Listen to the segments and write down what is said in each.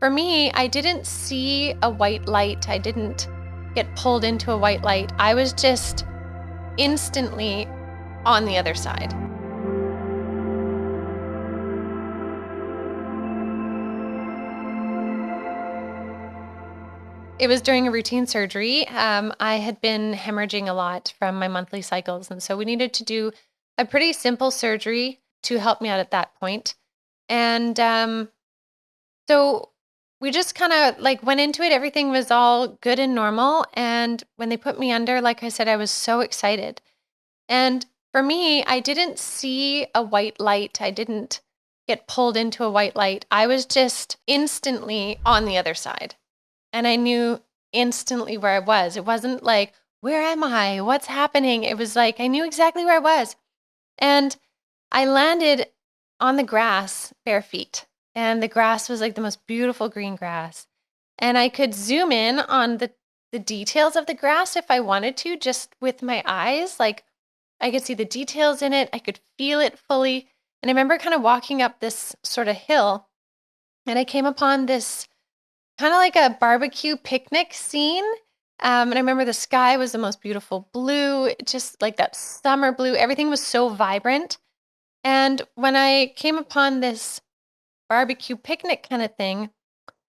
for me, I didn't see a white light. I didn't get pulled into a white light. I was just instantly on the other side. It was during a routine surgery. I had been hemorrhaging a lot from my monthly cycles. And so we needed to do a pretty simple surgery to help me out at that point. And so we just kind of like went into it. Everything was all good and normal. And when they put me under, like I said, I was so excited. And for me, I didn't see a white light. I didn't get pulled into a white light. I was just instantly on the other side. And I knew instantly where I was. It wasn't like, where am I? What's happening? It was like, I knew exactly where I was. And I landed on the grass, bare feet. And the grass was like the most beautiful green grass. And I could zoom in on the details of the grass if I wanted to, just with my eyes. Like I could see the details in it. I could feel it fully. And I remember kind of walking up this sort of hill, and I came upon this kind of like a barbecue picnic scene. And I remember the sky was the most beautiful blue, just like that summer blue. Everything was so vibrant. And when I came upon this barbecue picnic kind of thing,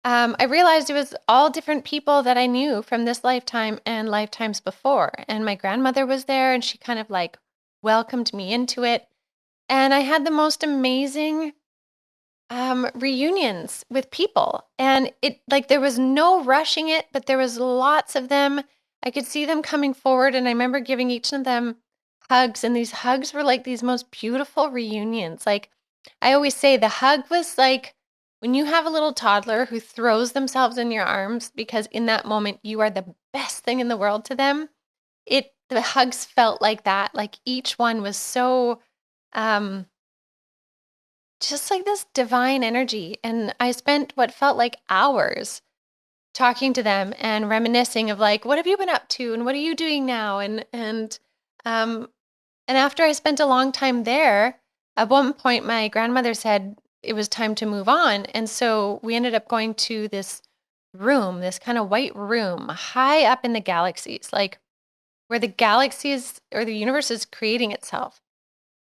I realized it was all different people that I knew from this lifetime and lifetimes before. And my grandmother was there, and she kind of like welcomed me into it. And I had the most amazing reunions with people. And it like there was no rushing it, but there was lots of them. I could see them coming forward, and I remember giving each of them hugs, and these hugs were like these most beautiful reunions. Like I always say, the hug was like when you have a little toddler who throws themselves in your arms because in that moment you are the best thing in the world to them. The hugs felt like that. Like each one was so um just like this divine energy. And I spent what felt like hours talking to them and reminiscing of like, what have you been up to and what are you doing now? Um and after I spent a long time there, at one point my grandmother said it was time to move on. And so we ended up going to this room, this kind of white room high up in the galaxies, like where the galaxies or the universe is creating itself.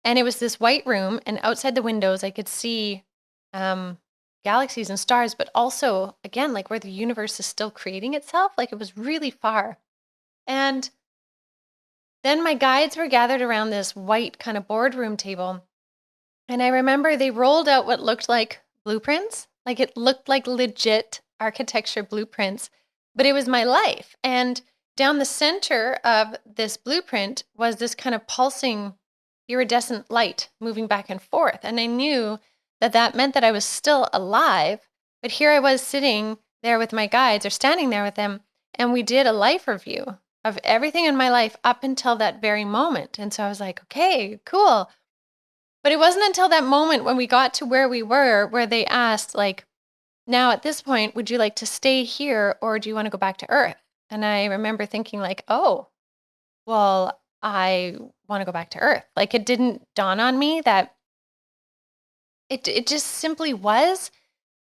And it was this white room, and outside the windows, I could see um, galaxies and stars, but also, again, like where the universe is still creating itself. Like it was really far. And then my guides were gathered around this white kind of boardroom table. And I remember they rolled out what looked like blueprints. Like it looked like legit architecture blueprints, but it was my life. And down the center of this blueprint was this kind of pulsing iridescent light moving back and forth. And I knew that that meant that I was still alive. But here I was sitting there with my guides or standing there with them. And we did a life review of everything in my life up until that very moment. And so I was like, okay, cool. But it wasn't until that moment when we got to where we were, where they asked, like, now at this point, would you like to stay here or do you want to go back to Earth? And I remember thinking, like, oh, well, I want to go back to Earth. Like, it didn't dawn on me that it just simply was.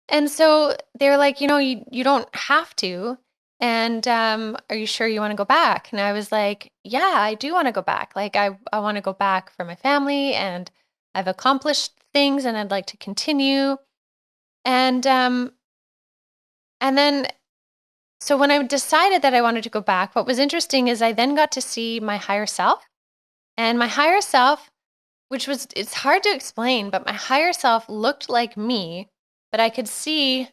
And so they're like, you don't have to. And are you sure you want to go back? And I was like, yeah, I do want to go back. Like, I want to go back for my family, and I've accomplished things and I'd like to continue. And and then so when I decided that I wanted to go back, what was interesting is I then got to see my higher self. And my higher self, it's hard to explain, but my higher self looked like me, but I could see,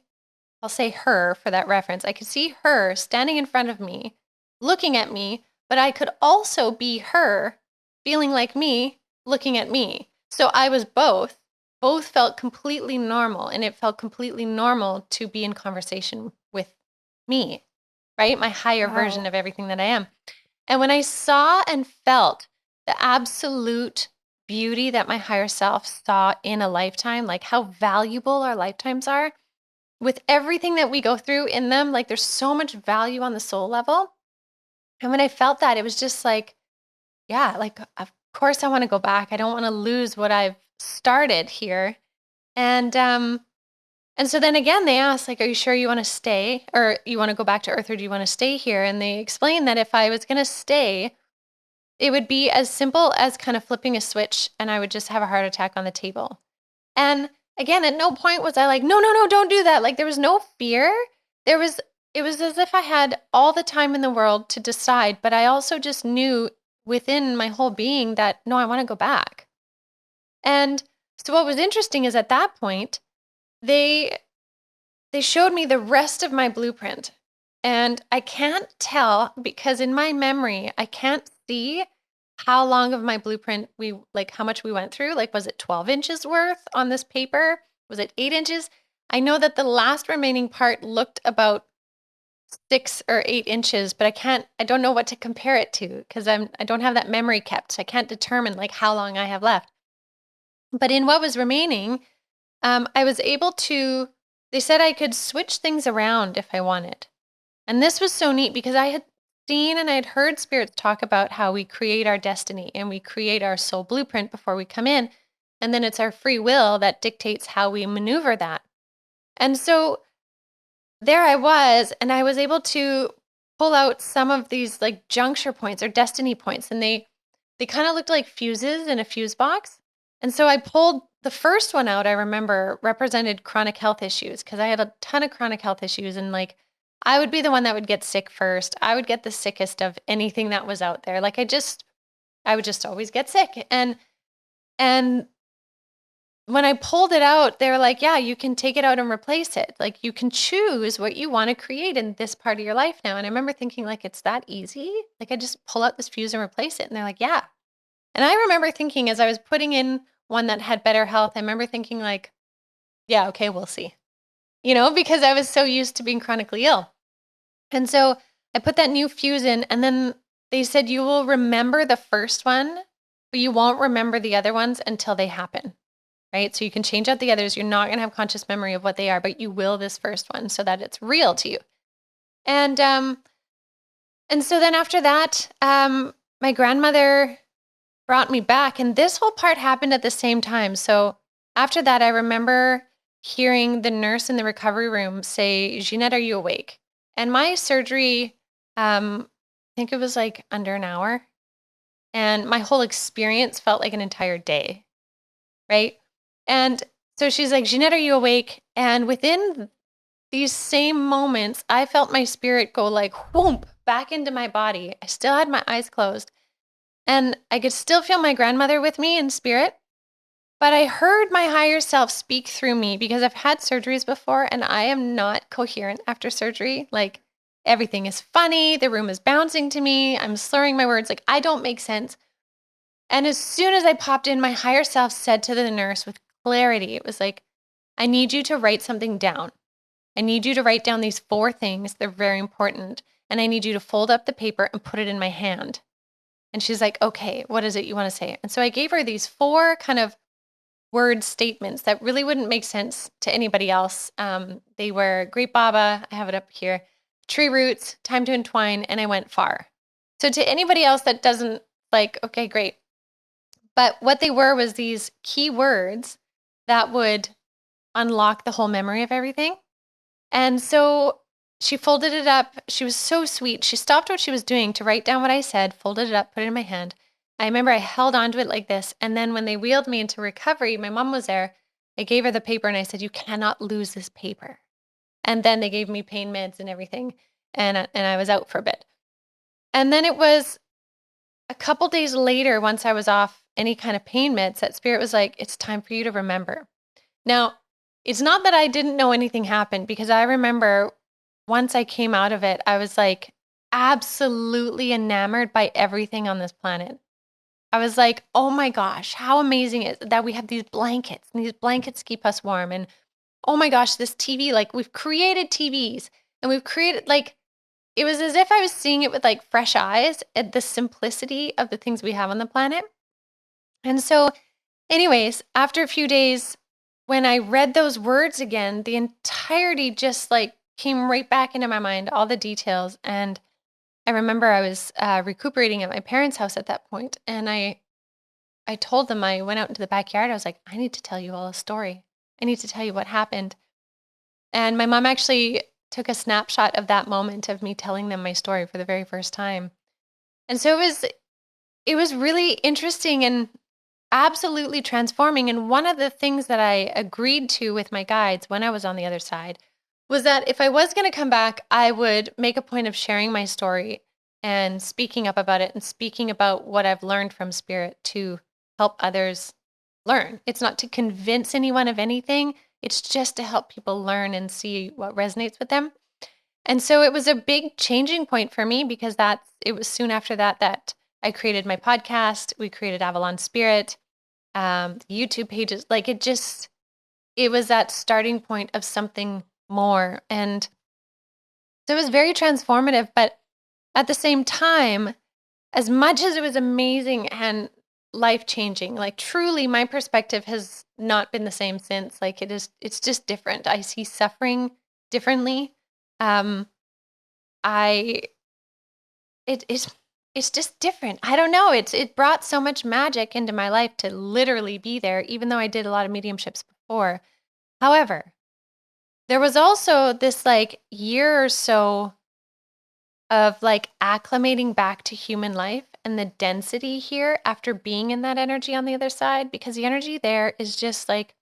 I'll say her for that reference. I could see her standing in front of me, looking at me, but I could also be her, feeling like me, looking at me. So I was both. Both felt completely normal, and it felt completely normal to be in conversation with me, right? My higher version Wow. of everything that I am. And when I saw and felt the absolute beauty that my higher self saw in a lifetime, like how valuable our lifetimes are, with everything that we go through in them, like there's so much value on the soul level. And when I felt that, it was just like, yeah, like, of course I want to go back. I don't want to lose what I've started here. And And so then again, they asked, like, "Are you sure you wanna stay or you wanna go back to Earth or do you wanna stay here?" And they explained that if I was gonna stay, it would be as simple as kind of flipping a switch and I would just have a heart attack on the table. And again, at no point was I like, "No, no, no, don't do that." Like, there was no fear. There was it was as if I had all the time in the world to decide, but I also just knew within my whole being that, "No, I wanna go back." And so what was interesting is at that point, they they showed me the rest of my blueprint. And I can't tell because in my memory, I can't see how long of my blueprint like how much we went through. Like, was it 12 inches worth on this paper? Was it 8 inches? I know that the last remaining part looked about 6 or 8 inches, but I don't know what to compare it to because I don't have that memory kept. I can't determine like how long I have left. But in what was remaining, I was able to, they said I could switch things around if I wanted. And this was so neat because I had seen and I'd heard spirits talk about how we create our destiny and we create our soul blueprint before we come in. And then it's our free will that dictates how we maneuver that. And so there I was, and I was able to pull out some of these like juncture points or destiny points. And they kind of looked like fuses in a fuse box. And so I pulled the first one out, I remember represented chronic health issues because I had a ton of chronic health issues. And like, I would be the one that would get sick first. I would get the sickest of anything that was out there. Like, I would just always get sick. And when I pulled it out, they were like, yeah, you can take it out and replace it. Like, you can choose what you want to create in this part of your life now. And I remember thinking, like, it's that easy. Like, I just pull out this fuse and replace it. And they're like, yeah. And I remember thinking as I was putting in one that had better health, I remember thinking, like, yeah, okay, we'll see, because I was so used to being chronically ill. And so I put that new fuse in, and then they said, you will remember the first one, but you won't remember the other ones until they happen. Right? So you can change out the others. You're not going to have conscious memory of what they are, but you will this first one so that it's real to you. And so then after that, my grandmother brought me back, and this whole part happened at the same time. So after that, I remember hearing the nurse in the recovery room say, "Ginette, are you awake?" And my surgery, I think it was like under an hour, and my whole experience felt like an entire day. Right? And so she's like, "Jeanette, are you awake?" And within these same moments, I felt my spirit go like whoomp back into my body. I still had my eyes closed and I could still feel my grandmother with me in spirit. But I heard my higher self speak through me because I've had surgeries before and I am not coherent after surgery. Like, everything is funny. The room is bouncing to me. I'm slurring my words. Like, I don't make sense. And as soon as I popped in, my higher self said to the nurse with clarity, it was like, "I need you to write something down. I need you to write down these 4 things. They're very important. And I need you to fold up the paper and put it in my hand." And she's like, "Okay, what is it you want to say?" And so I gave her these 4 kind of word statements that really wouldn't make sense to anybody else. They were Great Baba, I have it up here, tree roots, time to entwine, and I went far. So to anybody else that doesn't like, okay, great. But what they were was these key words that would unlock the whole memory of everything. And so she folded it up. She was so sweet. She stopped what she was doing to write down what I said, folded it up, put it in my hand. I remember I held onto it like this. And then when they wheeled me into recovery, my mom was there. I gave her the paper and I said, "You cannot lose this paper." And then they gave me pain meds and everything. And I was out for a bit. And then it was a couple days later, once I was off any kind of pain meds, that spirit was like, "It's time for you to remember." Now, it's not that I didn't know anything happened because I remember once I came out of it, I was like absolutely enamored by everything on this planet. I was like, "Oh my gosh, how amazing is it that we have these blankets and these blankets keep us warm." And oh my gosh, this TV, like we've created TVs and we've created like it was as if I was seeing it with like fresh eyes at the simplicity of the things we have on the planet. And so, anyways, after a few days, when I read those words again, the entirety just like came right back into my mind, all the details. And I remember I was recuperating at my parents' house at that point, and I told them, I went out into the backyard. I was like, "I need to tell you all a story. I need to tell you what happened." And my mom actually took a snapshot of that moment of me telling them my story for the very first time. And so it was really interesting and absolutely transforming. And one of the things that I agreed to with my guides when I was on the other side was that if I was going to come back, I would make a point of sharing my story and speaking up about it and speaking about what I've learned from spirit to help others learn. It's not to convince anyone of anything, it's just to help people learn and see what resonates with them. And so it was a big changing point for me because it was soon after that I created my podcast. We created Avalon Spirit, YouTube pages. Like it was that starting point of something more. And so it was very transformative. But at the same time, as much as it was amazing and life changing, like truly my perspective has not been the same since. Like it's just different. I see suffering differently. Um, I it's just different. I don't know. It brought so much magic into my life to literally be there, even though I did a lot of mediumships before. However, there was also this like year or so of like acclimating back to human life and the density here after being in that energy on the other side, because the energy there is just like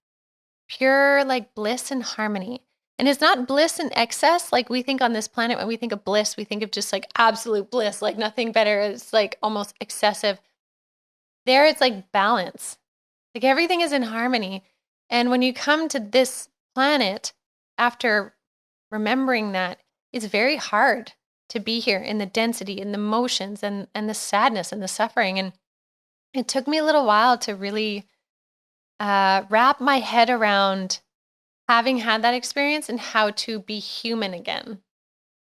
pure like bliss and harmony. And it's not bliss in excess like we think on this planet. When we think of bliss, we think of just like absolute bliss, like nothing better. It's like almost excessive. There, it's like balance. Like everything is in harmony. And when you come to this planet after remembering that, it's very hard to be here in the density and the motions and the sadness and the suffering. And it took me a little while to really wrap my head around having had that experience and how to be human again.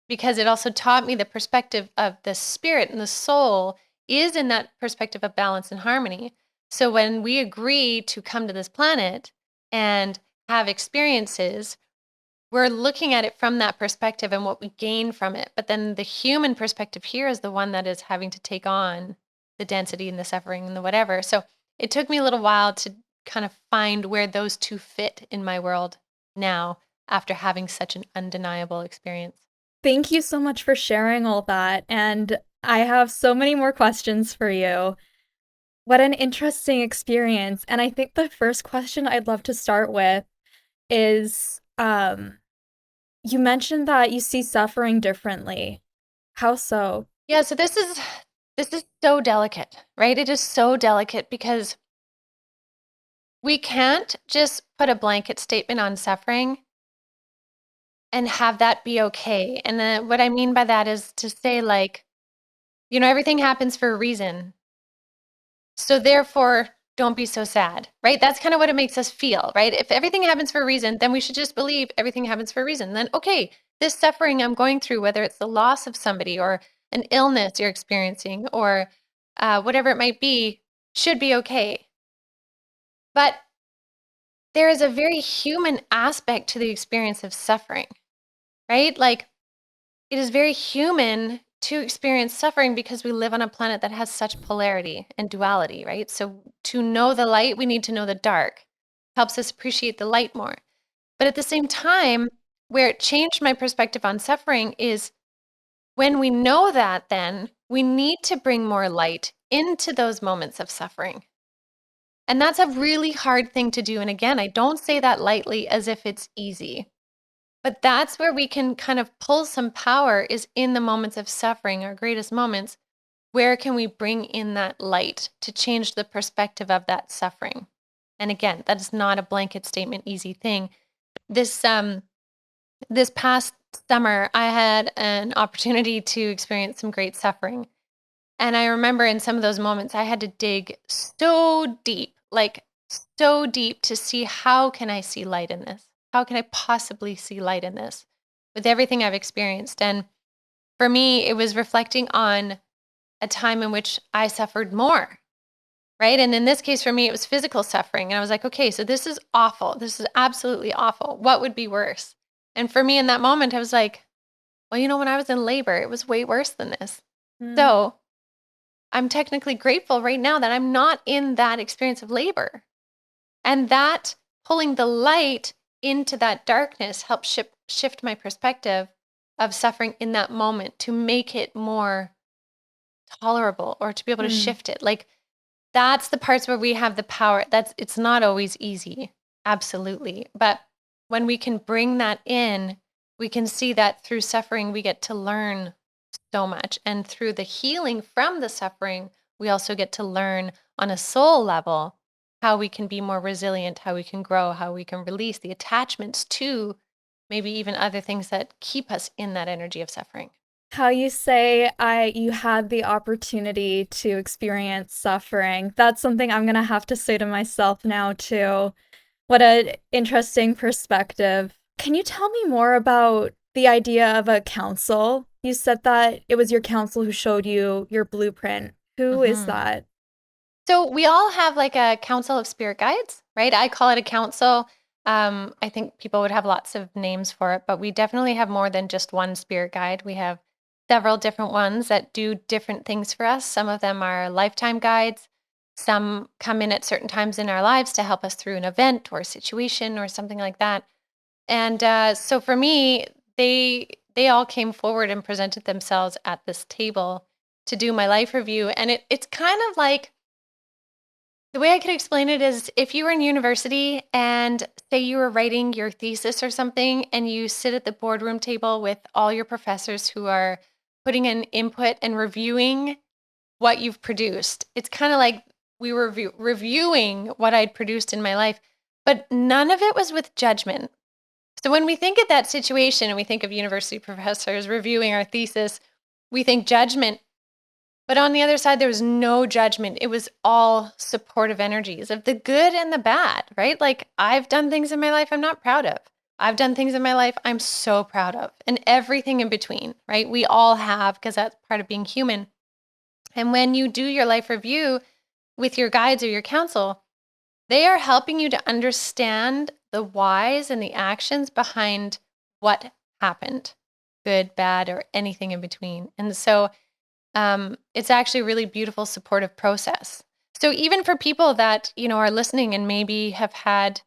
Because it also taught me the perspective of the spirit and the soul is in that perspective of balance and harmony. So when we agree to come to this planet and have experiences, we're looking at it from that perspective and what we gain from it. But then the human perspective here is the one that is having to take on the density and the suffering and the whatever. So it took me a little while to kind of find where those two fit in my world now after having such an undeniable experience. Thank you so much for sharing all that. And I have so many more questions for you. What an interesting experience. And I think the first question I'd love to start with is you mentioned that you see suffering differently. How so? Yeah, so this is so delicate, right? It is so delicate because we can't just put a blanket statement on suffering and have that be okay. And then what I mean by that is to say like, everything happens for a reason. So therefore, don't be so sad, right? That's kind of what it makes us feel, right? If everything happens for a reason, then we should just believe everything happens for a reason. Then, okay, this suffering I'm going through, whether it's the loss of somebody or an illness you're experiencing or whatever it might be, should be okay. But there is a very human aspect to the experience of suffering, right? Like it is very human to experience suffering because we live on a planet that has such polarity and duality, right? So to know the light, we need to know the dark. Helps us appreciate the light more. But at the same time, where it changed my perspective on suffering is when we know that, then we need to bring more light into those moments of suffering. And that's a really hard thing to do. And again, I don't say that lightly as if it's easy. But that's where we can kind of pull some power is in the moments of suffering, our greatest moments. Where can we bring in that light to change the perspective of that suffering? And again, that is not a blanket statement, easy thing. This past summer, I had an opportunity to experience some great suffering. And I remember in some of those moments, I had to dig so deep, like so deep to see how can I see light in this? How can I possibly see light in this with everything I've experienced? And for me, it was reflecting on a time in which I suffered more, right? And in this case, for me, it was physical suffering. And I was like, okay, so this is awful. This is absolutely awful. What would be worse? And for me in that moment, I was like, well, when I was in labor, it was way worse than this. Mm. So I'm technically grateful right now that I'm not in that experience of labor. And that pulling the light into that darkness helped shift my perspective of suffering in that moment to make it more tolerable or to be able to Hmm. shift it. Like that's the parts where we have the power. It's not always easy. Absolutely. But when we can bring that in, we can see that through suffering, we get to learn so much. And through the healing from the suffering, we also get to learn on a soul level how we can be more resilient, how we can grow, how we can release the attachments to maybe even other things that keep us in that energy of suffering. How you say you had the opportunity to experience suffering. That's something I'm gonna have to say to myself now too. What an interesting perspective. Can you tell me more about the idea of a council? You said that it was your council who showed you your blueprint. Who is Mhm. that? So we all have like a council of spirit guides, right? I call it a council. I think people would have lots of names for it, but we definitely have more than just one spirit guide. We have several different ones that do different things for us. Some of them are lifetime guides. Some come in at certain times in our lives to help us through an event or a situation or something like that. And so for me, they all came forward and presented themselves at this table to do my life review, and it's kind of like the way I could explain it is if you were in university and say you were writing your thesis or something, and you sit at the boardroom table with all your professors who are putting in input and reviewing what you've produced. It's kind of like we were reviewing what I'd produced in my life, but none of it was with judgment. So when we think of that situation and we think of university professors reviewing our thesis, we think judgment, but on the other side, there was no judgment. It was all supportive energies of the good and the bad, right? Like I've done things in my life I'm not proud of. I've done things in my life I'm so proud of, and everything in between, right? We all have, because that's part of being human. And when you do your life review with your guides or your counsel, they are helping you to understand the whys and the actions behind what happened, good, bad, or anything in between. And so it's actually a really beautiful, supportive process. So even for people that, are listening and maybe have had,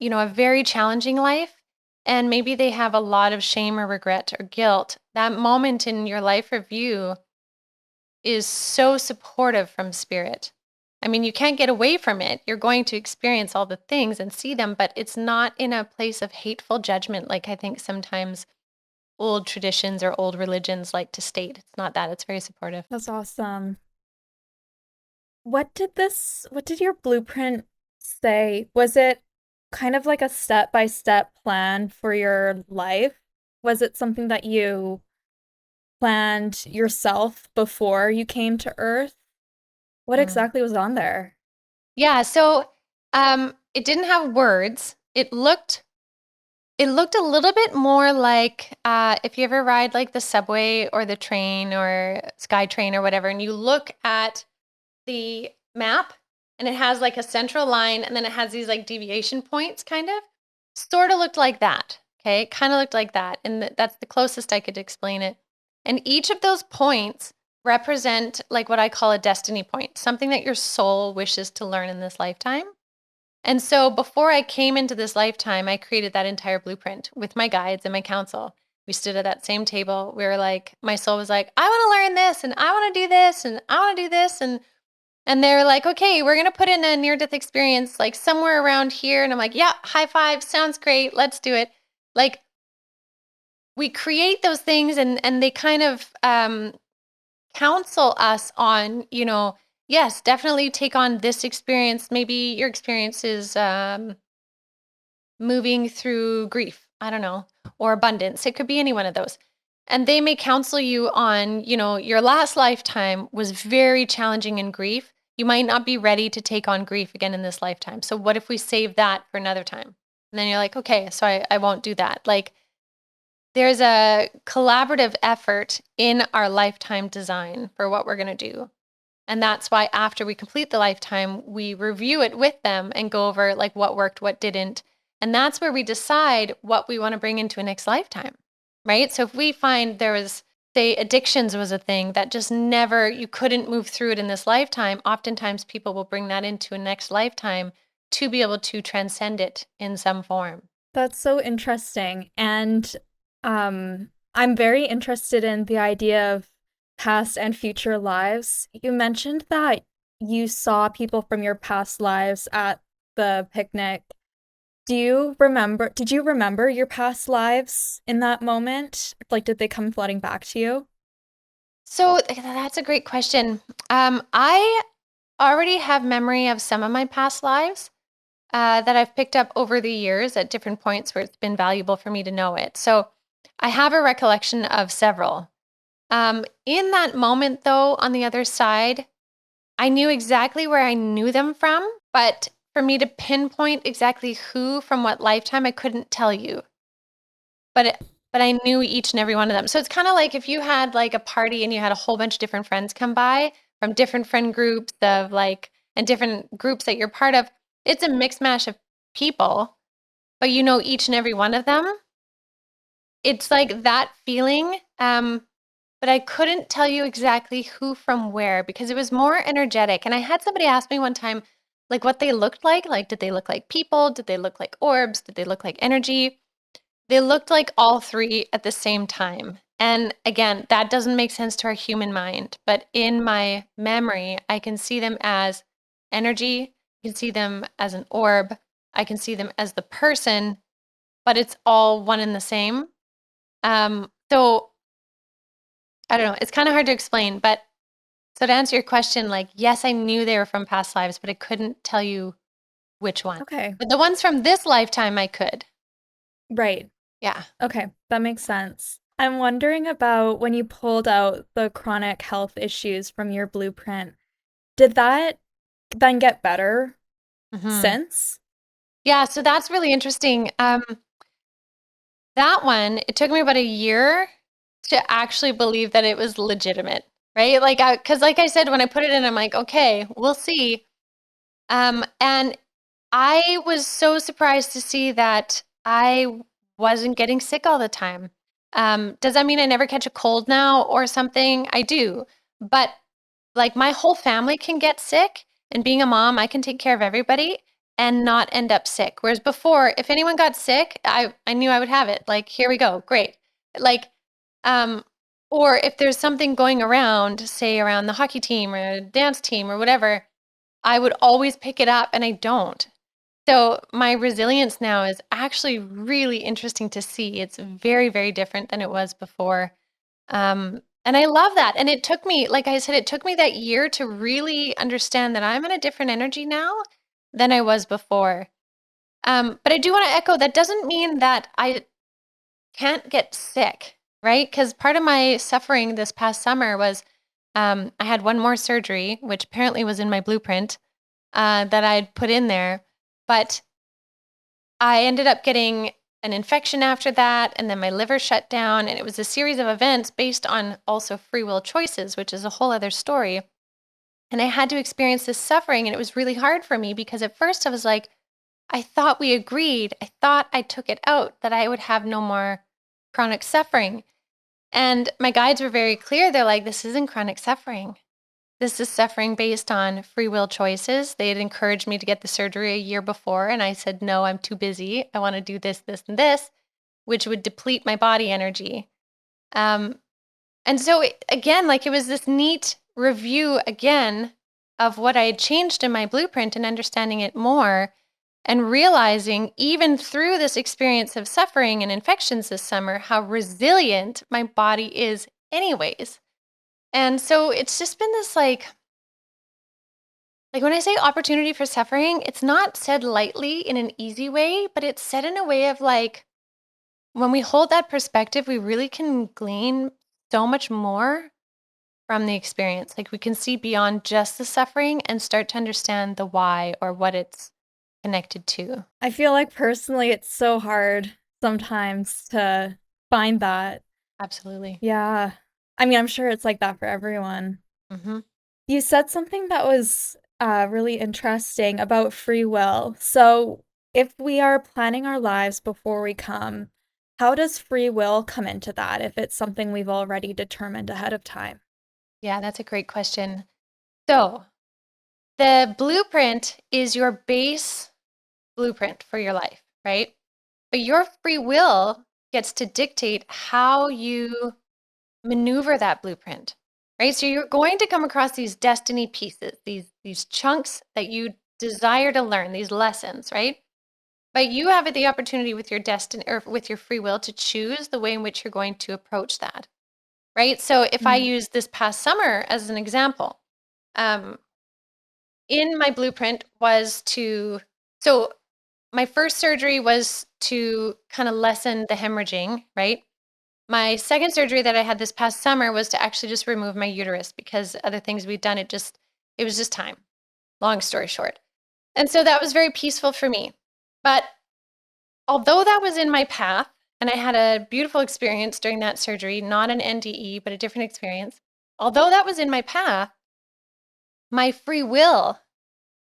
a very challenging life, and maybe they have a lot of shame or regret or guilt, that moment in your life review is so supportive from spirit. I mean, you can't get away from it. You're going to experience all the things and see them, but it's not in a place of hateful judgment like I think sometimes old traditions or old religions like to state. It's not that. It's very supportive. That's awesome. What did your blueprint say? Was it kind of like a step-by-step plan for your life? Was it something that you planned yourself before you came to Earth? What Mm. exactly was on there? Yeah, so it didn't have words. It looked a little bit more like if you ever ride like the subway or the train or SkyTrain or whatever, and you look at the map and it has like a central line and then it has these like deviation points kind of sort of looked like that. Okay, kind of looked like that, and that's the closest I could explain it. And each of those points represent like what I call a destiny point, something that your soul wishes to learn in this lifetime. And so before I came into this lifetime, I created that entire blueprint with my guides and my counsel. We stood at that same table. We were like, my soul was like, I want to learn this and I want to do this and I want to do this. And they're like, okay, we're going to put in a near death experience like somewhere around here. And I'm like, yeah, high five. Sounds great. Let's do it. Like we create those things and they kind of counsel us on, yes, definitely take on this experience. Maybe your experience is moving through grief, I don't know, or abundance. It could be any one of those. And they may counsel you on, your last lifetime was very challenging in grief. You might not be ready to take on grief again in this lifetime. So what if we save that for another time? And then you're like, okay, so I won't do that. Like there's a collaborative effort in our lifetime design for what we're going to do. And that's why after we complete the lifetime, we review it with them and go over like what worked, what didn't. And that's where we decide what we want to bring into a next lifetime, right? So if we find there was, say, addictions was a thing that just never, you couldn't move through it in this lifetime, oftentimes people will bring that into a next lifetime to be able to transcend it in some form. That's so interesting. And I'm very interested in the idea of past and future lives. You mentioned that you saw people from your past lives at the picnic. Did you remember your past lives in that moment? Like, did they come flooding back to you? So that's a great question. I already have memory of some of my past lives that I've picked up over the years at different points where it's been valuable for me to know it. So I have a recollection of several. In that moment, though, on the other side, I knew exactly where I knew them from, but for me to pinpoint exactly who from what lifetime, I couldn't tell you. But but I knew each and every one of them. So it's kinda like if you had, like, a party and you had a whole bunch of different friends come by from different friend groups of, like and different groups that you're part of, it's a mixed mash of people, but you know each and every one of them. It's like that feeling, but I couldn't tell you exactly who from where because it was more energetic, and I had somebody ask me one time, like, what they looked like, did they look like people? Did they look like orbs? Did they look like energy? They looked like all 3 at the same time, and again, that doesn't make sense to our human mind, but in my memory, I can see them as energy, I can see them as an orb, I can see them as the person, but it's all one and the same. So I don't know, it's kinda hard to explain, but so to answer your question, like, yes, I knew they were from past lives, but I couldn't tell you which one. Okay. But the ones from this lifetime, I could. Right. Yeah. Okay, that makes sense. I'm wondering about when you pulled out the chronic health issues from your blueprint. Did that then get better Mhm. since? Yeah, so that's really interesting. That one, it took me about a year to actually believe that it was legitimate, right? Like, because like I said, when I put it in, I'm like, okay, we'll see. And I was so surprised to see that I wasn't getting sick all the time. Does that mean I never catch a cold now or something? I do, but like my whole family can get sick, and being a mom, I can take care of everybody and not end up sick. Whereas before, if anyone got sick, I knew I would have it. Like, here we go, great. Like, um, or if there's something going around, say around the hockey team or dance team or whatever, I would always pick it up, and I don't. So my resilience now is actually really interesting to see. It's very, very different than it was before. And I love that. And it took me, like I said, it took me that year to really understand that I'm in a different energy now than I was before. But I do want to echo that doesn't mean that I can't get sick, right? Because part of my suffering this past summer was I had one more surgery, which apparently was in my blueprint that I'd put in there. But I ended up getting an infection after that, and then my liver shut down. And it was a series of events based on also free will choices, which is a whole other story. And I had to experience this suffering, and it was really hard for me because at first I was like, I thought we agreed. I thought I took it out that I would have no more chronic suffering. And my guides were very clear. They're like, this isn't chronic suffering. This is suffering based on free will choices. They had encouraged me to get the surgery a year before, and I said, no, I'm too busy. I want to do this, this, and this, which would deplete my body energy. Um, and so, again, like it was this neat review again of what I had changed in my blueprint and understanding it more and realizing, even through this experience of suffering and infections this summer, how resilient my body is, anyways. And so it's just been this like when I say opportunity for suffering, it's not said lightly in an easy way, but it's said in a way of like when we hold that perspective, we really can glean so much more from the experience. Like we can see beyond just the suffering and start to understand the why or what it's connected to. I feel like personally it's so hard sometimes to find that. Absolutely. Yeah. I mean, I'm sure it's like that for everyone. Hmm. You said something that was really interesting about free will. So, if we are planning our lives before we come, how does free will come into that if it's something we've already determined ahead of time? Yeah, that's a great question. So, the blueprint is your base blueprint for your life, right? But your free will gets to dictate how you maneuver that blueprint, right? So you're going to come across these destiny pieces, these chunks that you desire to learn, these lessons, right? But you have the opportunity with your destiny or with your free will to choose the way in which you're going to approach that, right? So if I Mhm. use this past summer as an example, um, in my blueprint was to, so my first surgery was to kind of lessen the hemorrhaging, right? My second surgery that I had this past summer was to actually just remove my uterus because other things we'd done, it was just time. Long story short. And so that was very peaceful for me. But although that was in my path, and I had a beautiful experience during that surgery, not an NDE, but a different experience. Although that was in my path, my free will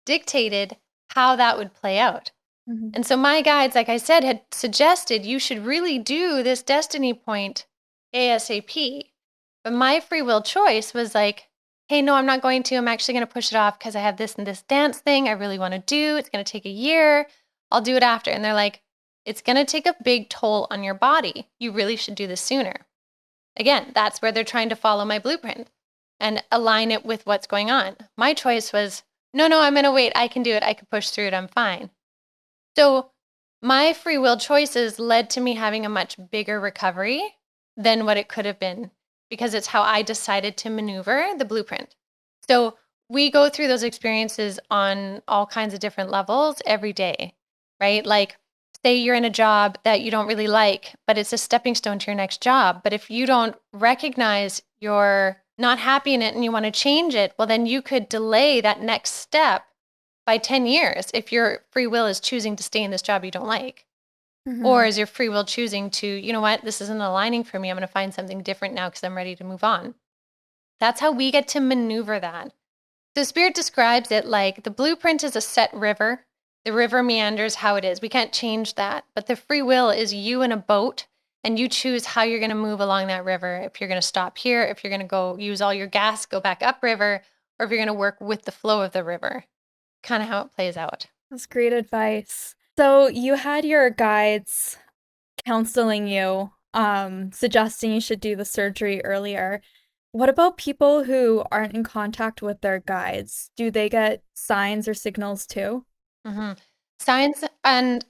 dictated how that would play out. Mhm. And so my guides, like I said, had suggested you should really do this destiny point ASAP. But my free will choice was like, hey, no, I'm not going to. I'm actually going to push it off because I have this and this dance thing I really want to do. It's going to take a year. I'll do it after. And they're like, it's going to take a big toll on your body. You really should do this sooner. Again, that's where they're trying to follow my blueprint and align it with what's going on. My choice was, no, no, I'm going to wait. I can do it. I can push through it. I'm fine. So my free will choices led to me having a much bigger recovery than what it could have been because it's how I decided to maneuver the blueprint. So we go through those experiences on all kinds of different levels every day, right? Like, say you're in a job that you don't really like, but it's a stepping stone to your next job. But if you don't recognize you're not happy in it and you want to change it, well, then you could delay that next step by 10 years if your free will is choosing to stay in this job you don't like. Or Mhm. is your free will choosing to, you know what, this isn't aligning for me. I'm going to find something different now because I'm ready to move on. That's how we get to maneuver that. So Spirit describes it like the blueprint is a set river. The river meanders how it is. We can't change that. But the free will is you in a boat and you choose how you're going to move along that river. If you're going to stop here, if you're going to go use all your gas, go back upriver, or if you're going to work with the flow of the river. Kind of how it plays out. That's great advice. So you had your guides counseling you, suggesting you should do the surgery earlier. What about people who aren't in contact with their guides? Do they get signs or signals too? Mhm. Signs and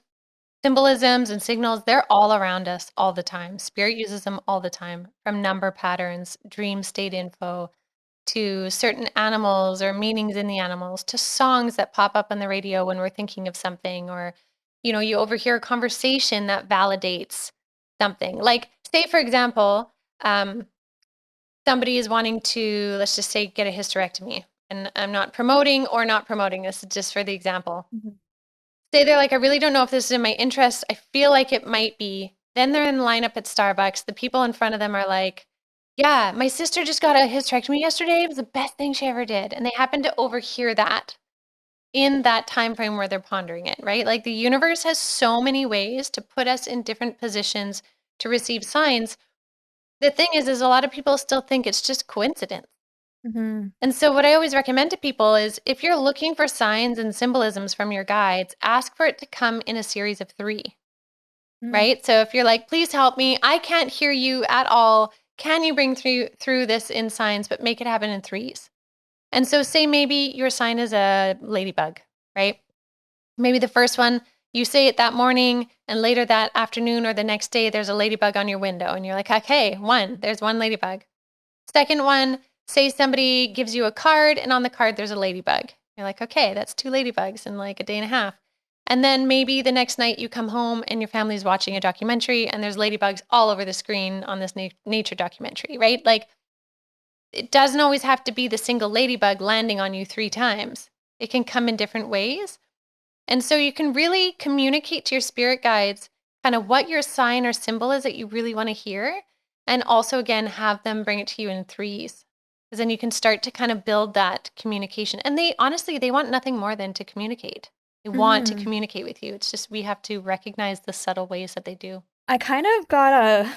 symbolisms and signals, they're all around us all the time. Spirit uses them all the time, from number patterns, dream state info, to certain animals or meanings in the animals, to songs that pop up on the radio when we're thinking of something, or, you overhear a conversation that validates something. Like, say, for example, um, somebody is wanting to, let's just say, get a hysterectomy. And I'm not promoting or not promoting this, just for the example. Mhm. Say they're like, I really don't know if this is in my interest. I feel like it might be. Then they're in the lineup at Starbucks. The people in front of them are like, yeah, my sister just got a hysterectomy yesterday. It was the best thing she ever did. And they happen to overhear that in that time frame where they're pondering it, right? Like the universe has so many ways to put us in different positions to receive signs. The thing is a lot of people still think it's just coincidence. Mhm. And so, what I always recommend to people is if you're looking for signs and symbolisms from your guides, ask for it to come in a series of 3, Mm. right? So, if you're like, please help me, I can't hear you at all. Can you bring through this in signs, but make it happen in threes? And so, say maybe your sign is a ladybug, right? Maybe the first one, you say it that morning, and later that afternoon or the next day, there's a ladybug on your window, and you're like, okay, there's one ladybug. Second one, say somebody gives you a card and on the card there's a ladybug. You're like, okay, that's 2 ladybugs in like a day and a half. And then maybe the next night you come home and your family's watching a documentary and there's ladybugs all over the screen on this nature documentary, right? Like it doesn't always have to be the single ladybug landing on you 3 times. It can come in different ways. And so you can really communicate to your spirit guides kind of what your sign or symbol is that you really want to hear. And also, again, have them bring it to you in threes. Because then you can start to kind of build that communication. And they honestly, they want nothing more than to communicate. They want to Mhm. communicate with you. It's just we have to recognize the subtle ways that they do. I kind of got a,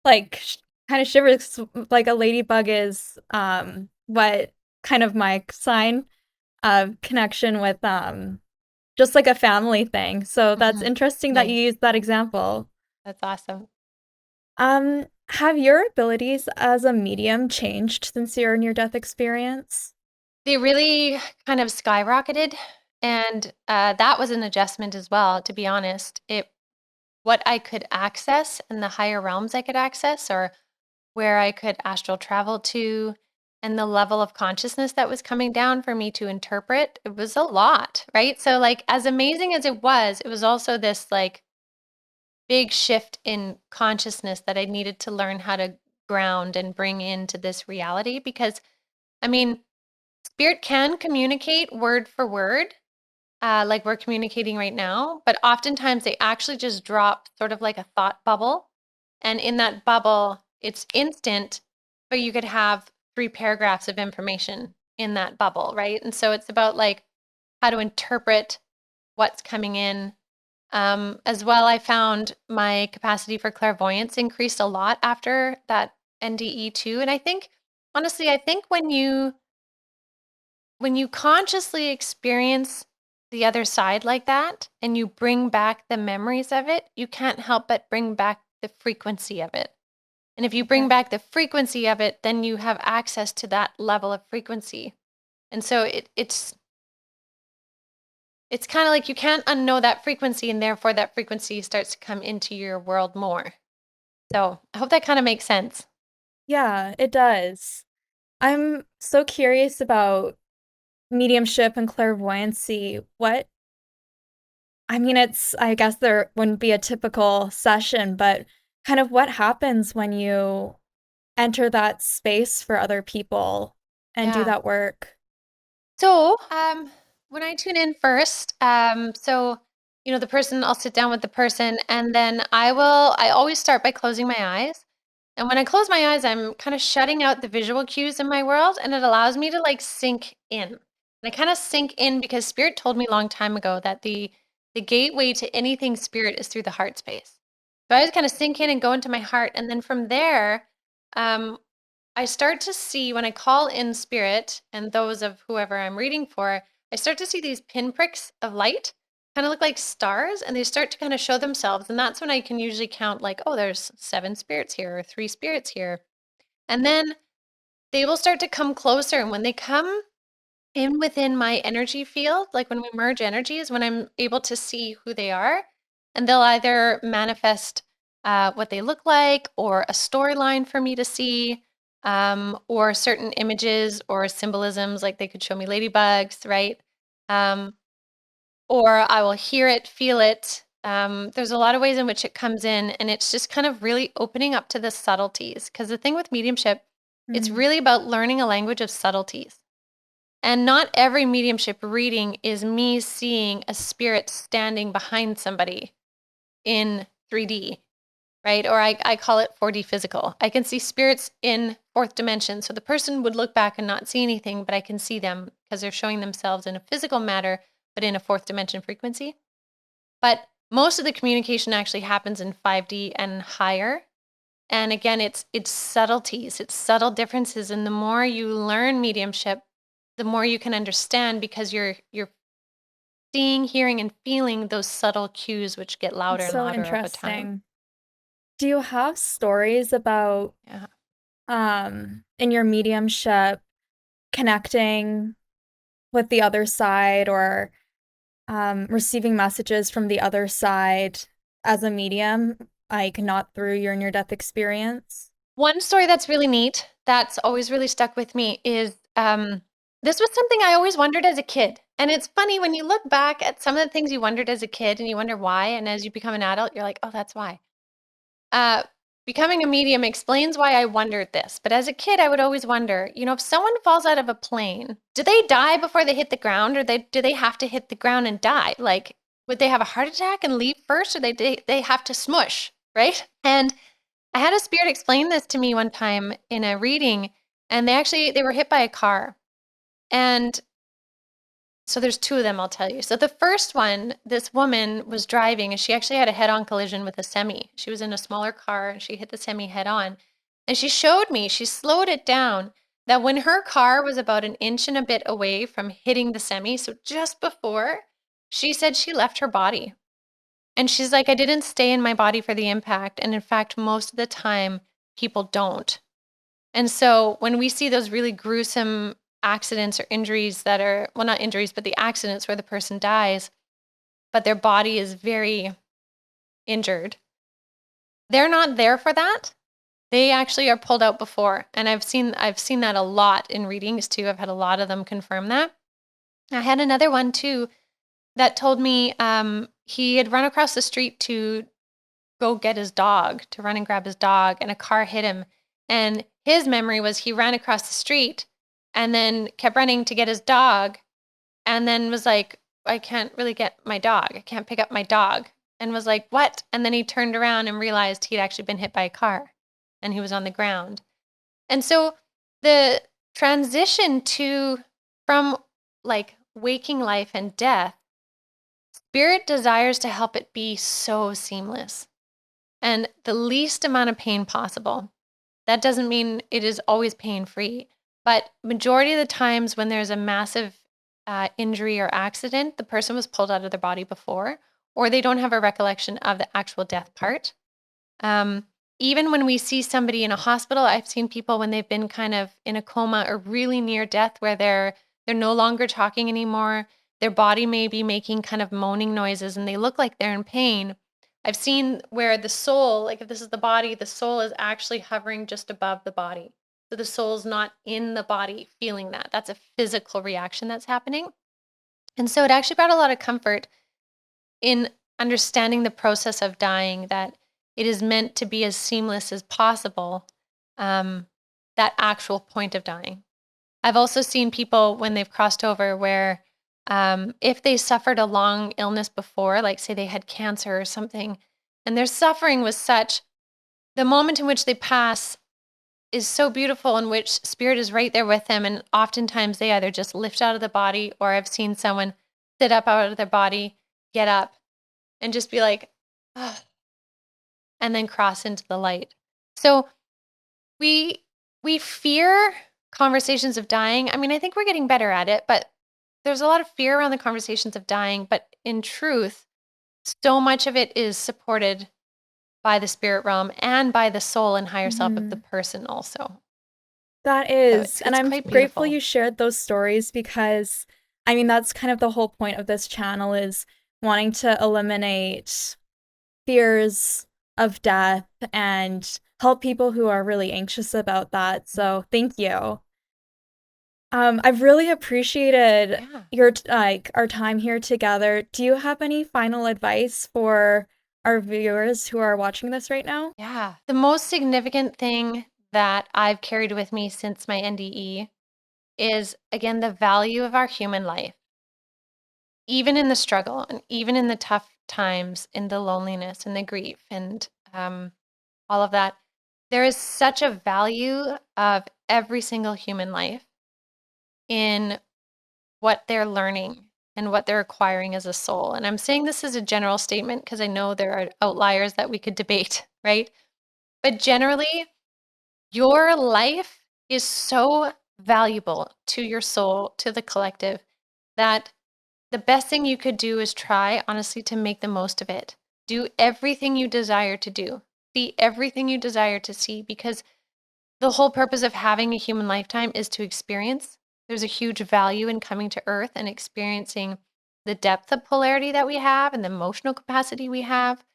like, kinda shivers, like a ladybug is, what kind of my sign of connection with, just like a family thing. So that's Mhm. interesting that you Nice. used that example. That's awesome. Have your abilities as a medium changed since your near-death experience? They really kind of skyrocketed, and, that was an adjustment as well, to be honest. It what I could access and the higher realms I could access or where I could astral travel to and the level of consciousness that was coming down for me to interpret, it was a lot, right? So, like, as amazing as it was also this, like, big shift in consciousness that I needed to learn how to ground and bring into this reality because, I mean, spirit can communicate word for word, like we're communicating right now, but oftentimes they actually just drop sort of like a thought bubble. And in that bubble, it's instant, but you could have 3 paragraphs of information in that bubble, right? And so it's about like how to interpret what's coming in. As well, I found my capacity for clairvoyance increased a lot after that NDE too. And I think, honestly, I think when you consciously experience the other side like that and you bring back the memories of it, you can't help but bring back the frequency of it. And if you bring Yeah. back the frequency of it, then you have access to that level of frequency. And so it's kind of like you can't unknow that frequency and therefore that frequency starts to come into your world more. So, I hope that kind of makes sense. Yeah, it does. I'm so curious about mediumship and clairvoyancy. It's I guess there wouldn't be a typical session, but kind of what happens when you enter that space for other people and do Yeah. that work? So, when I tune in first, the person, I'll sit down with the person and then I always start by closing my eyes. And when I close my eyes, I'm kind of shutting out the visual cues in my world and it allows me to like sink in. And I kind of sink in because spirit told me a long time ago that the gateway to anything spirit is through the heart space. So I just kind of sink in and go into my heart. And then from there, um, I start to see when I call in spirit and those of whoever I'm reading for, I start to see these pinpricks of light kind of look like stars and they start to kind of show themselves. And that's when I can usually count, like, oh, there's 7 spirits here or 3 spirits here. And then they will start to come closer. And when they come in within my energy field, like when we merge energies, when I'm able to see who they are, and they'll either manifest what they look like, or a storyline for me to see, or certain images or symbolisms, like they could show me ladybugs, right? Um, or I will hear it, feel it. There's a lot of ways in which it comes in, and it's just kind of really opening up to the subtleties. Because the thing with mediumship, it's Mm, really about learning a language of subtleties. And not every mediumship reading is me seeing a spirit standing behind somebody in 3D, right? Or I call it 4D physical. I can see spirits in fourth dimension. So the person would look back and not see anything, but I can see them because they're showing themselves in a physical matter, but in a fourth dimension frequency. But most of the communication actually happens in 5D and higher. And again, it's subtleties, it's subtle differences. And the more you learn mediumship, the more you can understand because you're seeing, hearing, and feeling those subtle cues which get louder that's and so louder over time. interesting. Do you have stories about, Yeah. in your mediumship connecting with the other side or, receiving messages from the other side as a medium, like, not through your near-death experience? One story that's really neat, that's always really stuck with me is this was something I always wondered as a kid. And it's funny when you look back at some of the things you wondered as a kid and you wonder why. And as you become an adult, you're like, oh, that's why. Uh, Becoming a medium explains why I wondered this. But as a kid, I would always wonder, if someone falls out of a plane, do they die before they hit the ground, or do they have to hit the ground and die? Like, would they have a heart attack and leave first, or they have to smush, right? And I had a spirit explain this to me one time in a reading, and they were hit by a car. And so there's 2 of them, I'll tell you. So the first one, this woman was driving and she actually had a head-on collision with a semi. She was in a smaller car and she hit the semi head on. And she showed me, she slowed it down, that when her car was about an inch and a bit away from hitting the semi, so just before, She said she left her body. And she's like, "I didn't stay in my body for the impact." And in fact, most of the time, people don't. And so when we see those really gruesome accidents or injuries that are, well, not injuries, but the accidents where the person dies, but their body is very injured, they're not there for that. They actually are pulled out before. And I've seen that a lot in readings too. I've had a lot of them confirm that. I had another one too that told me he had run across the street to go get his dog, to run and grab his dog, and a car hit him. And his memory was he ran across the street and then kept running to get his dog, and then was like, "I can't really get my dog. I can't pick up my dog." And was like, "What?" And then he turned around and realized he'd actually been hit by a car and he was on the ground. And so the transition to from like waking life and death, spirit desires to help it be so seamless and the least amount of pain possible. That doesn't mean it is always pain-free, but majority of the times when there's a massive injury or accident, the person was pulled out of their body before, or they don't have a recollection of the actual death part. Um, Even when we see somebody in a hospital, I've seen people when they've been kind of in a coma or really near death where they're no longer talking anymore. Their body may be making kind of moaning noises and they look like they're in pain. I've seen where the soul, like if this is the body, the soul is actually hovering just above the body. So the soul's not in the body feeling that. That's a physical reaction that's happening. And so it actually brought a lot of comfort in understanding the process of dying, that it is meant to be as seamless as possible, um, that actual point of dying. I've also seen people when they've crossed over where if they suffered a long illness before, like say they had cancer or something, and their suffering was such, the moment in which they pass is so beautiful, in which spirit is right there with them. And oftentimes they either just lift out of the body, or I've seen someone sit up out of their body, get up, and just be like, "Ah," and then cross into the light. So we we fear conversations of dying. I mean, I think we're getting better at it, but there's a lot of fear around the conversations of dying. But in truth, so much of it is supported by the spirit realm and by the soul and higher self of the Mhm. person also. That So is, it's and it's I'm quite grateful beautiful. you shared those stories because, I mean, that's kind of the whole point of this channel is wanting to eliminate fears of death and help people who are really anxious about that, so thank you. I've really appreciated Yeah. your our time here together. Do you have any final advice for our viewers who are watching this right now? Yeah. The most significant thing that I've carried with me since my NDE is, again, the value of our human life. Even in the struggle and even in the tough times, in the loneliness and the grief and all of that, there is such a value of every single human life in what they're learning and what they're acquiring as a soul. And I'm saying this as a general statement because I know there are outliers that we could debate, right? But generally, your life is so valuable to your soul, to the collective, that the best thing you could do is try, honestly, to make the most of it. Do everything you desire to do. See everything you desire to see, because the whole purpose of having a human lifetime is to experience. There's a huge value in coming to Earth and experiencing the depth of polarity that we have and the emotional capacity we have,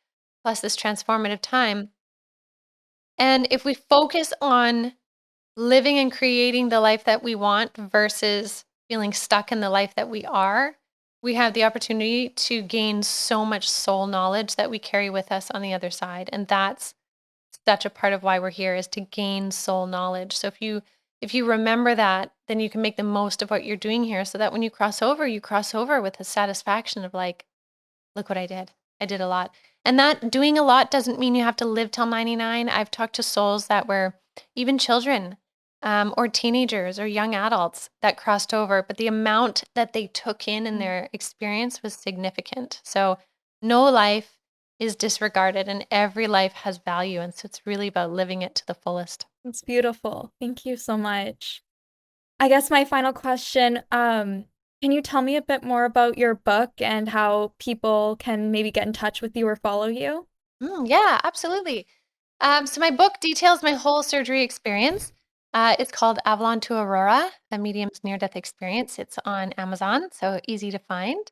plus this transformative time. And if we focus on living and creating the life that we want versus feeling stuck in the life that we are, we have the opportunity to gain so much soul knowledge that we carry with us on the other side. And that's such a part of why we're here, is to gain soul knowledge. So if you remember that, then you can make the most of what you're doing here, so that when you cross over with the satisfaction of like, look what I did. I did a lot. And that doing a lot doesn't mean you have to live till 99. I've talked to souls that were even children, or teenagers or young adults that crossed over, but the amount that they took in their experience was significant. So no life is disregarded and every life has value. And so it's really about living it to the fullest. It's beautiful. Thank you so much. I guess my final question, Can you tell me a bit more about your book and how people can maybe get in touch with you or follow you? Yeah, absolutely. So my book details my whole surgery experience. It's called Avalon to Aurora, a medium's near-death experience. It's on Amazon, so easy to find.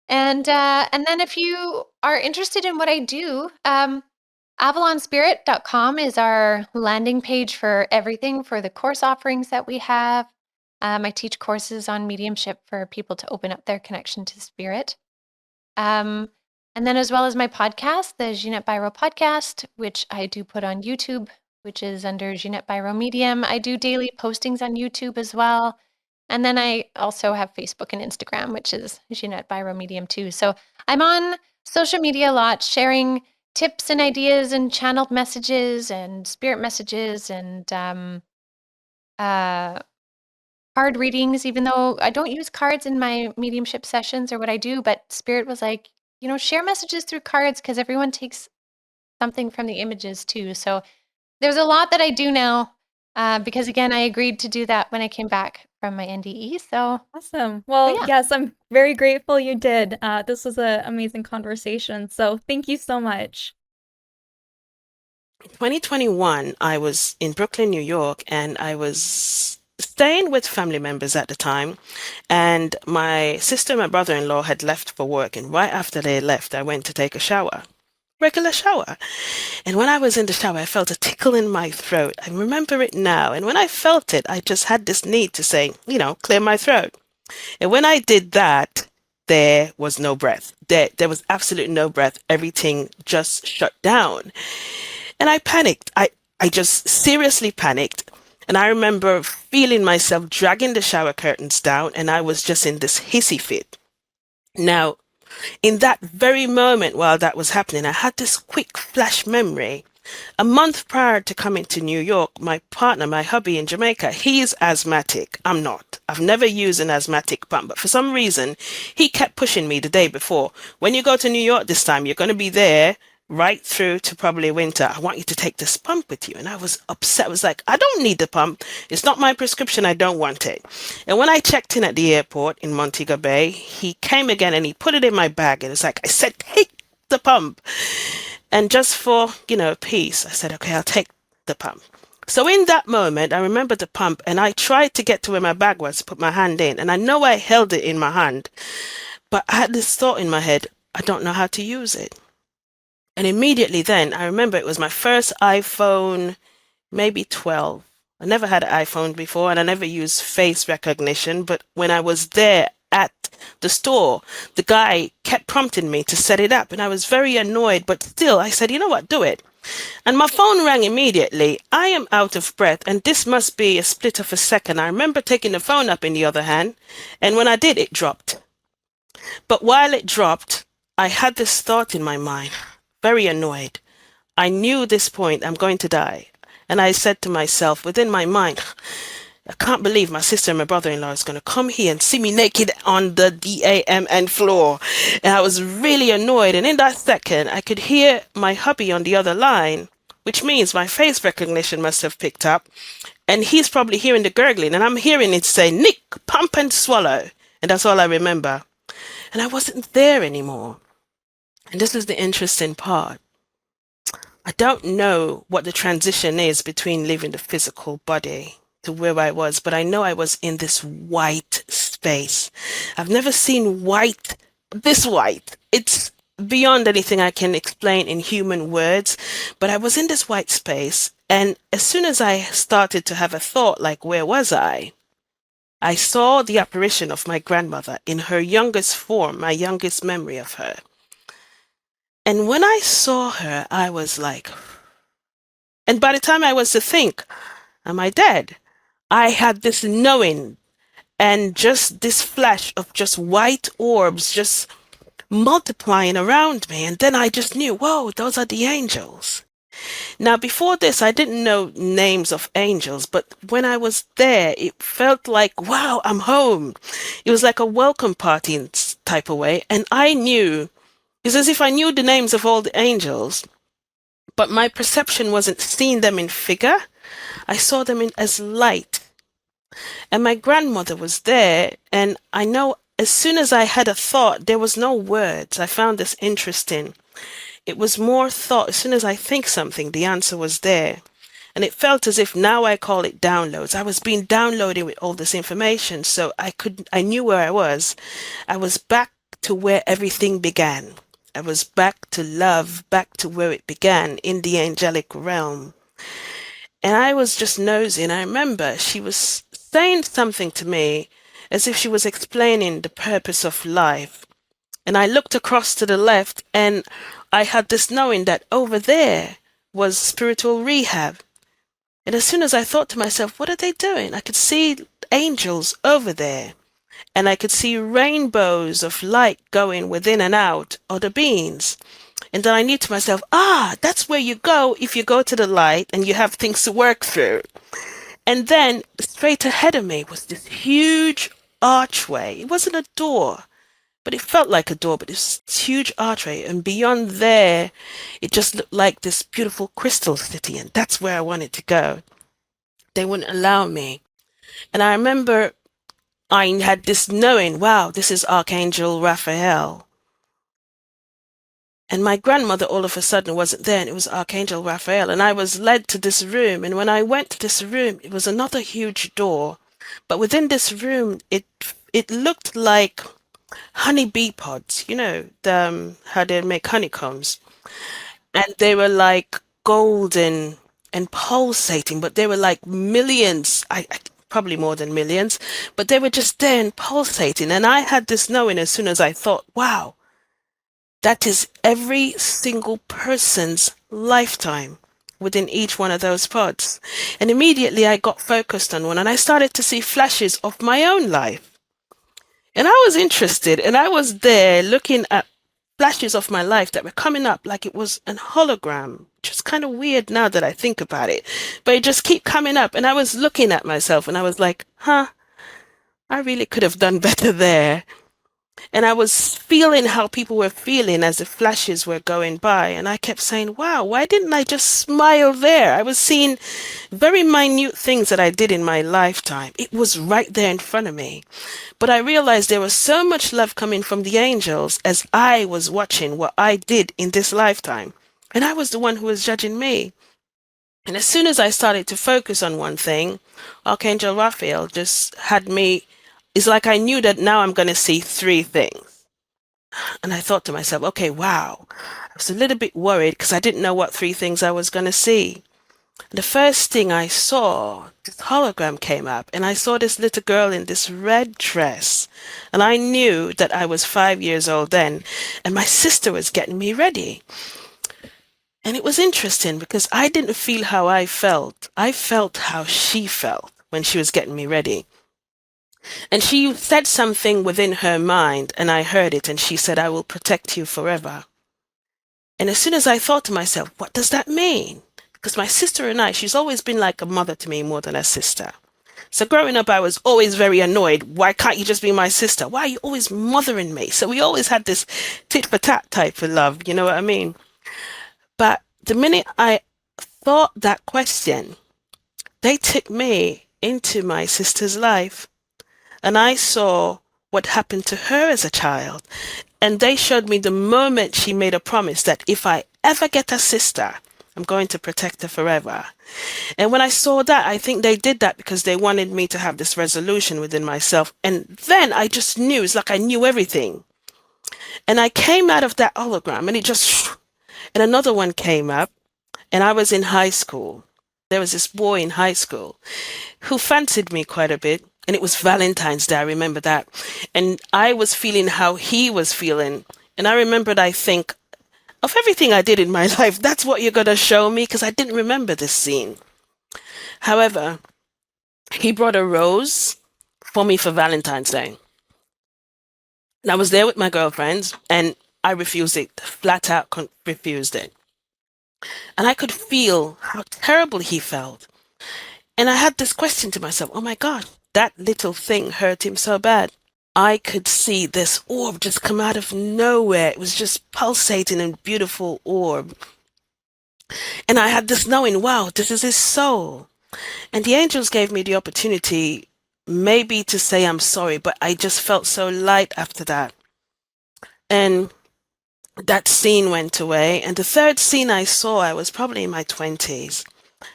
And then if you are interested in what I do, avalonspirit.com is our landing page for everything for the course offerings that we have. I teach courses on mediumship for people to open up their connection to spirit. Um, and then as well as my podcast, the Ginette Biro podcast, which I do put on YouTube, which is under Ginette Biro Medium. I do daily postings on YouTube as well. And then I also have Facebook and Instagram, which is Ginette Biro Medium too. So I'm on social media a lot, sharing tips and ideas and channeled messages and spirit messages and uh, card readings, even though I don't use cards in my mediumship sessions or what I do, but Spirit was like, share messages through cards because everyone takes something from the images too. So there's a lot that I do now because, again, I agreed to do that when I came back from my NDE. Awesome. So Well, yeah. yes, I'm very grateful you did. This was an amazing conversation. So thank you so much. 2021, I was in Brooklyn, New York, and I was staying with family members at the time. And my sister and my brother-in-law had left for work. And right after they left, I went to take a shower, regular shower. And when I was in the shower, I felt a tickle in my throat. I remember it now. And when I felt it, I just had this need to say, clear my throat. And when I did that, there was no breath. There was absolutely no breath. Everything just shut down. And I panicked. I just seriously panicked. And I remember feeling myself dragging the shower curtains down, and I was just in this hissy fit. Now, in that very moment while that was happening, I had this quick flash memory. A month prior to coming to New York, my partner, my hubby in Jamaica, he is asthmatic. I'm not. I've never used an asthmatic pump, but for some reason, he kept pushing me the day before. When you go to New York this time, you're going to be there right through to probably winter. I want you to take this pump with you. And I was upset. I was like, I don't need the pump. It's not my prescription. I don't want it. And when I checked in at the airport in Montego Bay, he came again and he put it in my bag. And it's like, I said, take the pump. And just for, peace, I said, okay, I'll take the pump. So in that moment, I remember the pump and I tried to get to where my bag was to put my hand in. And I know I held it in my hand, but I had this thought in my head, I don't know how to use it. And immediately then, I remember it was my first iPhone, maybe 12. I never had an iPhone before and I never used face recognition. But when I was there at the store, the guy kept prompting me to set it up. And I was very annoyed, but still, I said, you know what, do it. And my phone rang immediately. I am out of breath, and this must be a split of a second. I remember taking the phone up in the other hand, and when I did, it dropped. But while it dropped, I had this thought in my mind, very annoyed. I knew this point, I'm going to die. And I said to myself within my mind, I can't believe my sister and my brother-in-law is going to come here and see me naked on the DAMN floor. And I was really annoyed. And in that second, I could hear my hubby on the other line, which means my face recognition must have picked up. And he's probably hearing the gurgling. And I'm hearing it say, Nick, pump and swallow. And that's all I remember. And I wasn't there anymore. And this is the interesting part. I don't know what the transition is between leaving the physical body to where I was, but I know I was in this white space. I've never seen white, this white. It's beyond anything I can explain in human words, but I was in this white space. And as soon as I started to have a thought like, where was I saw the apparition of my grandmother in her youngest form, my youngest memory of her. And when I saw her, I was like, and by the time I was to think, am I dead? I had this knowing and just this flash of just white orbs just multiplying around me. And then I just knew, whoa, those are the angels. Now, before this, I didn't know names of angels, but when I was there, it felt like, wow, I'm home. It was like a welcome party in type of way. And I knew, it's as if I knew the names of all the angels, but my perception wasn't seeing them in figure. I saw them as light. And my grandmother was there, and I know as soon as I had a thought, there was no words. I found this interesting. It was more thought. As soon as I think something, the answer was there. And it felt as if now I call it downloads. I was being downloaded with all this information, so I knew where I was. I was back to where everything began. I was back to love, back to where it began, in the angelic realm. And I was just nosing. I remember she was saying something to me as if she was explaining the purpose of life. And I looked across to the left, and I had this knowing that over there was spiritual rehab. And as soon as I thought to myself, what are they doing? I could see angels over there, and I could see rainbows of light going within and out of the beings. And then I knew to myself, that's where you go if you go to the light and you have things to work through. And then straight ahead of me was this huge archway. It wasn't a door, but it felt like a door, but this huge archway. And beyond there, it just looked like this beautiful crystal city. And that's where I wanted to go. They wouldn't allow me. And I remember I had this knowing, wow, this is Archangel Raphael. And my grandmother all of a sudden wasn't there, and it was Archangel Raphael. And I was led to this room. And when I went to this room, it was another huge door. But within this room, it looked like honeybee pods, how they make honeycombs. And they were like golden and pulsating, but they were like millions, probably more than millions, but they were just there and pulsating. And I had this knowing as soon as I thought, wow, that is every single person's lifetime within each one of those pods. And immediately I got focused on one, and I started to see flashes of my own life. And I was interested, and I was there looking at flashes of my life that were coming up like it was an hologram, which is kind of weird now that I think about it. But it just kept coming up, and I was looking at myself, and I was like, I really could have done better there. And I was feeling how people were feeling as the flashes were going by. And I kept saying, wow, why didn't I just smile there? I was seeing very minute things that I did in my lifetime. It was right there in front of me. But I realized there was so much love coming from the angels as I was watching what I did in this lifetime. And I was the one who was judging me. And as soon as I started to focus on one thing, Archangel Raphael just had me. It's like I knew that now I'm going to see three things. And I thought to myself, okay, wow. I was a little bit worried because I didn't know what three things I was going to see. The first thing I saw, this hologram came up, and I saw this little girl in this red dress. And I knew that I was 5 years old then, and my sister was getting me ready. And it was interesting because I didn't feel how I felt. I felt how she felt when she was getting me ready. And she said something within her mind, and I heard it, and she said, I will protect you forever. And as soon as I thought to myself, what does that mean? Because my sister and I, she's always been like a mother to me more than a sister. So growing up, I was always very annoyed. Why can't you just be my sister? Why are you always mothering me? So we always had this tit for tat type of love, you know what I mean? But the minute I thought that question, they took me into my sister's life. And I saw what happened to her as a child. And they showed me the moment she made a promise that if I ever get a sister, I'm going to protect her forever. And when I saw that, I think they did that because they wanted me to have this resolution within myself. And then I just knew, it's like I knew everything. And I came out of that hologram, and and another one came up, and I was in high school. There was this boy in high school who fancied me quite a bit. And it was Valentine's Day, I remember that. And I was feeling how he was feeling. And I remembered, I think, of everything I did in my life, that's what you're going to show me, because I didn't remember this scene. However, he brought a rose for me for Valentine's Day. And I was there with my girlfriends, and I refused it, flat out refused it. And I could feel how terrible he felt. And I had this question to myself, oh my God, that little thing hurt him so bad. I could see this orb just come out of nowhere. It was just pulsating and beautiful orb. And I had this knowing, wow, this is his soul. And the angels gave me the opportunity maybe to say I'm sorry, but I just felt so light after that. And that scene went away. And the third scene I saw, I was probably in my 20s,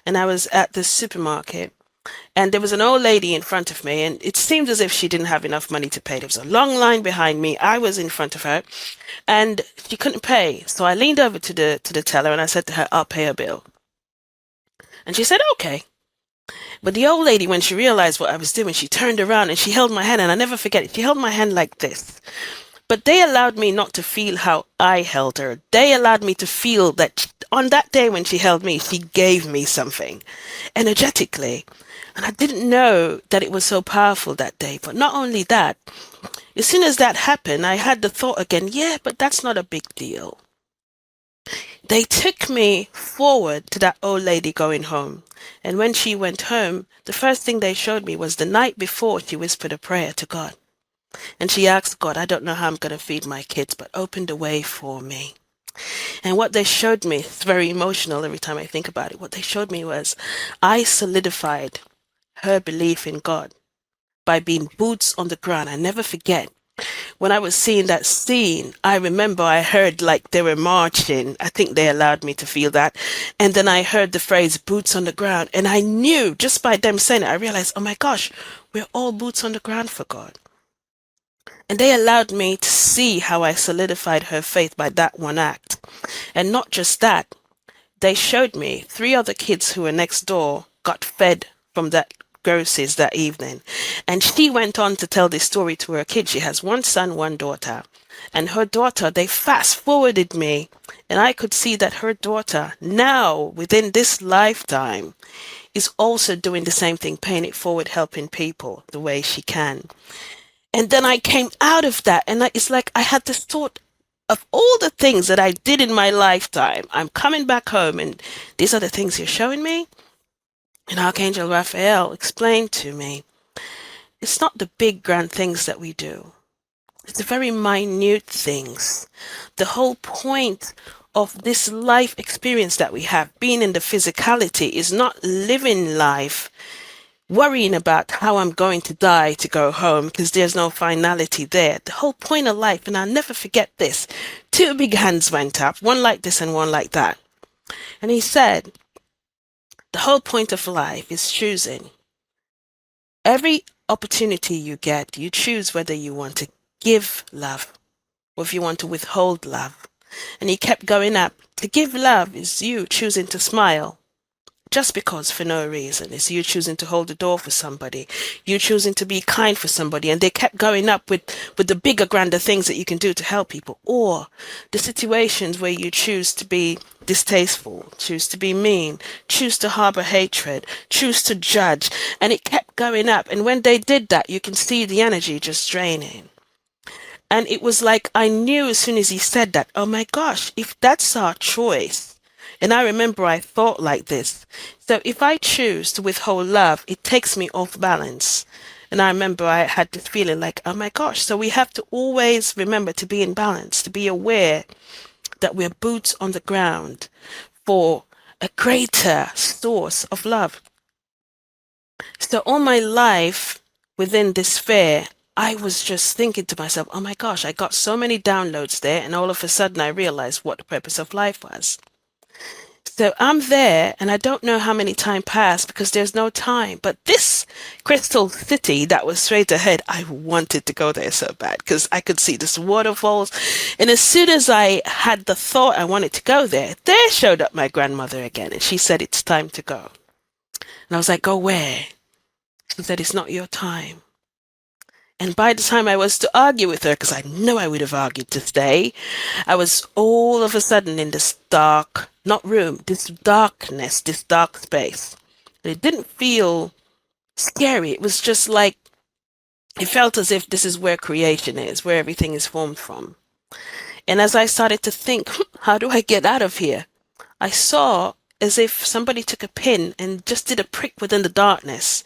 and I was at the supermarket. And there was an old lady in front of me, and it seemed as if she didn't have enough money to pay. There was a long line behind me. I was in front of her, and she couldn't pay. So I leaned over to the teller, and I said to her, "I'll pay her bill." And she said, "Okay." But the old lady, when she realized what I was doing, she turned around and she held my hand, and I never forget it. She held my hand like this. But they allowed me not to feel how I held her. They allowed me to feel that on that day when she held me, she gave me something energetically. And I didn't know that it was so powerful that day. But not only that, as soon as that happened, I had the thought again, yeah, but that's not a big deal. They took me forward to that old lady going home. And when she went home, the first thing they showed me was the night before she whispered a prayer to God. And she asked God, "I don't know how I'm going to feed my kids, but open the way for me." And what they showed me, it's very emotional every time I think about it. What they showed me was I solidified her belief in God by being boots on the ground. I never forget. When I was seeing that scene, I remember I heard like they were marching. I think they allowed me to feel that. And then I heard the phrase boots on the ground. And I knew just by them saying it, I realized, oh my gosh, we're all boots on the ground for God. And they allowed me to see how I solidified her faith by that one act. And not just that, they showed me 3 other kids who were next door got fed from that groceries that evening. And she went on to tell this story to her kids. She has 1 son, 1 daughter. And her daughter, they fast forwarded me. And I could see that her daughter now, within this lifetime, is also doing the same thing, paying it forward, helping people the way she can. And then I came out of that, and it's like I had this thought of all the things that I did in my lifetime. I'm coming back home, and these are the things you're showing me. And Archangel Raphael explained to me, it's not the big grand things that we do. It's the very minute things. The whole point of this life experience that we have, being in the physicality, is not living life worrying about how I'm going to die to go home, because there's no finality there. The whole point of life, and I'll never forget this, 2 big hands went up, one like this and one like that. And he said, the whole point of life is choosing. Every opportunity you get, you choose whether you want to give love or if you want to withhold love. And he kept going up. To give love is you choosing to smile. Just because, for no reason. It's you choosing to hold the door for somebody. You choosing to be kind for somebody. And they kept going up with the bigger, grander things that you can do to help people. Or the situations where you choose to be distasteful, choose to be mean, choose to harbor hatred, choose to judge. And it kept going up. And when they did that, you can see the energy just draining. And it was like I knew as soon as he said that, oh my gosh, if that's our choice. And I remember I thought like this. So if I choose to withhold love, it takes me off balance. And I remember I had this feeling like, oh my gosh. So we have to always remember to be in balance, to be aware that we're boots on the ground for a greater source of love. So all my life within this sphere, I was just thinking to myself, oh my gosh, I got so many downloads there. And all of a sudden I realized what the purpose of life was. So I'm there, and I don't know how many time passed because there's no time. But this crystal city that was straight ahead, I wanted to go there so bad because I could see this waterfalls. And as soon as I had the thought I wanted to go there showed up my grandmother again, and she said, it's time to go. And I was like, go where? She said, it's not your time. And by the time I was to argue with her, because I know I would have argued to stay, I was all of a sudden in this dark, not room, this darkness, this dark space. It didn't feel scary. It was just like, it felt as if this is where creation is, where everything is formed from. And as I started to think, how do I get out of here? I saw as if somebody took a pin and just did a prick within the darkness.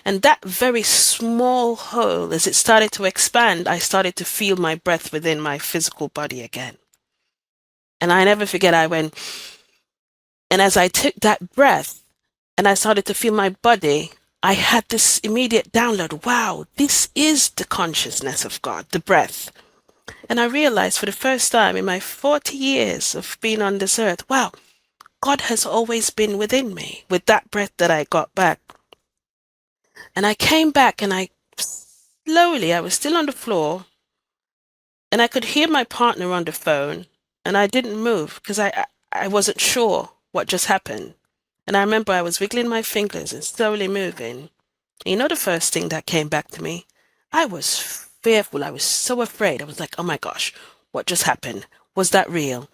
And that very small hole, as it started to expand, I started to feel my breath within my physical body again. And I never forget, I went, and as I took that breath and I started to feel my body, I had this immediate download. Wow, this is the consciousness of God, the breath. And I realized for the first time in my 40 years of being on this earth, wow, God has always been within me with that breath that I got back. And I came back and I was still on the floor and I could hear my partner on the phone and I didn't move because I wasn't sure what just happened. And I remember I was wiggling my fingers and slowly moving. And you know the first thing that came back to me? I was fearful. I was so afraid. I was like, oh my gosh, what just happened? Was that real?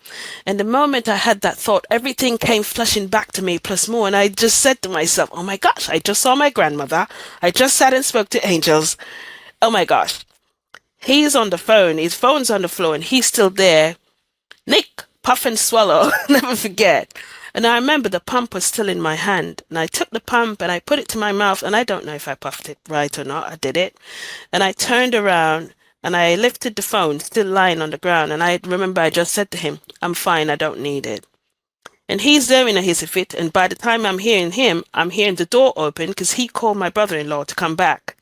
And the moment I had that thought, everything came flashing back to me plus more. And I just said to myself, oh my gosh, I just saw my grandmother. I just sat and spoke to angels. Oh my gosh. He's on the phone. His phone's on the floor and he's still there. Nick, puff and swallow. Never forget. And I remember the pump was still in my hand. And I took the pump and I put it to my mouth. And I don't know if I puffed it right or not. I did it. And I turned around and I lifted the phone, still lying on the ground. And I remember I just said to him, I'm fine. I don't need it. And he's there in a hissy fit. And by the time I'm hearing him, I'm hearing the door open because he called my brother-in-law to come back.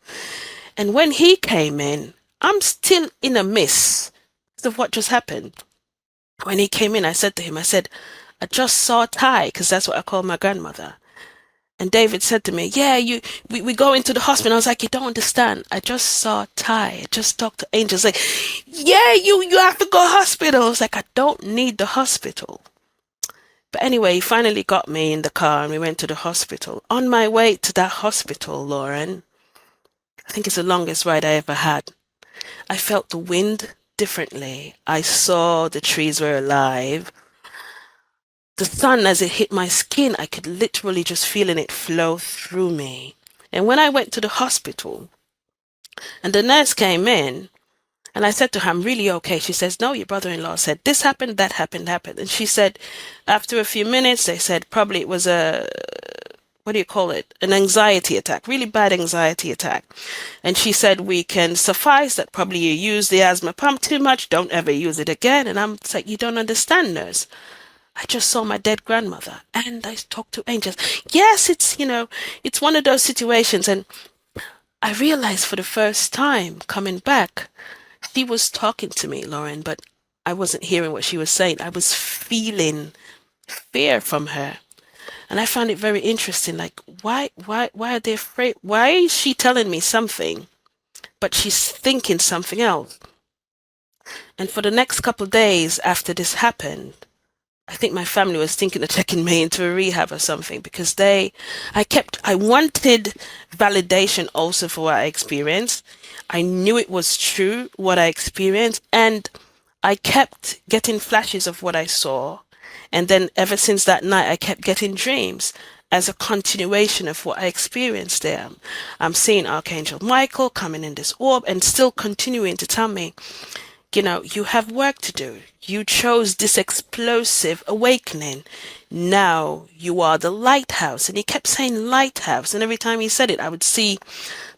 And when he came in, I'm still in a mist of what just happened. When he came in, I said to him, I said, I just saw Ty, because that's what I call my grandmother. And David said to me, yeah, we go into the hospital. I was like, you don't understand. I just saw Ty. I just talked to angels. Like, yeah, you have to go to hospital. I was like, I don't need the hospital. But anyway, he finally got me in the car and we went to the hospital. On my way to that hospital, Lauren, I think it's the longest ride I ever had. I felt the wind differently. I saw the trees were alive. The sun, as it hit my skin, I could literally just feeling it flow through me. And when I went to the hospital and the nurse came in and I said to her, I'm really okay. She says, no, your brother-in-law said this happened, that happened. And she said, after a few minutes, they said probably it was what do you call it? An anxiety attack, really bad anxiety attack. And she said, we can suffice that probably you use the asthma pump too much. Don't ever use it again. And I'm like, you don't understand, nurse. I just saw my dead grandmother and I talked to angels. Yes, it's one of those situations. And I realized for the first time coming back, she was talking to me, Lauren, but I wasn't hearing what she was saying. I was feeling fear from her. And I found it very interesting. Like, why are they afraid? Why is she telling me something, but she's thinking something else? And for the next couple of days after this happened, I think my family was thinking of taking me into a rehab or something because I wanted validation also for what I experienced. I knew it was true what I experienced and I kept getting flashes of what I saw. And then ever since that night, I kept getting dreams as a continuation of what I experienced there. I'm seeing Archangel Michael coming in this orb and still continuing to tell me, you have work to do. You chose this explosive awakening. Now you are the lighthouse. And he kept saying lighthouse. And every time he said it, I would see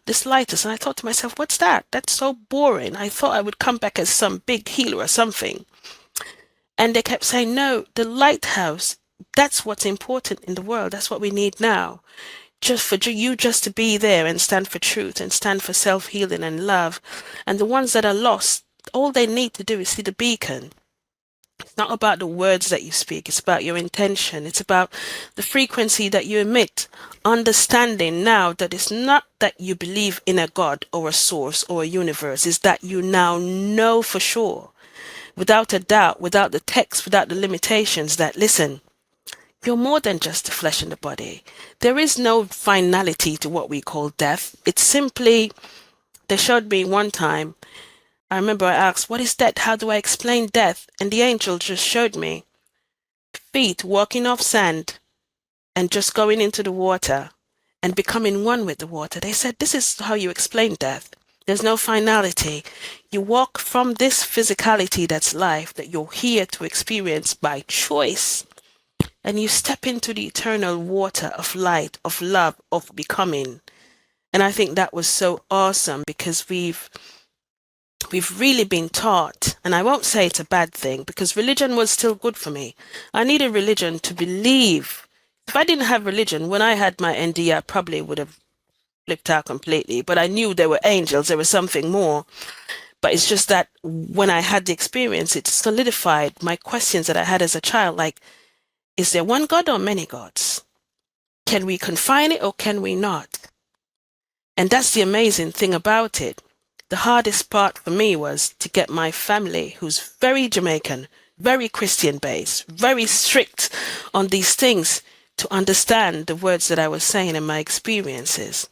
this lighthouse. And I thought to myself, what's that? That's so boring. I thought I would come back as some big healer or something. And they kept saying, no, the lighthouse, that's what's important in the world. That's what we need now. Just for you just to be there and stand for truth and stand for self-healing and love. And the ones that are lost, all they need to do is see the beacon. It's not about the words that you speak. It's about your intention. It's about the frequency that you emit. Understanding now that it's not that you believe in a God or a source or a universe. It's that you now know for sure, without a doubt, without the text, without the limitations, that, listen, you're more than just the flesh and the body. There is no finality to what we call death. It's simply, they showed me one time, I remember I asked, what is death? How do I explain death? And the angel just showed me feet walking off sand and just going into the water and becoming one with the water. They said, this is how you explain death. There's no finality. You walk from this physicality that's life that you're here to experience by choice. And you step into the eternal water of light, of love, of becoming. And I think that was so awesome because we've really been taught, and I won't say it's a bad thing because religion was still good for me. I needed religion to believe. If I didn't have religion, when I had my NDE, I probably would have flipped out completely. But I knew there were angels, there was something more. But it's just that when I had the experience, it solidified my questions that I had as a child, like, is there one God or many gods? Can we confine it or can we not? And that's the amazing thing about it. The hardest part for me was to get my family, who's very Jamaican, very Christian based, very strict on these things, to understand the words that I was saying and my experiences.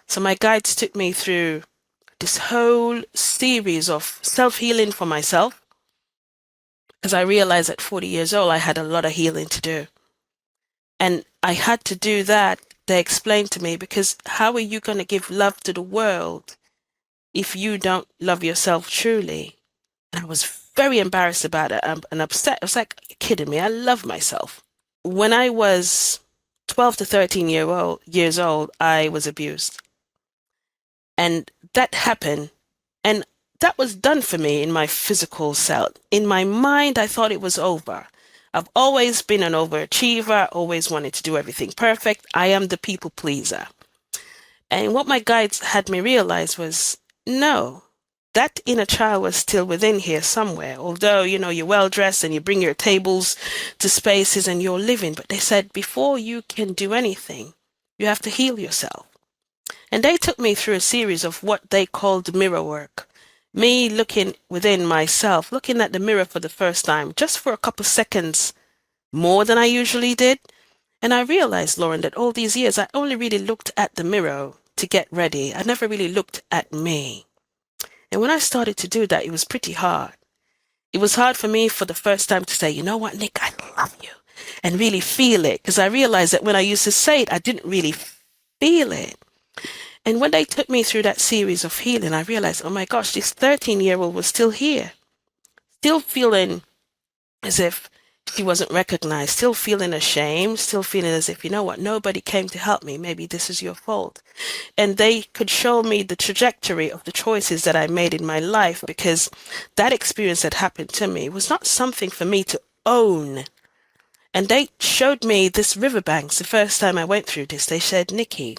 So my guides took me through this whole series of self-healing for myself, because I realized at 40 years old, I had a lot of healing to do. And I had to do that, they explained to me, because how are you going to give love to the world if you don't love yourself truly? And I was very embarrassed about it and upset. I was like, are you kidding me? I love myself. When I was 12 to 13 years old, I was abused. And that happened. And that was done for me in my physical self. In my mind, I thought it was over. I've always been an overachiever, always wanted to do everything perfect. I am the people pleaser. And what my guides had me realize was, no, that inner child was still within here somewhere. Although, you're well dressed and you bring your tables to spaces and you're living. But they said, before you can do anything, you have to heal yourself. And they took me through a series of what they called mirror work. Me looking within myself, looking at the mirror for the first time, just for a couple seconds more than I usually did. And I realized, Lauren, that all these years I only really looked at the mirror to get ready. I never really looked at me. And when I started to do that, it was pretty hard. It was hard for me for the first time to say, you know what, Nick, I love you, and really feel it. Because I realized that when I used to say it, I didn't really feel it. And when they took me through that series of healing, I realized, oh my gosh, this 13-year-old was still here, still feeling as if she wasn't recognized, still feeling ashamed, still feeling as if, you know what, nobody came to help me. Maybe this is your fault. And they could show me the trajectory of the choices that I made in my life, because that experience that happened to me was not something for me to own. And they showed me this riverbanks the first time I went through this. They said, Nikki,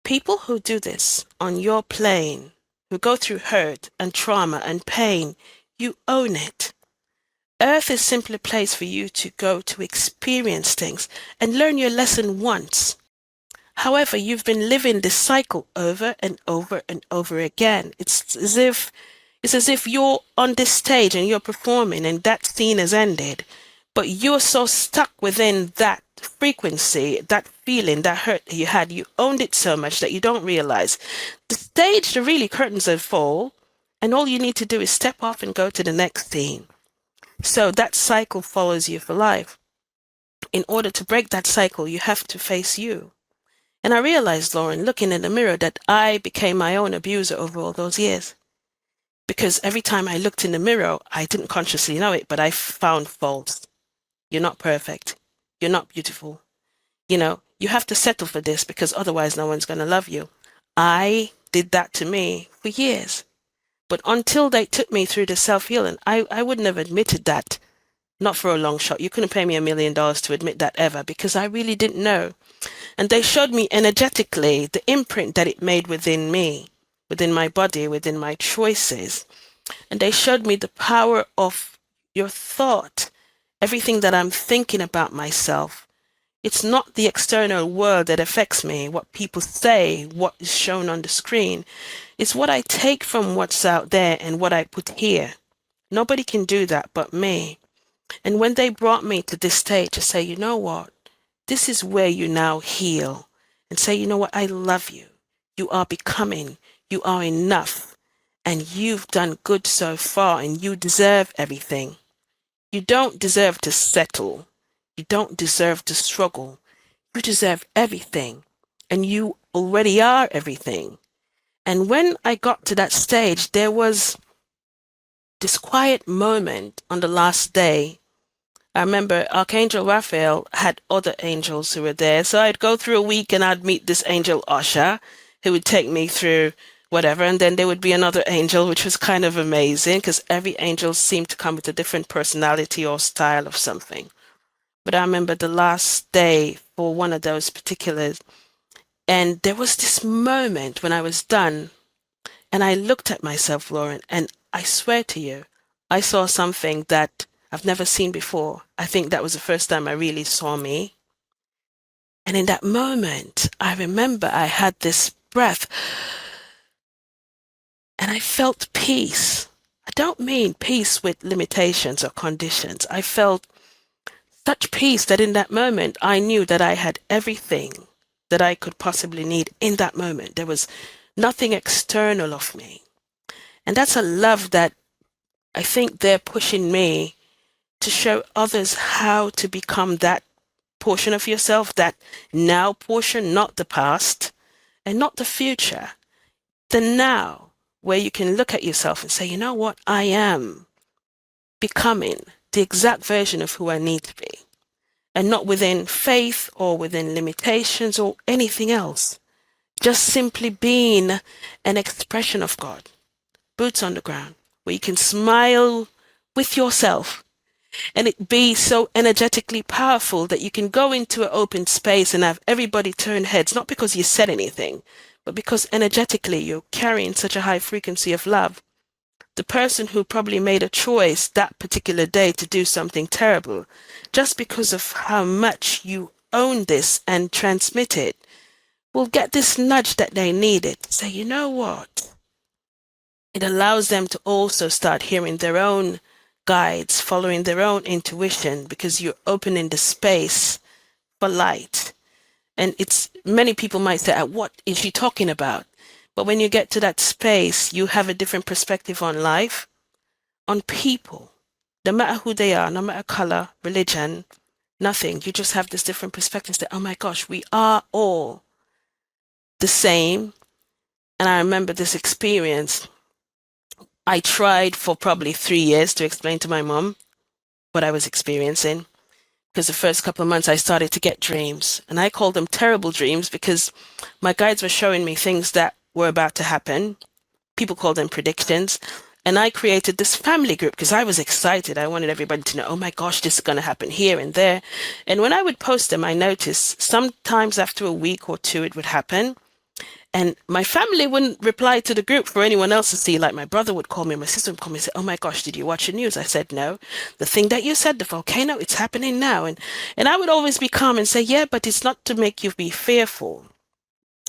people who do this on your plane, who go through hurt and trauma and pain, you own it. Earth is simply a place for you to go to experience things and learn your lesson once. However, you've been living this cycle over and over and over again. It's as if you're on this stage and you're performing and that scene has ended, but you're so stuck within that frequency, that feeling, that hurt that you had. You owned it so much that you don't realize the stage, the really curtains are full, and all you need to do is step off and go to the next scene. So that cycle follows you for life. In order to break that cycle, you have to face you. And I realized, Lauren, looking in the mirror, that I became my own abuser over all those years. Because every time I looked in the mirror, I didn't consciously know it, but I found faults. You're not perfect. You're not beautiful. You have to settle for this because otherwise no one's going to love you. I did that to me for years. But until they took me through the self-healing, I wouldn't have admitted that. Not for a long shot. You couldn't pay me $1 million to admit that ever, because I really didn't know. And they showed me energetically the imprint that it made within me, within my body, within my choices. And they showed me the power of your thought, everything that I'm thinking about myself. It's not the external world that affects me, what people say, what is shown on the screen. It's what I take from what's out there and what I put here. Nobody can do that but me. And when they brought me to this stage to say, you know what, this is where you now heal and say, you know what, I love you. You are becoming, you are enough, and you've done good so far, and you deserve everything. You don't deserve to settle. You don't deserve to struggle. You deserve everything, and you already are everything. And when I got to that stage, there was this quiet moment on the last day. I remember Archangel Raphael had other angels who were there. So I'd go through a week and I'd meet this angel Asha, who would take me through whatever. And then there would be another angel, which was kind of amazing because every angel seemed to come with a different personality or style of something. But I remember the last day for one of those particulars, And there was this moment when I was done and I looked at myself, Lauren, and I swear to you, I saw something that I've never seen before. I think that was the first time I really saw me. And in that moment, I remember I had this breath and I felt peace. I don't mean peace with limitations or conditions. I felt such peace that in that moment, I knew that I had everything that I could possibly need in that moment. There was nothing external of me. And that's a love that I think they're pushing me to show others how to become that portion of yourself, that now portion, not the past and not the future, the now, where you can look at yourself and say, you know what, I am becoming the exact version of who I need to be, and not within faith or within limitations or anything else, just simply being an expression of God, boots on the ground, where you can smile with yourself and it be so energetically powerful that you can go into an open space and have everybody turn heads, not because you said anything, but because energetically you're carrying such a high frequency of love. The person who probably made a choice that particular day to do something terrible, just because of how much you own this and transmit it, will get this nudge that they needed to say, you know what? It allows them to also start hearing their own guides, following their own intuition, because you're opening the space for light. And it's many people might say, what is she talking about? But when you get to that space, you have a different perspective on life, on people, no matter who they are, no matter color, religion, nothing. You just have this different perspective that, oh my gosh, we are all the same. And I remember this experience. I tried for probably 3 years to explain to my mom what I was experiencing, because the first couple of months I started to get dreams, and I called them terrible dreams because my guides were showing me things that were about to happen. People call them predictions. And I created this family group because I was excited. I wanted everybody to know, oh my gosh, this is going to happen here and there. And when I would post them, I noticed sometimes after a week or two, it would happen. And my family wouldn't reply to the group for anyone else to see. Like my brother would call me, my sister would call me and say, oh my gosh, did you watch the news? I said, no. The thing that you said, the volcano, it's happening now. And I would always be calm and say, yeah, but it's not to make you be fearful.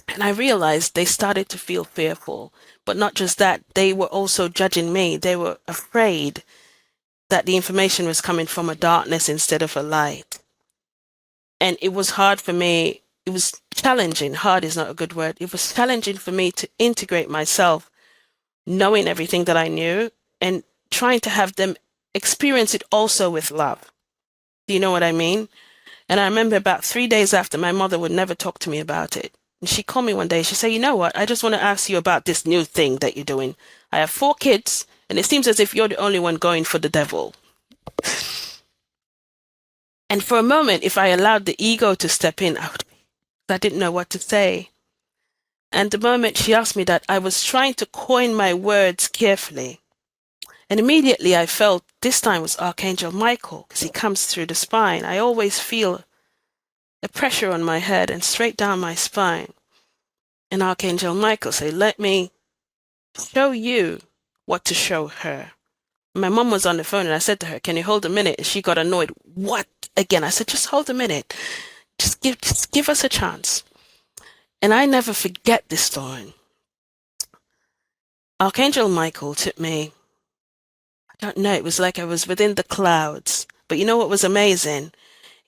And I realized they started to feel fearful. But not just that, they were also judging me. They were afraid that the information was coming from a darkness instead of a light. And it was hard for me. It was challenging. Hard is not a good word. It was challenging for me to integrate myself, knowing everything that I knew and trying to have them experience it also with love. Do you know what I mean? And I remember about 3 days after, my mother would never talk to me about it. And she called me one day. She said, you know what? I just want to ask you about this new thing that you're doing. I have 4 kids, and it seems as if you're the only one going for the devil. And for a moment, if I allowed the ego to step in, I didn't know what to say. And the moment she asked me that, I was trying to coin my words carefully. And immediately I felt this time was Archangel Michael, because he comes through the spine. I always feel a pressure on my head and straight down my spine. And Archangel Michael said, let me show you what to show her. My mom was on the phone and I said to her, can you hold a minute? And she got annoyed. What? Again, I said, just hold a minute. Just give us a chance. And I never forget this story. Archangel Michael took me, I don't know, it was like I was within the clouds. But you know what was amazing?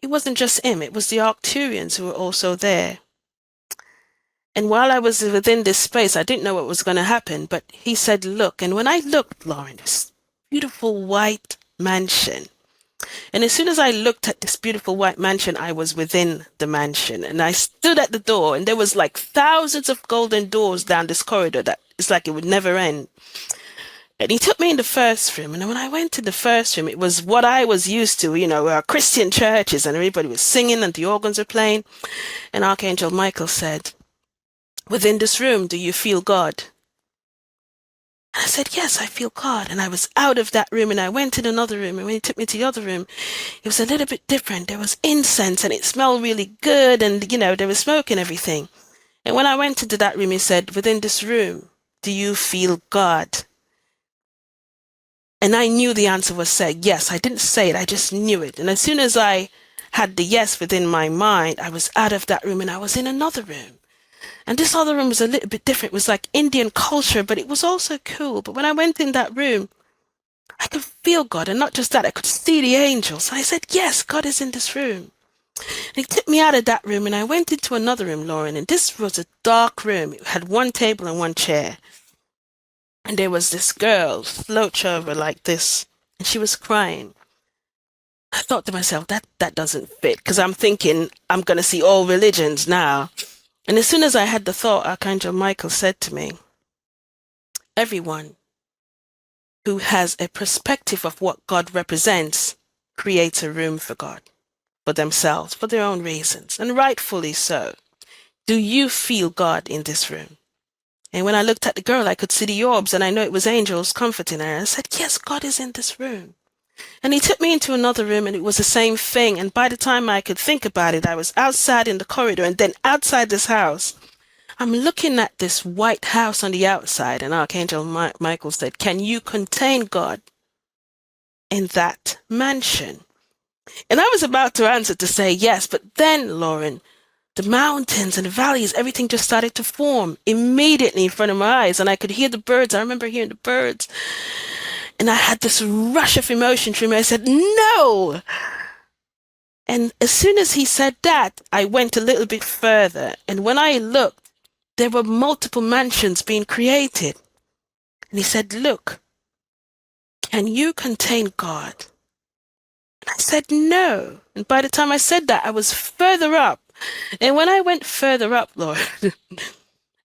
It wasn't just him, it was the Arcturians who were also there. And while I was within this space, I didn't know what was going to happen, but he said, look. And when I looked, Lauren, this beautiful white mansion. And as soon as I looked at this beautiful white mansion, I was within the mansion. And I stood at the door, and there was like thousands of golden doors down this corridor that it's like it would never end. And he took me in the first room. And when I went to the first room, it was what I was used to, Christian churches, and everybody was singing and the organs were playing. And Archangel Michael said, within this room, do you feel God? And I said, yes, I feel God. And I was out of that room and I went in another room. And when he took me to the other room, it was a little bit different. There was incense and it smelled really good. And, there was smoke and everything. And when I went into that room, he said, within this room, do you feel God? And I knew the answer was said, yes. I didn't say it, I just knew it. And as soon as I had the yes within my mind, I was out of that room and I was in another room. And this other room was a little bit different. It was like Indian culture, but it was also cool. But when I went in that room, I could feel God. And not just that, I could see the angels. And I said, yes, God is in this room. And he took me out of that room and I went into another room, Lauren. And this was a dark room. It had one table and one chair. And there was this girl slouched over like this. And she was crying. I thought to myself, that doesn't fit. Because I'm thinking, I'm going to see all religions now. And as soon as I had the thought, Archangel Michael said to me, everyone who has a perspective of what God represents creates a room for God, for themselves, for their own reasons, and rightfully so. Do you feel God in this room? And when I looked at the girl, I could see the orbs, and I know it was angels comforting her. I said, yes, God is in this room. And he took me into another room, and it was the same thing. And by the time I could think about it, I was outside in the corridor, and then outside this house. I'm looking at this white house on the outside, and Archangel Michael said, can you contain God in that mansion? And I was about to answer to say yes, but then, Lauren, the mountains and the valleys, everything just started to form immediately in front of my eyes, and I could hear the birds. I remember hearing the birds, and I had this rush of emotion through me. I said, no! And as soon as he said that, I went a little bit further, and when I looked, there were multiple mansions being created. And he said, look, can you contain God? And I said, no. And by the time I said that, I was further up. And when I went further up, Lord,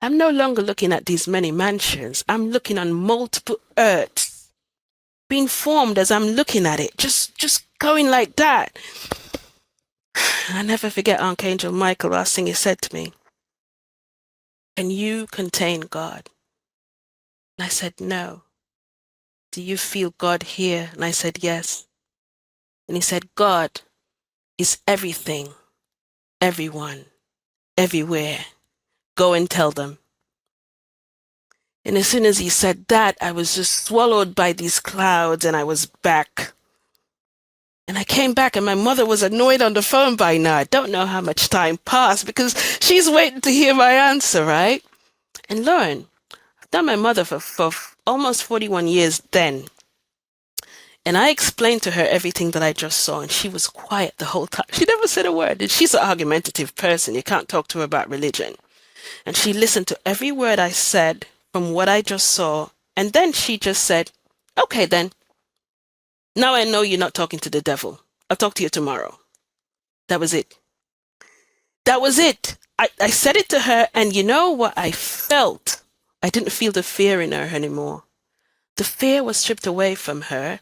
I'm no longer looking at these many mansions. I'm looking on multiple earths being formed as I'm looking at it, just going like that. I never forget Archangel Michael, last thing he said to me, can you contain God? And I said, no. Do you feel God here? And I said, yes. And he said, God is everything, everyone, everywhere. Go and tell them. And as soon as he said that, I was just swallowed by these clouds and I was back. And I came back and my mother was annoyed on the phone by now. I don't know how much time passed because she's waiting to hear my answer, right? And Lauren, I've known my mother for almost 41 years then. And I explained to her everything that I just saw, and she was quiet the whole time. She never said a word. And she's an argumentative person. You can't talk to her about religion. And she listened to every word I said from what I just saw. And then she just said, okay, then. Now I know you're not talking to the devil. I'll talk to you tomorrow. That was it. That was it. I said it to her, and you know what I felt? I didn't feel the fear in her anymore. The fear was stripped away from her.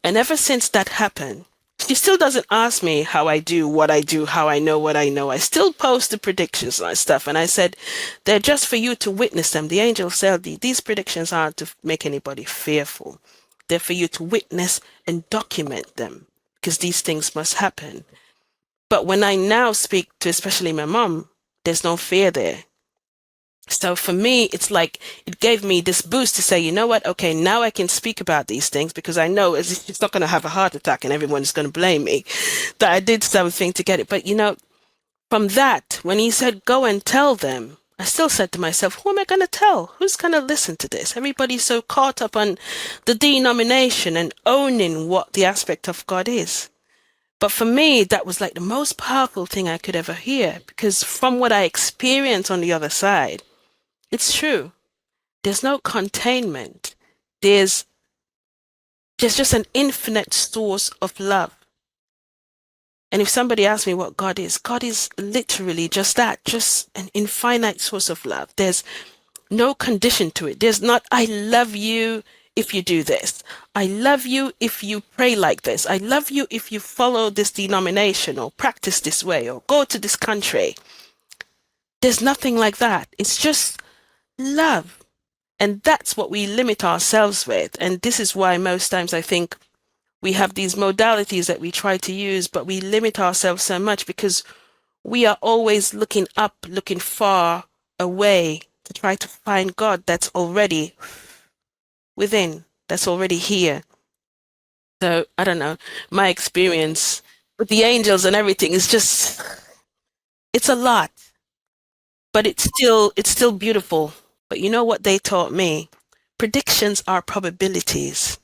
And ever since that happened, she still doesn't ask me how I do, what I do, how I know what I know. I still post the predictions and stuff. And I said, they're just for you to witness them. The angel said, these predictions aren't to make anybody fearful. They're for you to witness and document them because these things must happen. But when I now speak to especially my mom, there's no fear there. So for me, it's like it gave me this boost to say, you know what? Okay, now I can speak about these things because I know it's not going to have a heart attack and everyone's going to blame me that I did something to get it. But, you know, from that, when he said, go and tell them, I still said to myself, who am I going to tell? Who's going to listen to this? Everybody's so caught up on the denomination and owning what the aspect of God is. But for me, that was like the most powerful thing I could ever hear because from what I experienced on the other side, it's true. There's no containment. There's just an infinite source of love. And if somebody asks me what God is literally just that, just an infinite source of love. There's no condition to it. There's not, I love you if you do this. I love you if you pray like this. I love you if you follow this denomination or practice this way or go to this country. There's nothing like that. It's just love. And that's what we limit ourselves with. And this is why most times I think we have these modalities that we try to use, but we limit ourselves so much because we are always looking up, looking far a way to try to find God that's already within, that's already here. So I don't know, my experience with the angels and everything is just, it's a lot, but it's still beautiful. But you know what they taught me? Predictions are probabilities.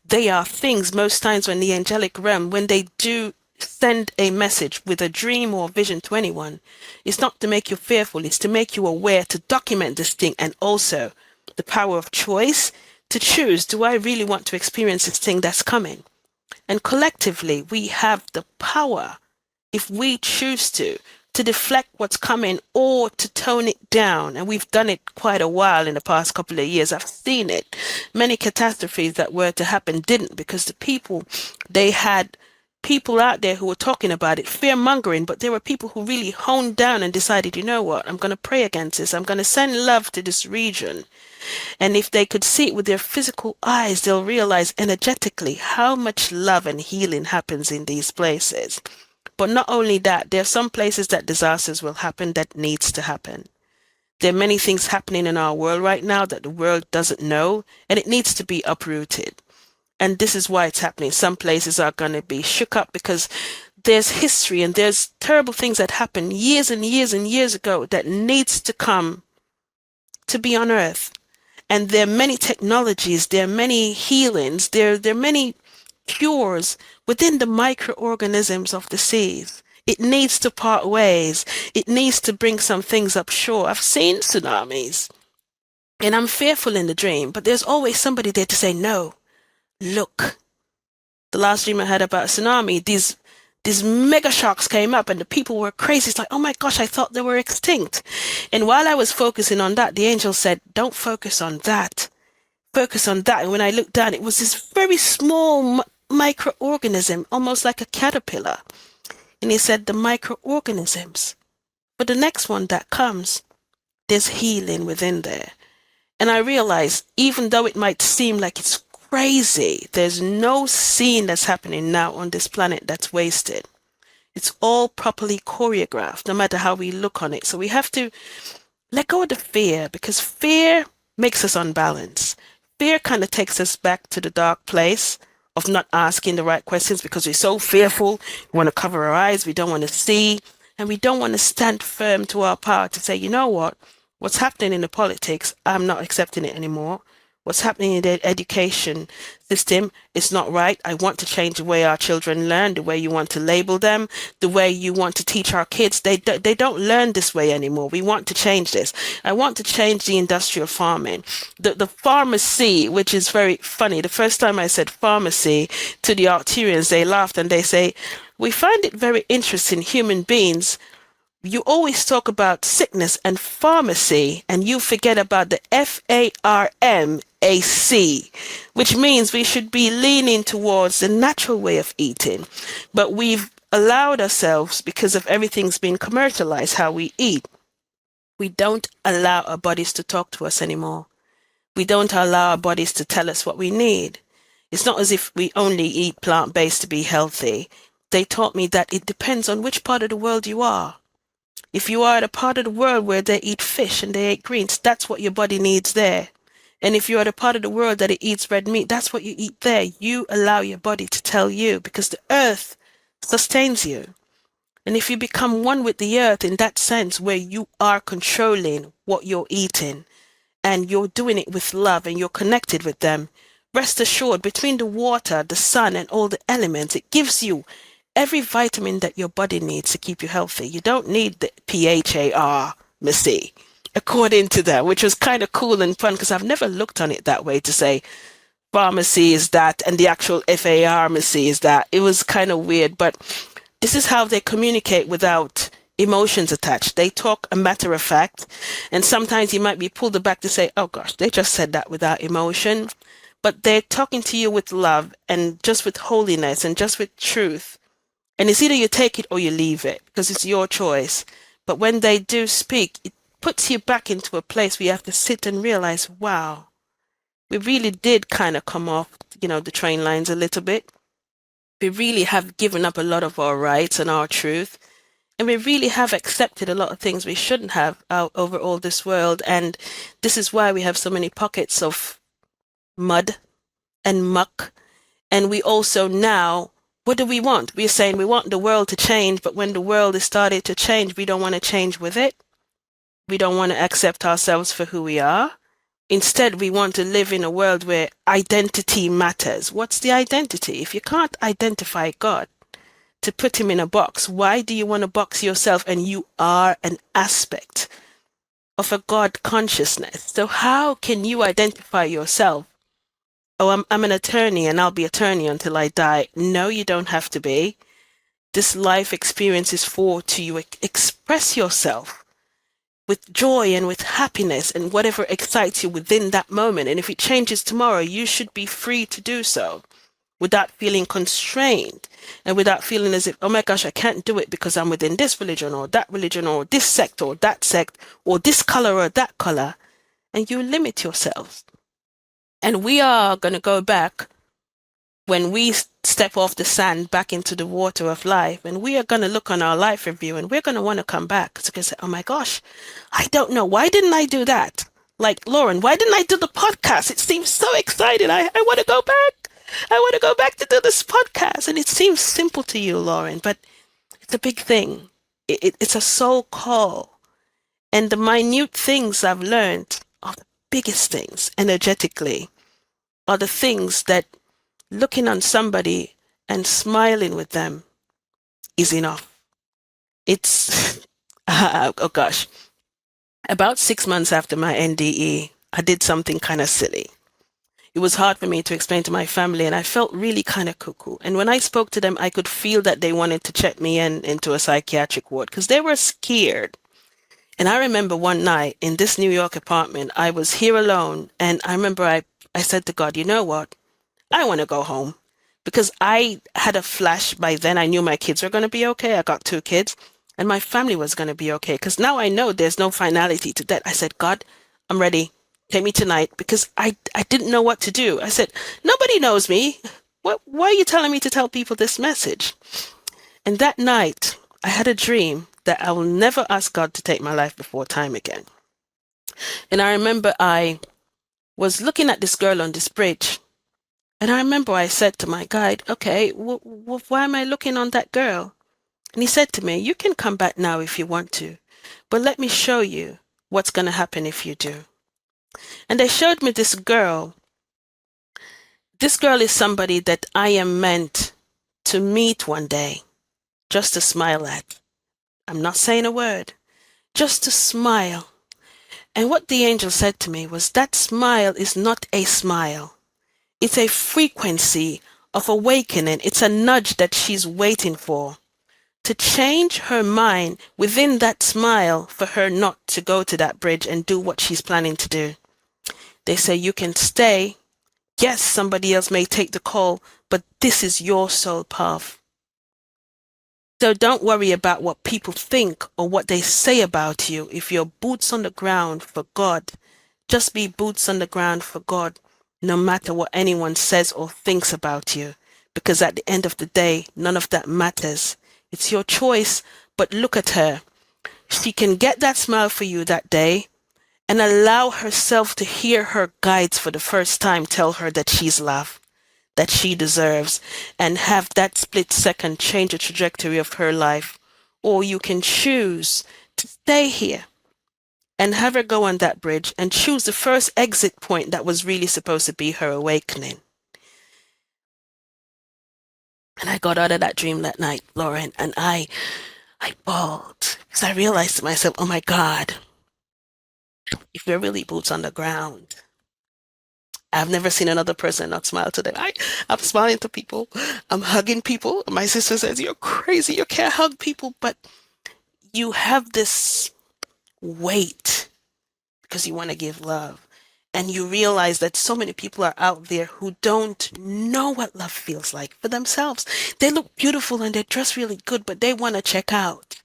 They are things most times when the angelic realm, when they do send a message with a dream or vision to anyone, it's not to make you fearful, it's to make you aware, to document this thing, and also the power of choice to choose, do I really want to experience this thing that's coming? And collectively, we have the power, if we choose to deflect what's coming or to tone it down. And we've done it quite a while in the past couple of years. I've seen it. Many catastrophes that were to happen didn't, because the people, they had people out there who were talking about it, fear mongering, but there were people who really honed down and decided, you know what, I'm going to pray against this. I'm going to send love to this region. And if they could see it with their physical eyes, they'll realize energetically how much love and healing happens in these places. But not only that, there are some places that disasters will happen that needs to happen. There are many things happening in our world right now that the world doesn't know, and it needs to be uprooted. And this is why it's happening. Some places are going to be shook up because there's history and there's terrible things that happened years and years and years ago that needs to come to be unearthed. And there are many technologies, there are many healings, there are many cures within the microorganisms of the seas. It needs to part ways. It needs to bring some things up shore. I've seen tsunamis and I'm fearful in the dream, but there's always somebody there to say, no, look. The last dream I had about tsunami, these mega sharks came up and the people were crazy. It's like, oh my gosh, I thought they were extinct. And while I was focusing on that, the angel said, don't focus on that. Focus on that. And when I looked down, it was this very small microorganism, almost like a caterpillar. And he said, the microorganisms. But the next one that comes, there's healing within there. And I realized, even though it might seem like it's crazy, there's no scene that's happening now on this planet that's wasted. It's all properly choreographed, no matter how we look on it. So we have to let go of the fear, because fear makes us unbalanced. Fear kind of takes us back to the dark place of not asking the right questions because we're so fearful. We want to cover our eyes. We don't want to see. And we don't want to stand firm to our power to say, you know what? What's happening in the politics, I'm not accepting it anymore. What's happening in the education system is not right. I want to change the way our children learn, the way you want to label them, the way you want to teach our kids. They don't learn this way anymore. We want to change this. I want to change the industrial farming. The pharmacy, which is very funny. The first time I said pharmacy to the Arcturians, they laughed and they say, we find it very interesting, human beings, you always talk about sickness and pharmacy, and you forget about the FARMAC, which means we should be leaning towards the natural way of eating. But we've allowed ourselves, because of everything's been commercialized, how we eat. We don't allow our bodies to talk to us anymore. We don't allow our bodies to tell us what we need. It's not as if we only eat plant-based to be healthy. They taught me that it depends on which part of the world you are. If you are at a part of the world where they eat fish and they eat greens, that's what your body needs there. And if you're at a part of the world that it eats red meat, that's what you eat there. You allow your body to tell you, because the earth sustains you. And if you become one with the earth in that sense, where you are controlling what you're eating and you're doing it with love and you're connected with them, rest assured, between the water, the sun, and all the elements, it gives you every vitamin that your body needs to keep you healthy. You don't need the PHAR, Missy, according to them, which was kind of cool and fun, because I've never looked on it that way, to say pharmacy is that and the actual pharmacy is that. It was kind of weird, but this is how they communicate without emotions attached. They talk a matter of fact, and sometimes you might be pulled back to say, oh gosh, they just said that without emotion. But they're talking to you with love and just with holiness and just with truth. And it's either you take it or you leave it, because it's your choice. But when they do speak, it puts you back into a place where you have to sit and realize, wow, we really did kind of come off, the train lines a little bit. We really have given up a lot of our rights and our truth. And we really have accepted a lot of things we shouldn't have over all this world. And this is why we have so many pockets of mud and muck. And we also now, what do we want? We're saying we want the world to change, but when the world is started to change, we don't want to change with it. We don't want to accept ourselves for who we are. Instead, we want to live in a world where identity matters. What's the identity? If you can't identify God, to put him in a box, why do you want to box yourself? And you are an aspect of a God consciousness. So how can you identify yourself? Oh, I'm an attorney and I'll be attorney until I die. No, you don't have to be. This life experience is for to you express yourself with joy and with happiness and whatever excites you within that moment. And if it changes tomorrow, you should be free to do so without feeling constrained and without feeling as if, oh my gosh, I can't do it because I'm within this religion or this sect or that sect or this color or that color. And you limit yourselves. And we are going to go back when we step off the sand back into the water of life, and we are going to look on our life review and we're going to want to come back. So we can say, oh my gosh, I don't know. Why didn't I do that? Like, Lauren, why didn't I do the podcast? It seems so exciting. I want to go back. I want to go back to do this podcast. And it seems simple to you, Lauren, but it's a big thing. It's a soul call. And the minute things I've learned are the biggest things energetically, are the things that looking on somebody and smiling with them is enough. It's, oh gosh, about 6 months after my NDE, I did something kind of silly. It was hard for me to explain to my family, and I felt really kind of cuckoo. And when I spoke to them, I could feel that they wanted to check me into a psychiatric ward because they were scared. And I remember one night in this New York apartment, I was here alone, and I remember I said to God, you know what? I want to go home because I had a flash by then. I knew my kids were going to be okay. I got 2 kids and my family was going to be okay because now I know there's no finality to that. I said, God, I'm ready. Take me tonight because I didn't know what to do. I said, nobody knows me. Why are you telling me to tell people this message? And that night I had a dream that I will never ask God to take my life before time again. And I remember I was looking at this girl on this bridge. And I remember I said to my guide, okay, why am I looking on that girl? And he said to me, you can come back now if you want to, but let me show you what's going to happen if you do. And they showed me this girl. This girl is somebody that I am meant to meet one day, just to smile at. I'm not saying a word, just to smile. And what the angel said to me was that smile is not a smile. It's a frequency of awakening. It's a nudge that she's waiting for to change her mind within that smile for her not to go to that bridge and do what she's planning to do. They say you can stay. Yes, somebody else may take the call, but this is your soul path. So don't worry about what people think or what they say about you. If you're boots on the ground for God, just be boots on the ground for God, no matter what anyone says or thinks about you. Because at the end of the day, none of that matters. It's your choice, but look at her. She can get that smile for you that day and allow herself to hear her guides for the first time tell her that she's loved, that she deserves, and have that split second change the trajectory of her life. Or you can choose to stay here and have her go on that bridge and choose the first exit point that was really supposed to be her awakening. And I got out of that dream that night, Lauren, and I bawled because I realized to myself, oh my God, if you're really boots on the ground, I've never seen another person not smile today. I'm smiling to people. I'm hugging people. My sister says, you're crazy. You can't hug people. But you have this weight because you want to give love. And you realize that so many people are out there who don't know what love feels like for themselves. They look beautiful and they dress really good, but they want to check out.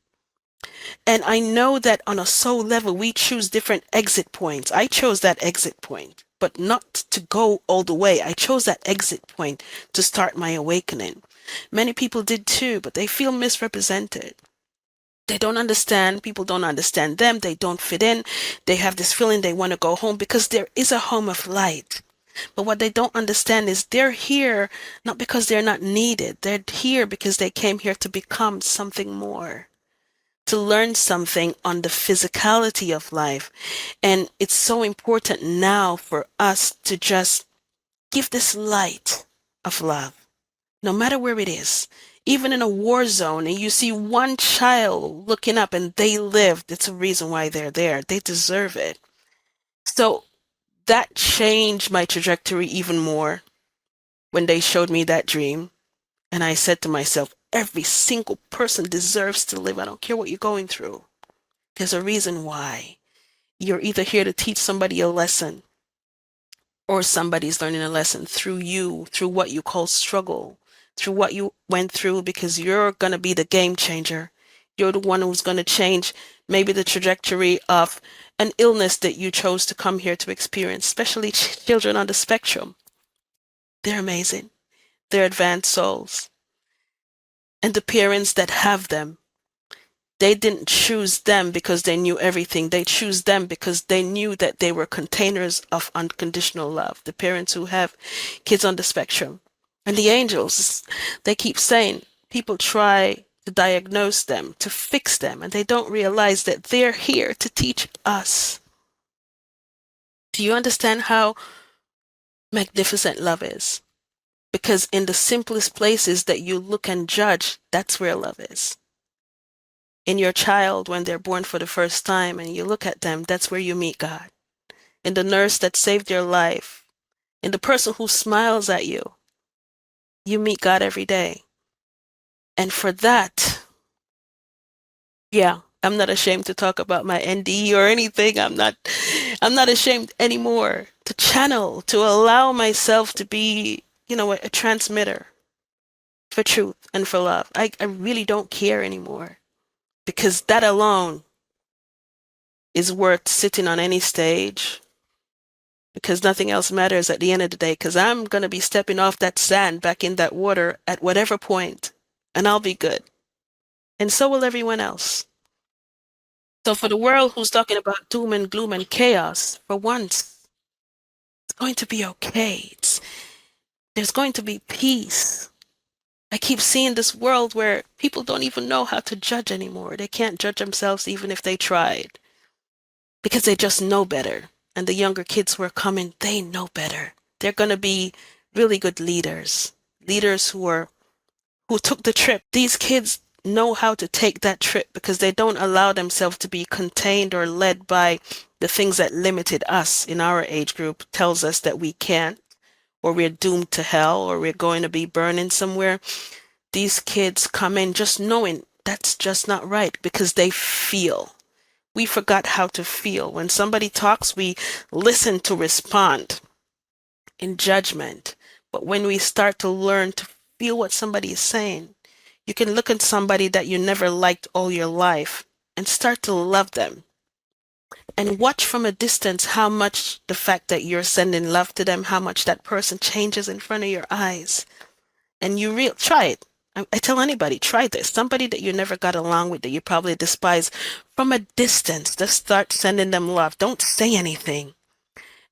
And I know that on a soul level, we choose different exit points. I chose that exit point, but not to go all the way. I chose that exit point to start my awakening. Many people did too, but they feel misrepresented. They don't understand. People don't understand them. They don't fit in. They have this feeling they want to go home because there is a home of light. But what they don't understand is they're here not because they're not needed. They're here because they came here to become something more, to learn something on the physicality of life. And it's so important now for us to just give this light of love, no matter where it is. Even in a war zone and you see one child looking up and they lived, it's a reason why they're there. They deserve it. So that changed my trajectory even more when they showed me that dream. And I said to myself, every single person deserves to live. I don't care what you're going through. There's a reason why. You're either here to teach somebody a lesson or somebody's learning a lesson through you, through what you call struggle, through what you went through, because you're going to be the game changer. You're the one who's going to change maybe the trajectory of an illness that you chose to come here to experience, especially children on the spectrum. They're amazing. They're advanced souls. And the parents that have them, they didn't choose them because they knew everything. They choose them because they knew that they were containers of unconditional love. The parents who have kids on the spectrum. And the angels, they keep saying people try to diagnose them, to fix them, and they don't realize that they're here to teach us. Do you understand how magnificent love is? Because in the simplest places that you look and judge, that's where love is. In your child when they're born for the first time and you look at them, that's where you meet God. In the nurse that saved your life, in the person who smiles at you, you meet God every day. And for that, yeah, I'm not ashamed to talk about my NDE or anything. I'm not ashamed anymore to channel, to allow myself to be, a transmitter for truth and for love. I really don't care anymore because that alone is worth sitting on any stage because nothing else matters at the end of the day because I'm going to be stepping off that sand back in that water at whatever point and I'll be good. And so will everyone else. So for the world who's talking about doom and gloom and chaos, for once, it's going to be okay. There's going to be peace. I keep seeing this world where people don't even know how to judge anymore. They can't judge themselves even if they tried because they just know better. And the younger kids who are coming, they know better. They're going to be really good leaders who took the trip. These kids know how to take that trip because they don't allow themselves to be contained or led by the things that limited us in our age group, tells us that we can't, or we're doomed to hell, or we're going to be burning somewhere. These kids come in just knowing that's just not right because they feel. We forgot how to feel. When somebody talks, we listen to respond in judgment. But when we start to learn to feel what somebody is saying, you can look at somebody that you never liked all your life and start to love them. And watch from a distance how much the fact that you're sending love to them, how much that person changes in front of your eyes. And try it. I tell anybody, try this. Somebody that you never got along with, that you probably despise, from a distance, just start sending them love. Don't say anything.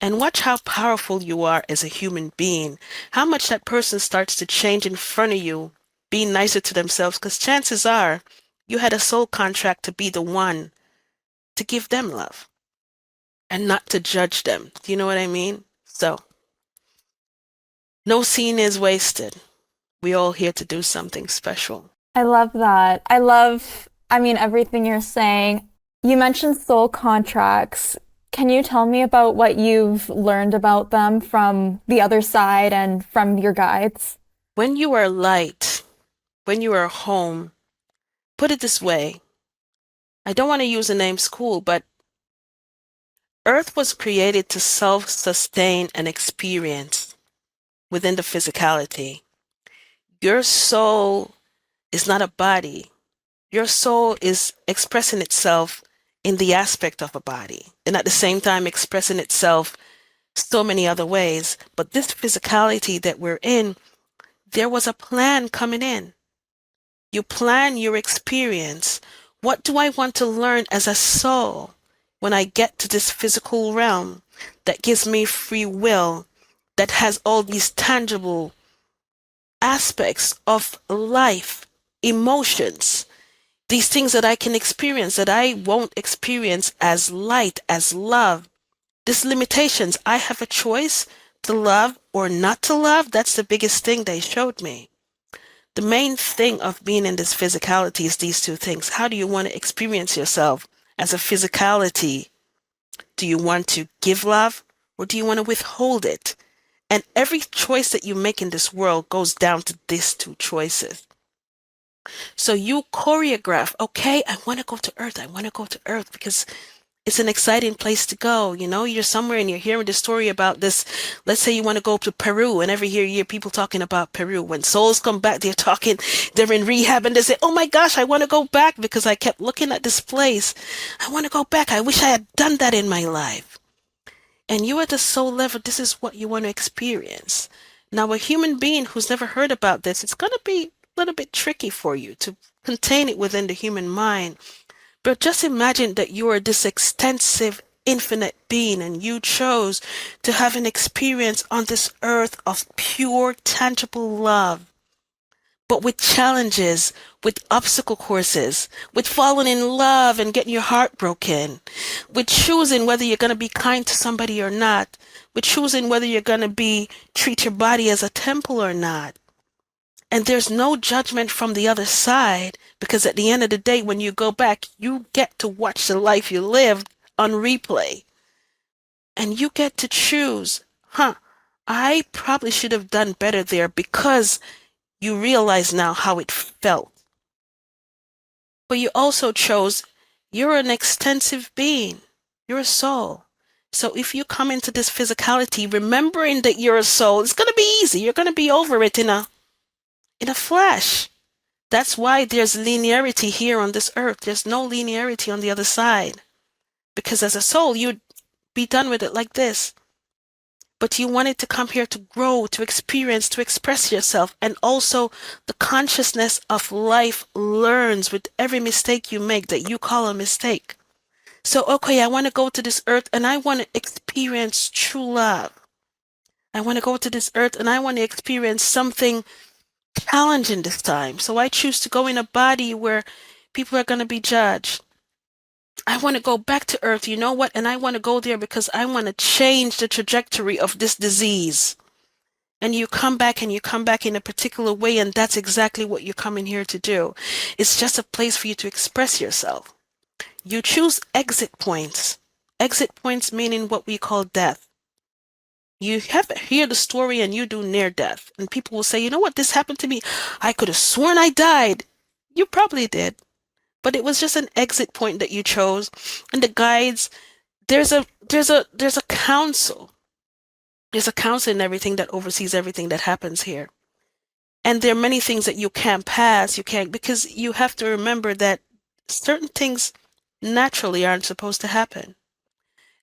And watch how powerful you are as a human being. How much that person starts to change in front of you, be nicer to themselves, because chances are you had a soul contract to be the one to give them love and not to judge them. Do you know what I mean? So, no scene is wasted. We're all here to do something special. I love that. Everything you're saying. You mentioned soul contracts. Can you tell me about what you've learned about them from the other side and from your guides? When you are light, when you are home, put it this way. I don't want to use the name school, but Earth was created to self-sustain and experience within the physicality. Your soul is not a body. Your soul is expressing itself in the aspect of a body and at the same time expressing itself so many other ways. But this physicality that we're in, there was a plan coming in. You plan your experience What do I want to learn as a soul when I get to this physical realm that gives me free will, that has all these tangible aspects of life, emotions, these things that I can experience that I won't experience as light, as love. These limitations, I have a choice to love or not to love. That's the biggest thing they showed me. The main thing of being in this physicality is these two things. How do you want to experience yourself as a physicality? Do you want to give love or do you want to withhold it? And every choice that you make in this world goes down to these two choices. So you choreograph, okay, I want to go to Earth. I want to go to Earth because it's an exciting place to go. You know, you're somewhere and you're hearing the story about this. Let's say you want to go to Peru, and every year you hear people talking about Peru. When souls come back, they're in rehab and they say, oh my gosh, I want to go back because I kept looking at this place. I want to go back. I wish I had done that in my life. And you at the soul level, this is what you want to experience. Now, a human being who's never heard about this, it's going to be a little bit tricky for you to contain it within the human mind. But just imagine that you are this extensive, infinite being and you chose to have an experience on this earth of pure, tangible love. But with challenges, with obstacle courses, with falling in love and getting your heart broken, with choosing whether you're going to be kind to somebody or not, with choosing whether you're going to treat your body as a temple or not. And there's no judgment from the other side because at the end of the day, when you go back, you get to watch the life you lived on replay. And you get to choose, I probably should have done better there because you realize now how it felt. But you also chose, you're an extensive being. You're a soul. So if you come into this physicality, remembering that you're a soul, it's going to be easy. You're going to be over it in a flash. That's why there's linearity here on this earth. There's no linearity on the other side. Because as a soul, you'd be done with it like this. But you wanted to come here to grow, to experience, to express yourself. And also the consciousness of life learns with every mistake you make that you call a mistake. So, okay, I want to go to this earth and I want to experience true love. I want to go to this earth and I want to experience something challenging this time. So I choose to go in a body where people are going to be judged. I want to go back to earth, you know what? And I want to go there because I want to change the trajectory of this disease. And you come back and you come back in a particular way, and that's exactly what you're coming here to do. It's just a place for you to express yourself. You choose exit points. Exit points meaning what we call death. You have to hear the story and you do near death. And people will say, you know what, this happened to me. I could have sworn I died. You probably did. But it was just an exit point that you chose. And the guides, there's a council. There's a council and everything that oversees everything that happens here. And there are many things that you can't pass. You can't, because you have to remember that certain things naturally aren't supposed to happen.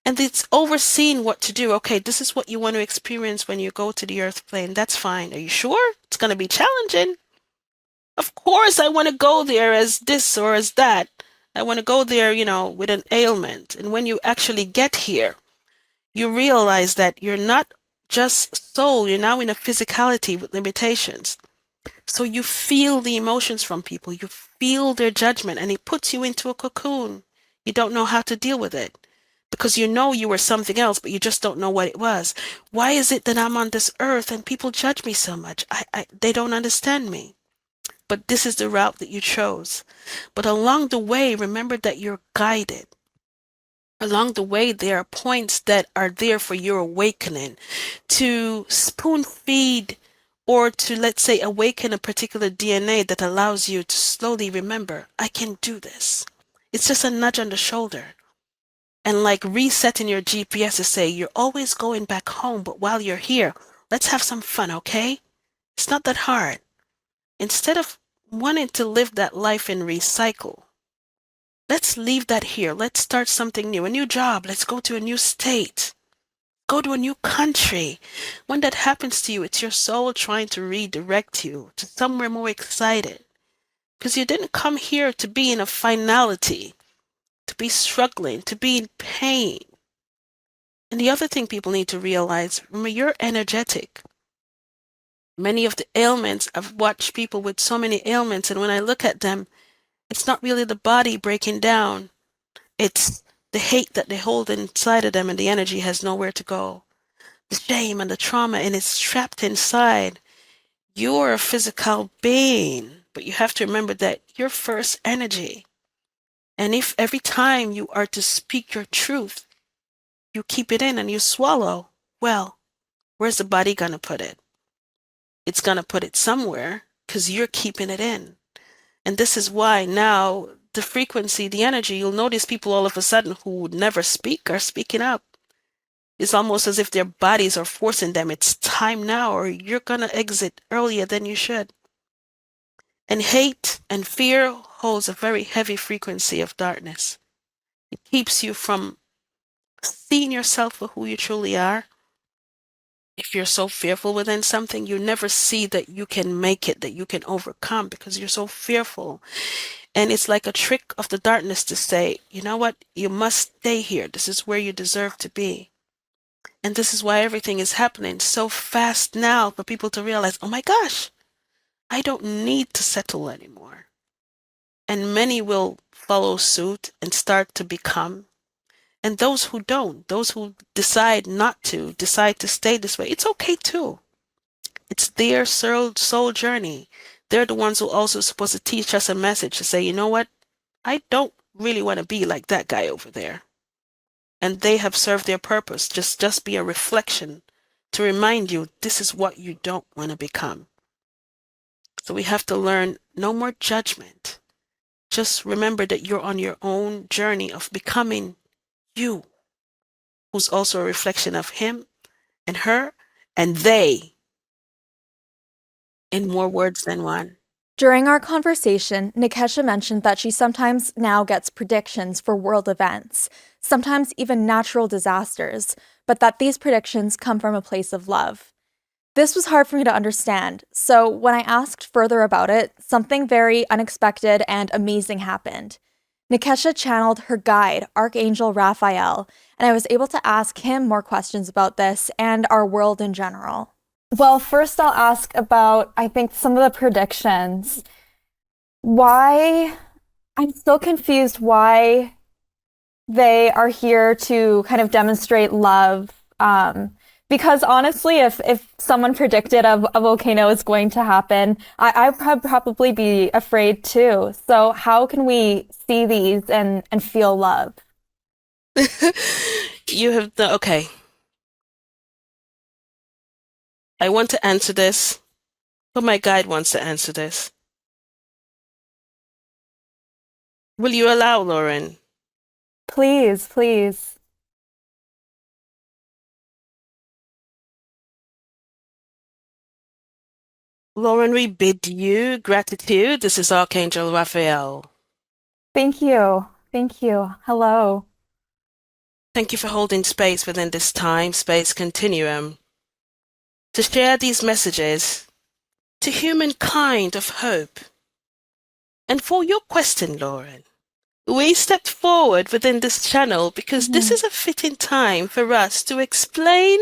And it's overseeing what to do. Okay, this is what you want to experience when you go to the earth plane. That's fine. Are you sure? It's going to be challenging. Of course, I want to go there as this or as that. I want to go there, with an ailment. And when you actually get here, you realize that you're not just soul. You're now in a physicality with limitations. So you feel the emotions from people. You feel their judgment, and it puts you into a cocoon. You don't know how to deal with it. Because you know you were something else, but you just don't know what it was. Why is it that I'm on this earth and people judge me so much? They don't understand me. But this is the route that you chose. But along the way, remember that you're guided. Along the way, there are points that are there for your awakening, to spoon feed or to, let's say, awaken a particular DNA that allows you to slowly remember, I can do this. It's just a nudge on the shoulder. And like resetting your GPS to say, you're always going back home, but while you're here, let's have some fun, okay? It's not that hard. Instead of wanting to live that life and recycle, let's leave that here. Let's start something new, a new job. Let's go to a new state. Go to a new country. When that happens to you, it's your soul trying to redirect you to somewhere more excited. Because you didn't come here to be in a finality, to be struggling, to be in pain. And the other thing people need to realize, remember, you're energetic. Many of the ailments, I've watched people with so many ailments, and when I look at them, it's not really the body breaking down. It's the hate that they hold inside of them, and the energy has nowhere to go. The shame and the trauma, and it's trapped inside. You're a physical being, but you have to remember that you're first energy. And if every time you are to speak your truth, you keep it in and you swallow, well, where's the body going to put it? It's going to put it somewhere because you're keeping it in. And this is why now the frequency, the energy, you'll notice people all of a sudden who would never speak are speaking up. It's almost as if their bodies are forcing them. It's time now, or you're going to exit earlier than you should. And hate and fear holds a very heavy frequency of darkness. It keeps you from seeing yourself for who you truly are. If you're so fearful within something, you never see that you can make it, that you can overcome because you're so fearful. And it's like a trick of the darkness to say, you know what, you must stay here. This is where you deserve to be. And this is why everything is happening so fast now for people to realize, oh my gosh, I don't need to settle anymore. And many will follow suit and start to become. And those who don't, those who decide not to, decide to stay this way, it's okay too. It's their soul journey. They're the ones who also supposed to teach us a message to say, you know what, I don't really want to be like that guy over there. And they have served their purpose. Just be a reflection to remind you this is what you don't want to become. So we have to learn no more judgment. Just remember that you're on your own journey of becoming you, who's also a reflection of him and her and they, in more words than one. During our conversation, Nekesha mentioned that she sometimes now gets predictions for world events, sometimes even natural disasters, but that these predictions come from a place of love. This was hard for me to understand, so when I asked further about it, something very unexpected and amazing happened. Nekesha channeled her guide, Archangel Raphael, and I was able to ask him more questions about this and our world in general. Well, first I'll ask about, I think, some of the predictions. Why, I'm still confused why they are here to kind of demonstrate love. Because honestly, if someone predicted a volcano is going to happen, I'd probably be afraid too. So how can we see these and feel love? You have the, okay. I want to answer this, but my guide wants to answer this. Will you allow, Lauren? Please, please. Lauren, we bid you gratitude. This is Archangel Raphael. Thank you. Thank you. Hello. Thank you for holding space within this time-space continuum to share these messages to humankind of hope. And for your question, Lauren, we stepped forward within this channel because this is a fitting time for us to explain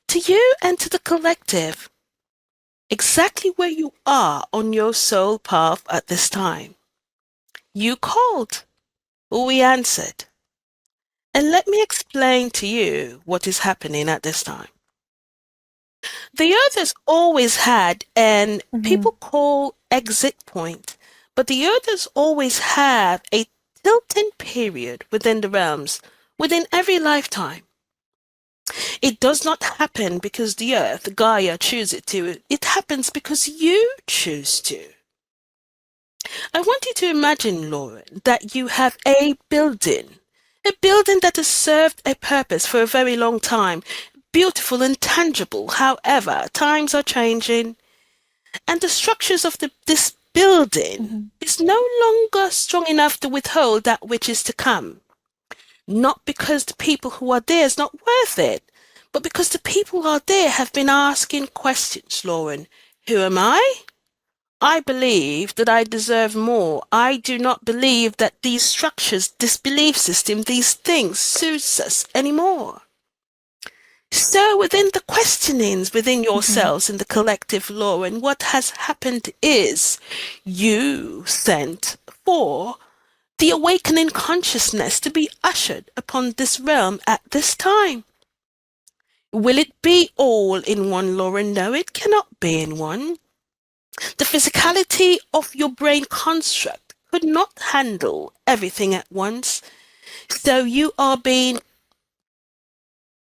to you and to the collective exactly where you are on your soul path at this time. You called, we answered. And let me explain to you what is happening at this time. The earth has always had, and people call exit point, but the earth has always had a tilting period within the realms, within every lifetime. It does not happen because the earth, Gaia, chooses it to. It happens because you choose to. I want you to imagine, Lauren, that you have a building that has served a purpose for a very long time, beautiful and tangible. However, times are changing, and the structures of this building is no longer strong enough to withhold that which is to come. Not because the people who are there is not worth it, but because the people who are there have been asking questions, Lauren. Who am I? I believe that I deserve more. I do not believe that these structures, this belief system, these things suits us anymore. So within the questionings within Mhm. yourselves in the collective law, and what has happened is you sent for the awakening consciousness to be ushered upon this realm at this time. Will it be all in one, Lauren? No, it cannot be in one. The physicality of your brain construct could not handle everything at once. So you are being,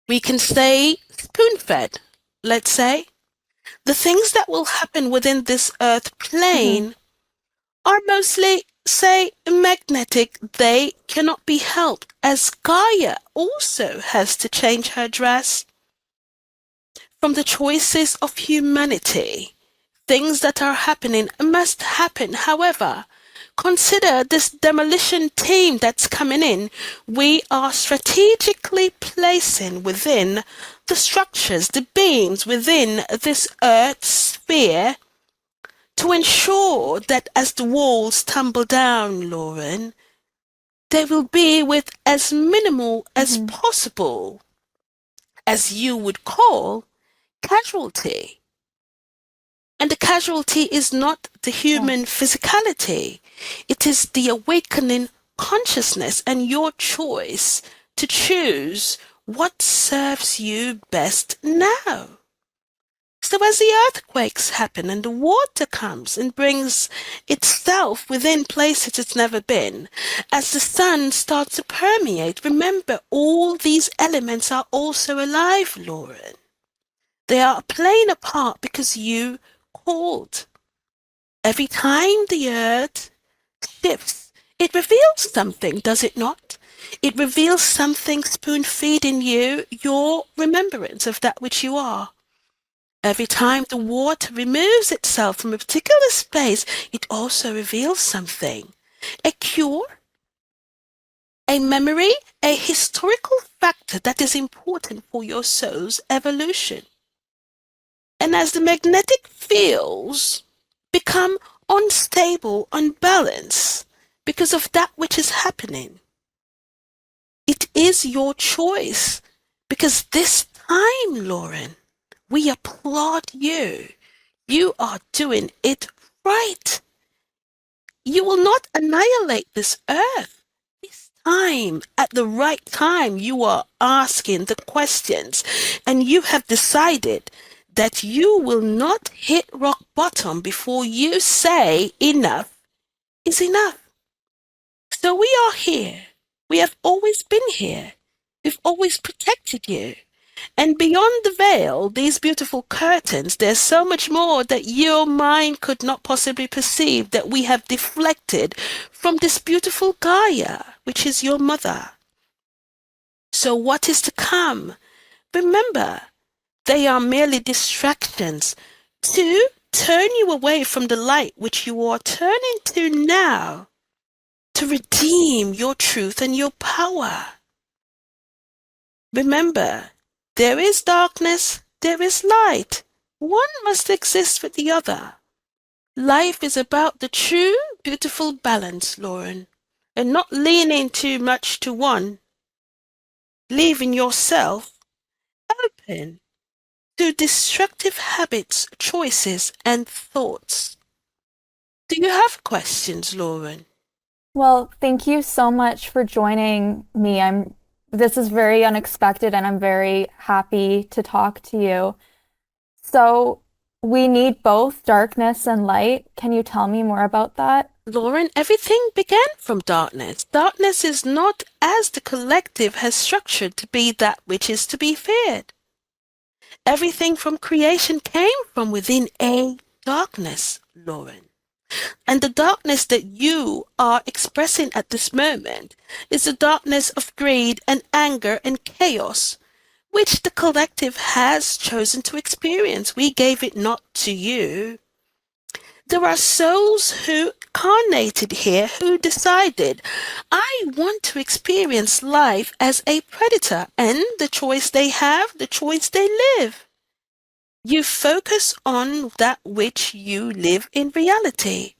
we can say, spoon fed, let's say. The things that will happen within this earth Mhm. plane are mostly, say, magnetic. They cannot be helped, as Gaia also has to change her dress from the choices of humanity. Things that are happening must happen. However, consider this demolition team that's coming in. We are strategically placing within the structures, the beings within this earth sphere to ensure that as the walls tumble down, Lauren, they will be with as minimal as Mhm. possible, as you would call casualty. And the casualty is not the Yeah. human physicality, it is the awakening consciousness and your choice to choose what serves you best now. So as the earthquakes happen and the water comes and brings itself within places it's never been, as the sun starts to permeate, remember all these elements are also alive, Lauren. They are playing a part because you called. Every time the earth shifts, it reveals something, does it not? It reveals something spoon feeding you your remembrance of that which you are. Every time the water removes itself from a particular space, it also reveals something. A cure, a memory, a historical factor that is important for your soul's evolution. And as the magnetic fields become unstable, unbalanced because of that which is happening, it is your choice. Because this time, Lauren, we applaud you. You are doing it right. You will not annihilate this earth. This time, at the right time, you are asking the questions and you have decided that you will not hit rock bottom before you say enough is enough. So we are here. We have always been here. We've always protected you. And beyond the veil, these beautiful curtains, there's so much more that your mind could not possibly perceive that we have deflected from this beautiful Gaia, which is your mother. So what is to come? Remember, they are merely distractions to turn you away from the light which you are turning to now to redeem your truth and your power. Remember, there is darkness, there is light. One must exist with the other. Life is about the true, beautiful balance, Lauren, and not leaning too much to one, leaving yourself open to destructive habits, choices, and thoughts. Do you have questions, Lauren? Well, thank you so much for joining me. This is very unexpected and I'm very happy to talk to you. So, we need both darkness and light. Can you tell me more about that? Lauren, everything began from darkness. Darkness is not as the collective has structured to be that which is to be feared. Everything from creation came from within a darkness, Lauren. And the darkness that you are expressing at this moment is the darkness of greed and anger and chaos, which the collective has chosen to experience. We gave it not to you. There are souls who carnated here who decided, I want to experience life as a predator, and the choice they have, the choice they live. You focus on that which you live in reality.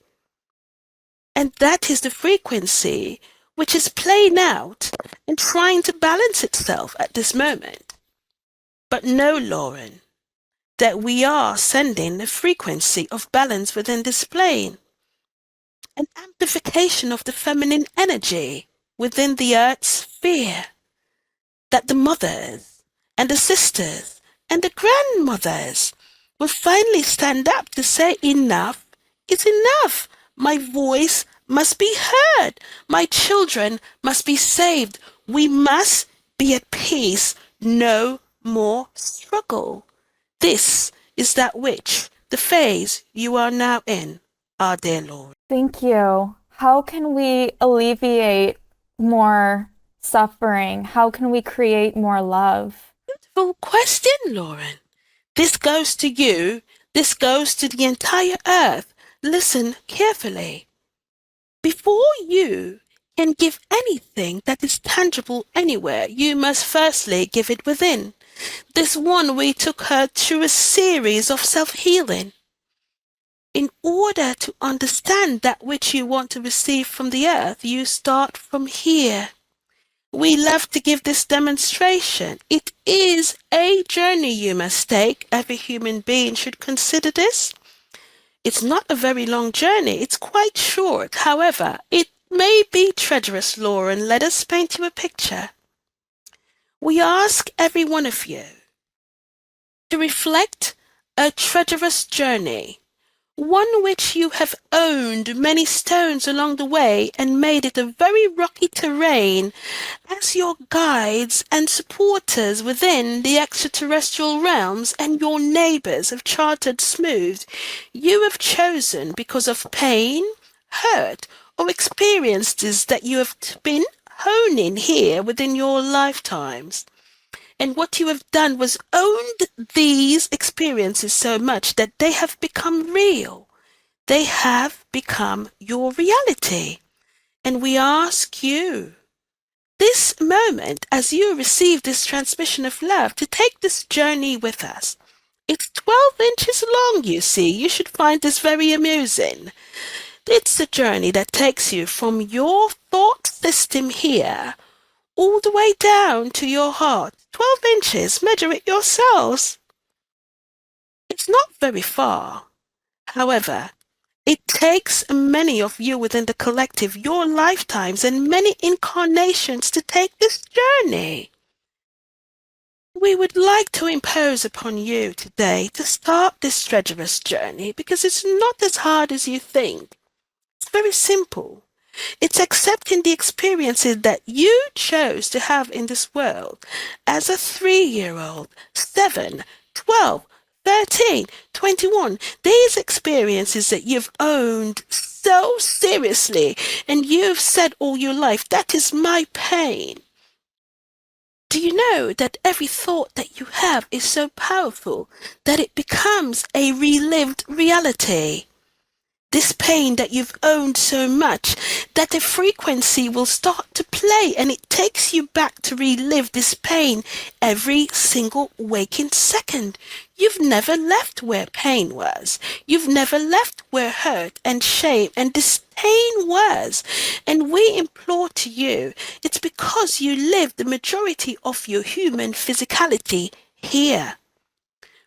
And that is the frequency which is playing out and trying to balance itself at this moment. But know, Lauren, that we are sending a frequency of balance within this plane, an amplification of the feminine energy within the earth's sphere, that the mothers and the sisters and the grandmothers will finally stand up to say enough is enough. My voice must be heard. My children must be saved. We must be at peace. No more struggle. This is that which, the phase you are now in, our dear Lord. Thank you. How can we alleviate more suffering? How can we create more love? Beautiful question, Lauren. This goes to you. This goes to the entire earth. Listen carefully. Before you can give anything that is tangible anywhere, you must firstly give it within. This one way took her through a series of self-healing. In order to understand that which you want to receive from the earth, you start from here. We love to give this demonstration. It is a journey you must take. Every human being should consider this. It's not a very long journey. It's quite short. However, it may be treacherous, Lauren. Let us paint you a picture. We ask every one of you to reflect a treacherous journey, one which you have owned many stones along the way and made it a very rocky terrain as your guides and supporters within the extraterrestrial realms, and your neighbors have charted smooth. You have chosen because of pain, hurt, or experiences that you have been honing here within your lifetimes. And what you have done was owned these experiences so much that they have become real. They have become your reality. And we ask you, this moment, as you receive this transmission of love, to take this journey with us. It's 12 inches long, you see. You should find this very amusing. It's a journey that takes you from your thought system here all the way down to your heart. 12 inches, measure it yourselves. It's not very far. However, it takes many of you within the collective, your lifetimes and many incarnations to take this journey. We would like to impose upon you today to start this treacherous journey because it's not as hard as you think. It's very simple. It's accepting the experiences that you chose to have in this world as a 3-year-old, 7, 12, 13, 21. These experiences that you've owned so seriously and you've said all your life, that is my pain. Do you know that every thought that you have is so powerful that it becomes a relived reality? This pain that you've owned so much that the frequency will start to play and it takes you back to relive this pain every single waking second. You've never left where pain was. You've never left where hurt and shame and disdain was. And we implore to you, it's because you live the majority of your human physicality here,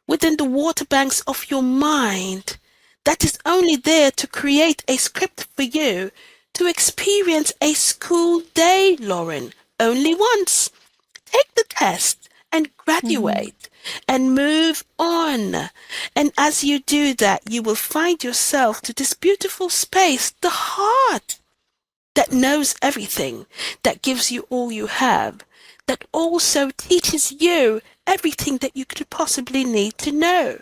within the water banks of your mind. That is only there to create a script for you to experience a school day, Lauren, only once. Take the test and graduate and move on. And as you do that, you will find yourself to this beautiful space, the heart that knows everything, that gives you all you have, that also teaches you everything that you could possibly need to know.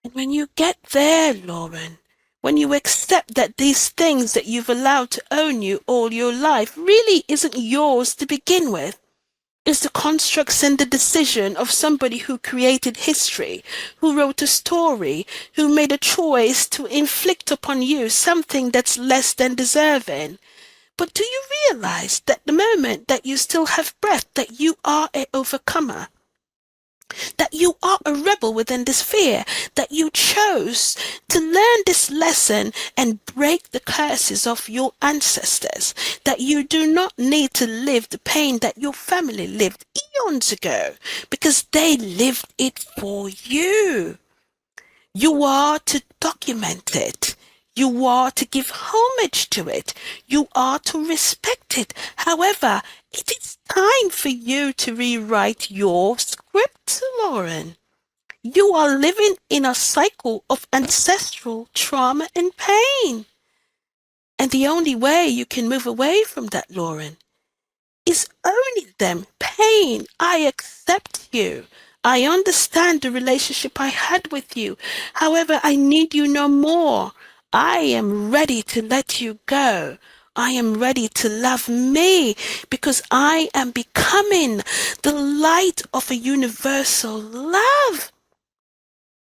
And when you get there, Lauren, when you accept that these things that you've allowed to own you all your life really isn't yours to begin with, it's the constructs and the decision of somebody who created history, who wrote a story, who made a choice to inflict upon you something that's less than deserving. But do you realize that the moment that you still have breath, that you are an overcomer? that you are a rebel within this fear, that you chose to learn this lesson and break the curses of your ancestors, that you do not need to live the pain that your family lived eons ago because they lived it for you. You are to document it. You are to give homage to it. You are to respect it. However, it is time for you to rewrite your script, Lauren. You are living in a cycle of ancestral trauma and pain. And the only way you can move away from that, Lauren, is owning them. Pain, I accept you. I understand the relationship I had with you. However, I need you no more. I am ready to let you go. I am ready to love me because I am becoming the light of a universal love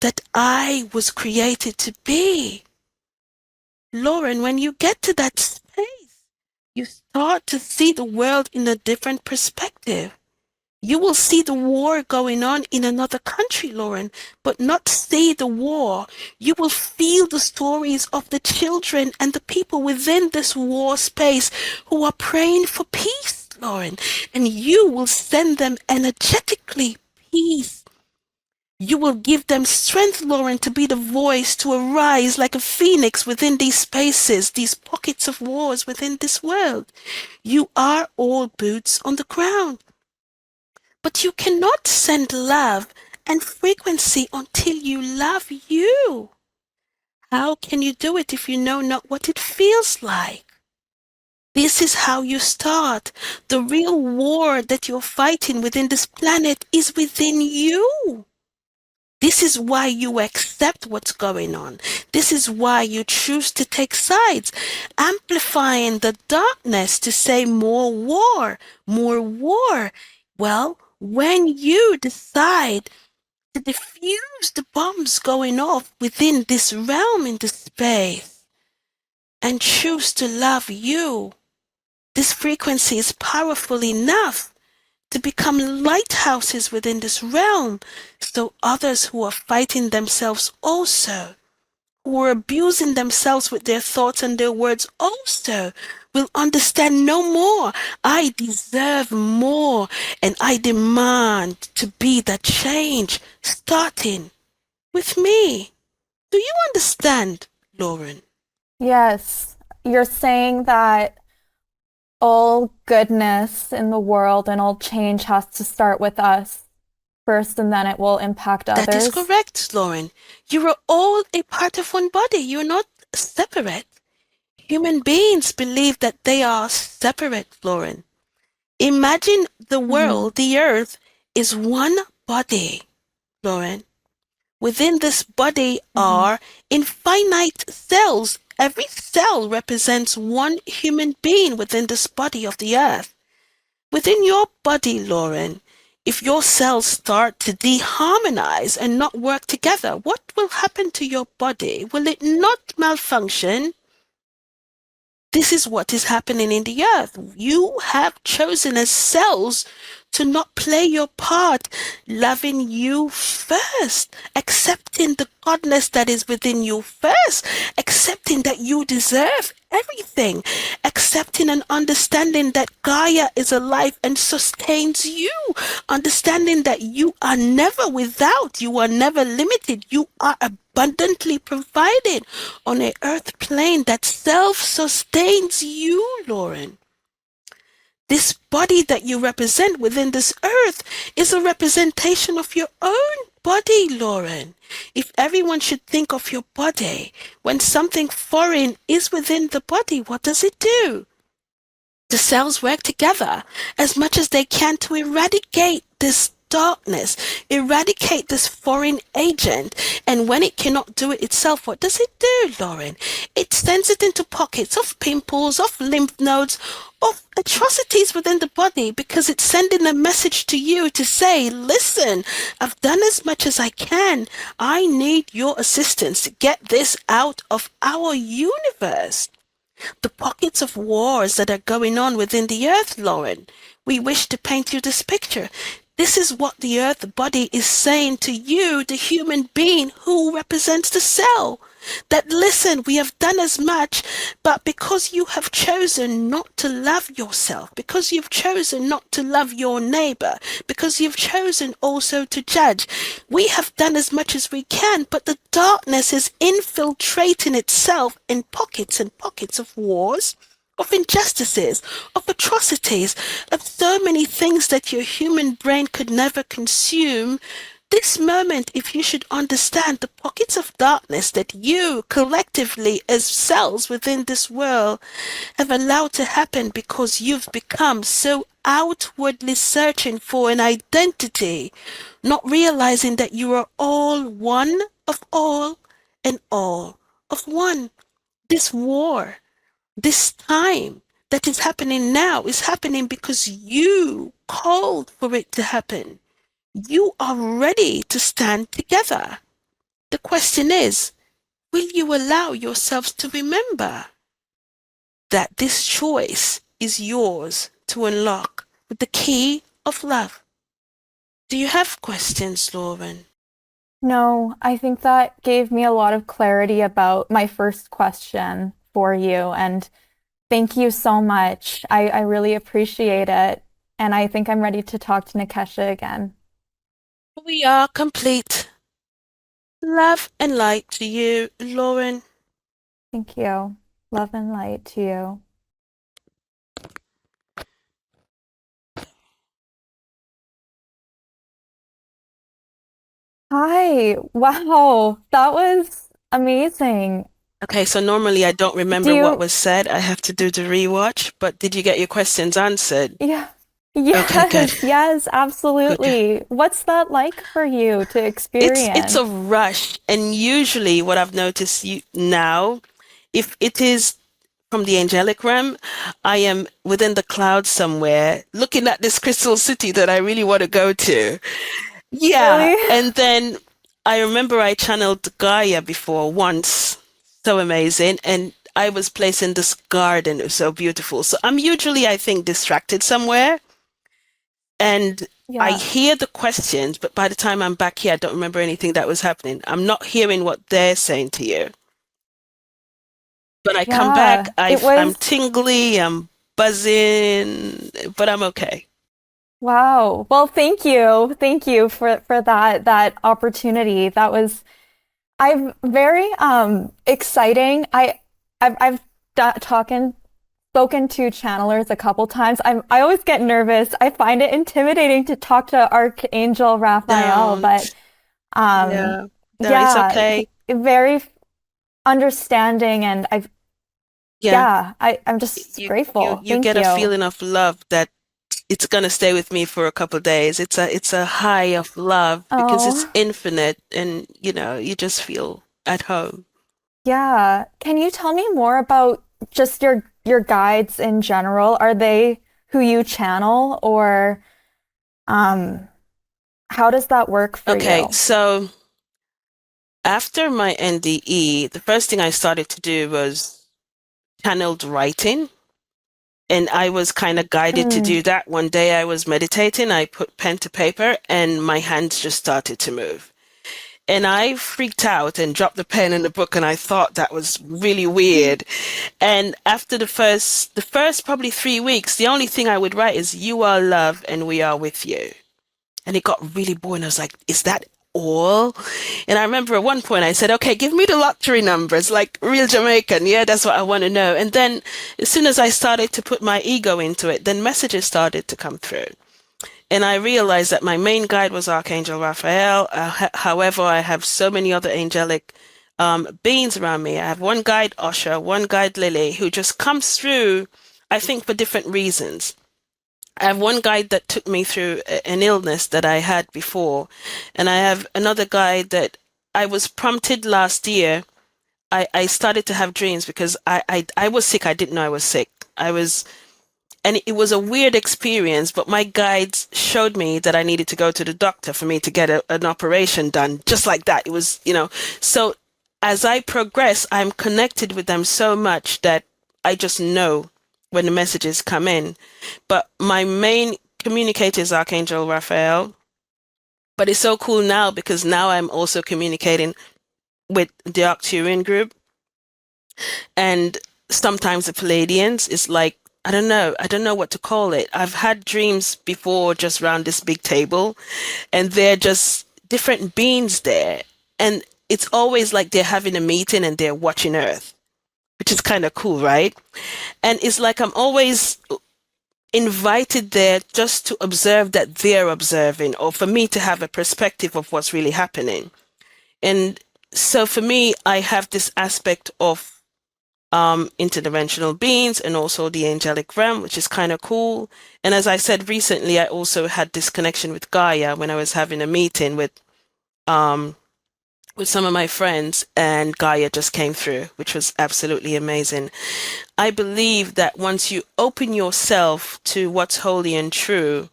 that I was created to be. Lauren, when you get to that space, you start to see the world in a different perspective. You will see the war going on in another country, Lauren, but not see the war. You will feel the stories of the children and the people within this war space who are praying for peace, Lauren, and you will send them energetically peace. You will give them strength, Lauren, to be the voice, to arise like a phoenix within these spaces, these pockets of wars within this world. You are all boots on the ground. But you cannot send love and frequency until you love you. How can you do it if you know not what it feels like? This is how you start. The real war that you're fighting within this planet is within you. This is why you accept what's going on. This is why you choose to take sides, amplifying the darkness to say more war, more war. Well, when you decide to diffuse the bombs going off within this realm in this space and choose to love you, this frequency is powerful enough to become lighthouses within this realm, so others who are fighting themselves also, who are abusing themselves with their thoughts and their words also, will understand no more. I deserve more, and I demand to be that change, starting with me. Do you understand, Lauren? Yes, you're saying that all goodness in the world and all change has to start with us first, and then it will impact That is others. correct, Lauren. You are all a part of one body. You're not separate. Human beings believe that they are separate, Lauren. Imagine the Mhm. world, the earth, is one body, Lauren. Within this body Mhm. are infinite cells. Every cell represents one human being within this body of the earth. Within your body, Lauren, if your cells start to deharmonize and not work together, what will happen to your body? Will it not malfunction? This is what is happening in the earth. You have chosen as cells to not play your part, loving you first, accepting the godness that is within you first, accepting that you deserve everything, accepting and understanding that Gaia is alive and sustains you, understanding that you are never without, you are never limited, you are abundantly provided on a earth plane that self-sustains you, Lauren. This body that you represent within this earth is a representation of your own body, Lauren. If everyone should think of your body, when something foreign is within the body, what does it do? The cells work together as much as they can to eradicate this darkness, eradicate this foreign agent. And when it cannot do it itself, what does it do, Lauren? It sends it into pockets of pimples, of lymph nodes, of atrocities within the body because it's sending a message to you to say, listen, I've done as much as I can. I need your assistance to get this out of our universe. The pockets of wars that are going on within the earth, Lauren. We wish to paint you this picture. This is what the earth, the body, is saying to you, the human being who represents the cell. That listen, we have done as much, but because you have chosen not to love yourself, because you've chosen not to love your neighbor, because you've chosen also to judge, we have done as much as we can, but the darkness is infiltrating itself in pockets and pockets of wars, of injustices, of atrocities, of so many things that your human brain could never consume. This moment, if you should understand the pockets of darkness that you collectively as cells within this world have allowed to happen because you've become so outwardly searching for an identity, not realizing that you are all one of all and all of one. This war, this time that is happening now is happening because you called for it to happen. You are ready to stand together. The question is, will you allow yourselves to remember that this choice is yours to unlock with the key of love? Do you have questions, Lauren? No, I think that gave me a lot of clarity about my first question for you. And thank you so much. I really appreciate it. And I think I'm ready to talk to Nekesha again. We are complete. Love and light to you, Lauren. Thank you. Love and light to you. Hi. Wow. That was amazing. Okay, so normally I don't remember what was said. I have to do the rewatch, but did you get your questions answered? Yeah. Okay, good. Yes, absolutely. Good. What's that like for you to experience? It's a rush, and usually what I've noticed now, if it is from the angelic realm, I am within the clouds somewhere looking at this crystal city that I really want to go to. Yeah, Really? and then I remember I channeled Gaia before once. So amazing. And I was placed in this garden. It was so beautiful. So I'm usually, I think, distracted somewhere. And I Yeah. hear the questions, but by the time I'm back here, I don't remember anything that was happening. I'm not hearing what they're saying to you. But I come back, Yeah. It I'm was tingly, I'm buzzing, but I'm okay. wow. Well, thank you. Thank you for that opportunity. That was I've very exciting. I've talking spoken to channelers a couple times. I always get nervous. I find it intimidating to talk to Archangel Raphael, but Don't. um Yeah. No, it's yeah, okay. very understanding and Yeah. I'm just grateful. You Thank get a you. feeling of love that it's gonna stay with me for a couple of days. It's a high of love because it's Oh, infinite and you just feel at home. yeah. Can you tell me more about just your guides in general? Are they who you channel or um how does that work for Okay, you? so after my NDE, the first thing I started to do was channeled writing. And I was kind of guided to Mm, do that. One day I was meditating, I put pen to paper, and my hands just started to move. And I freaked out and dropped the pen in the book, and I thought that was really weird. And after the first probably 3 weeks, the only thing I would write is "You are love, and we are with you." And it got really boring. I was like, "Is that all?" And I remember at one point I said, "Okay, give me the lottery numbers, like real Jamaican. Yeah, that's what I want to know." And then as soon as I started to put my ego into it, then messages started to come through. And I realized that my main guide was Archangel Raphael. However, I have so many other angelic beings around me. I have one guide, Osha, one guide, Lily, who just comes through, I think, for different reasons. I have one guide that took me through an illness that I had before. And I have another guide that I was prompted last year. I started to have dreams because I was sick. I didn't know I was sick. And it was a weird experience, but my guides showed me that I needed to go to the doctor for me to get an operation done, just like that. It was, so as I progress, I'm connected with them so much that I just know when the messages come in. But my main communicate as Archangel Raphael. But it's so cool now because now I'm also communicating with the Arcturian group, and sometimes the Palladians. It's like, I don't know what to call it. I've had dreams before just around this big table, and they're just different beings there. And it's always like they're having a meeting and they're watching Earth, which is kind of cool, right? And it's like I'm always invited there just to observe that they're observing, or for me to have a perspective of what's really happening. And so for me, I have this aspect of interdimensional beings and also the angelic realm, which is kind of cool. And as I said recently, I also had this connection with Gaia when I was having a meeting with some of my friends, and Gaia just came through, which was absolutely amazing. I believe that once you open yourself to what's holy and true,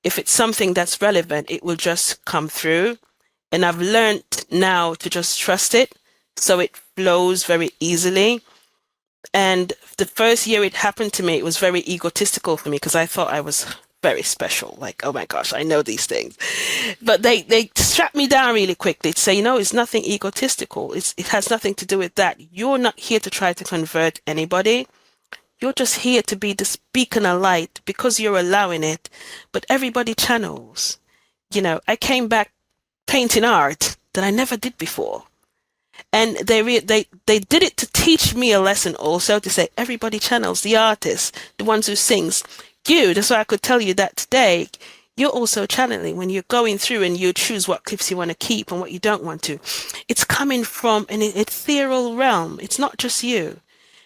if it's something that's relevant, it will just come through. And I've learned now to just trust it, so it flows very easily. And the first year it happened to me, it was very egotistical for me because I thought I was very special. Like, oh my gosh, I know these things. But they strap me down really quickly to say, it's nothing egotistical. It has nothing to do with that. You're not here to try to convert anybody. You're just here to be this beacon of light because you're allowing it. But everybody channels. I came back painting art that I never did before. And they did it to teach me a lesson also, to say everybody channels, the artists, the ones who sings. That's why I could tell you that today, you're also channeling when you're going through and you choose what clips you want to keep and what you don't want to. It's coming from an ethereal realm. It's not just you.